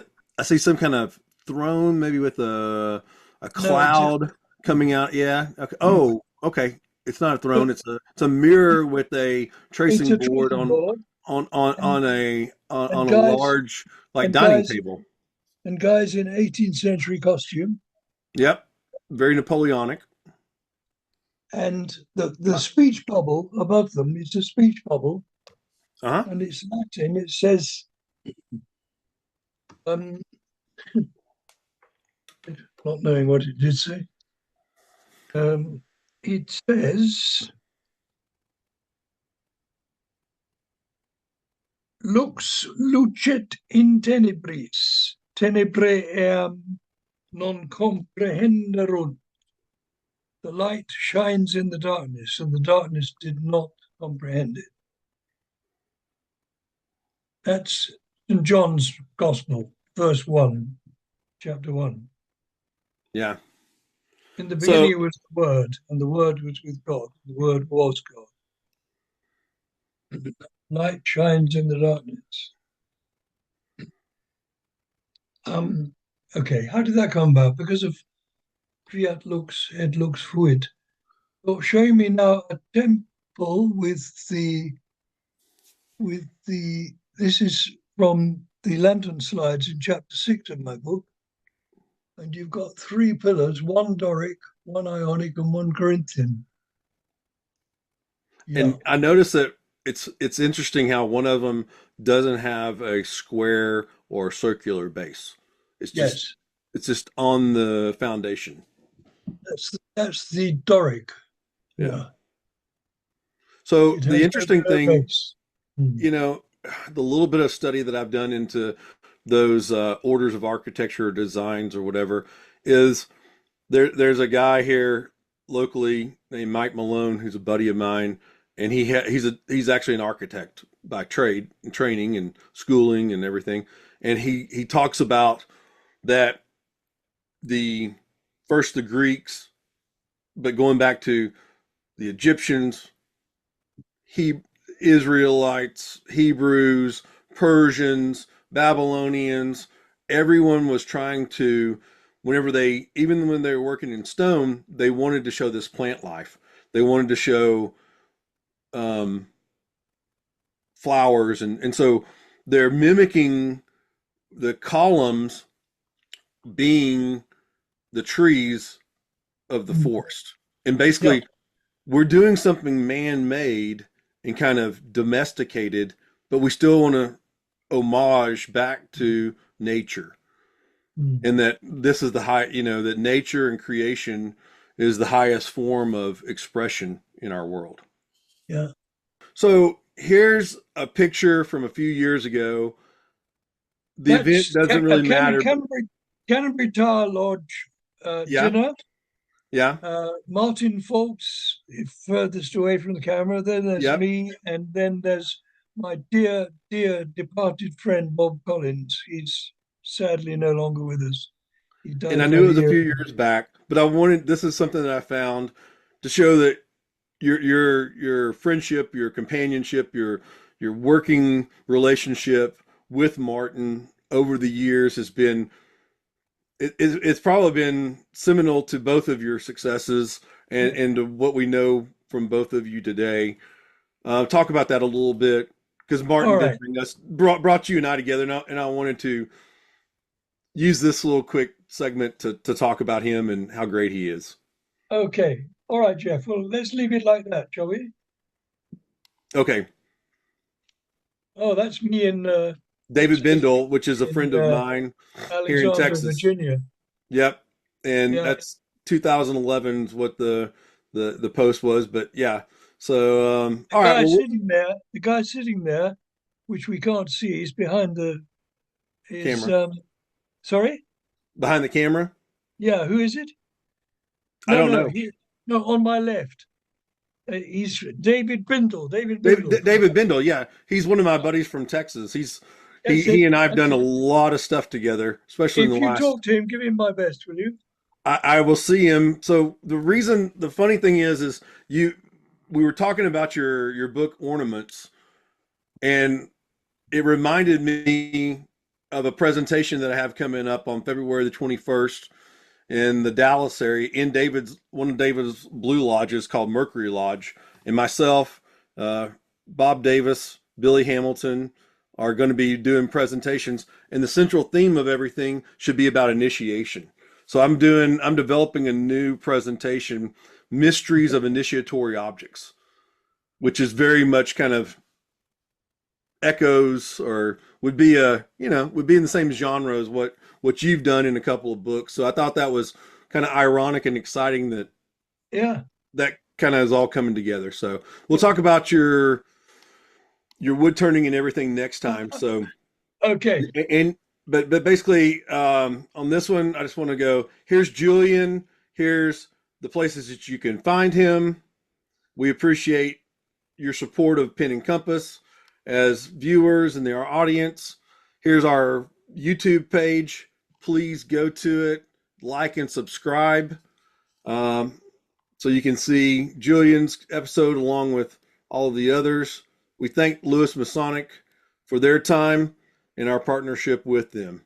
S2: some kind of throne, maybe with a
S3: No,
S2: cloud coming out. Yeah. Okay. Oh, okay. It's not a throne. It's a mirror with a
S3: it's
S2: tracing
S3: a
S2: board
S3: tracing board, and
S2: on a
S3: guys
S2: large like
S3: and
S2: dining
S3: guys
S2: table.
S3: and guys in 18th century costume,
S2: Yep. Very Napoleonic.
S3: and the speech bubble above them is a speech bubble,
S2: Uh-huh.
S3: and it's Latin. It says, um, not knowing what it did say, it says, "Lux lucet in tenebris, tenebrae eam non comprehenderunt." The light shines in the darkness, and the darkness did not comprehend it. That's St. John's Gospel, verse 1, chapter 1.
S2: Yeah.
S3: In the
S2: So
S3: beginning was the Word, and the Word was with God. The Word was God. Light shines in the darkness. Okay, how did that come about? Because of fiat lux et lux fuit. So showing me now a temple this is from the lantern slides in chapter 6 of my book. And you've got three pillars, one Doric, one Ionic, and one Corinthian. Yeah.
S2: and I noticed that it's interesting how one of them doesn't have a square or circular base. It's just
S3: Yes.
S2: it's just on the foundation.
S3: That's the Doric.
S2: Yeah.
S3: Yeah.
S2: So
S3: It
S2: the
S3: has
S2: interesting
S3: no
S2: thing,
S3: base. Hmm.
S2: you know, the little bit of study that I've done into those orders of architecture or designs or whatever is there's a guy here locally named Mike Malone who's a buddy of mine, and he's actually an architect by trade and training and schooling and everything, and he talks about that the first the Greeks, but going back to the Egyptians, he Israelites, Hebrews, Persians, Babylonians, everyone was trying to, whenever they, even when they were working in stone, they wanted to show this plant life. They wanted to show um, flowers, and so they're mimicking the columns being the trees of the
S3: Hmm.
S2: forest. And
S3: Yeah.
S2: basically, we're doing something man-made and kind of domesticated, but we still want to homage back to nature.
S3: Hmm.
S2: And that this is the high, that nature and creation is the highest form of expression in our world.
S3: Yeah.
S2: So here's a picture from a few years ago. The event
S3: That's
S2: doesn't really matter, but
S3: Canterbury Tower Lodge
S2: yeah,
S3: dinner.
S2: yeah,
S3: Martin Folks, furthest away from the camera. Then there's
S2: yep.
S3: me, and then there's my dear, dear departed friend Bob Collins. He's sadly no longer with us. He
S2: And
S3: died
S2: I
S3: about
S2: knew it
S3: a
S2: was a
S3: year
S2: few
S3: ago.
S2: years back, but this is something that I found to show that your friendship, your companionship, your working relationship with Martin over the years has been it's probably been seminal to both of your successes and to what we know from both of you today. Talk about that a little bit because
S3: All
S2: Martin did
S3: right.
S2: brought you and I together, and I wanted to use this little quick segment to talk about him and how great he is.
S3: Okay. All right, Jeff. Well, let's leave it like that, shall we?
S2: Okay.
S3: Oh, that's me
S2: David Bindle, which is a friend
S3: in
S2: of mine here in
S3: Alexandria,
S2: Texas.
S3: Virginia.
S2: Yep. And
S3: Yeah.
S2: that's 2011 is what the post was. But yeah. So
S3: The
S2: all right.
S3: guy
S2: Well,
S3: sitting there, the guy sitting there, which we can't see, is behind is
S2: camera
S3: sorry?
S2: behind the camera.
S3: Yeah, who is it?
S2: I
S3: No,
S2: don't
S3: no,
S2: know.
S3: no, on my left. He's David Brindle. David Brindle.
S2: David Bindle. Yeah, he's one of my buddies from Texas.
S3: That's
S2: He
S3: it.
S2: and I've
S3: That's
S2: done a
S3: it.
S2: lot of stuff together, especially in the
S3: If you
S2: last.
S3: talk to him, give him my best, will you?
S2: I will see him. So the funny thing is we were talking about your book Ornaments, and it reminded me of a presentation that I have coming up on February the 21st in the Dallas area in one of David's Blue Lodges called Mercury Lodge, and myself, Bob Davis, Billy Hamilton are going to be doing presentations, and the central theme of everything should be about initiation. So I'm developing a new presentation, Mysteries of Initiatory Objects, which is very much kind of echoes or would be in the same genre as what you've done in a couple of books. So I thought that was kind of ironic and exciting that
S3: Yeah.
S2: that kind of is all coming together. So we'll talk about your wood turning and everything next time. So
S3: Okay.
S2: but basically on this one, I just want to go, here's Julian, here's the places that you can find him. We appreciate your support of Pen and Compass as viewers and our audience. Here's our YouTube page. Please go to it, like and subscribe, so you can see Julian's episode along with all of the others. We thank Lewis Masonic for their time and our partnership with them.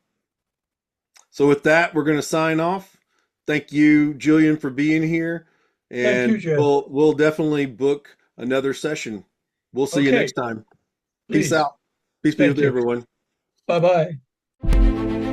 S2: So with that, we're going to sign off. Thank you, Julian, for being here.
S3: Thank you,
S2: And
S3: Jeff.
S2: we'll definitely book another session. We'll see you
S3: Okay.
S2: next time.
S3: Please.
S2: Peace out. Peace be
S3: Thank
S2: with
S3: you.
S2: everyone.
S3: Bye-bye.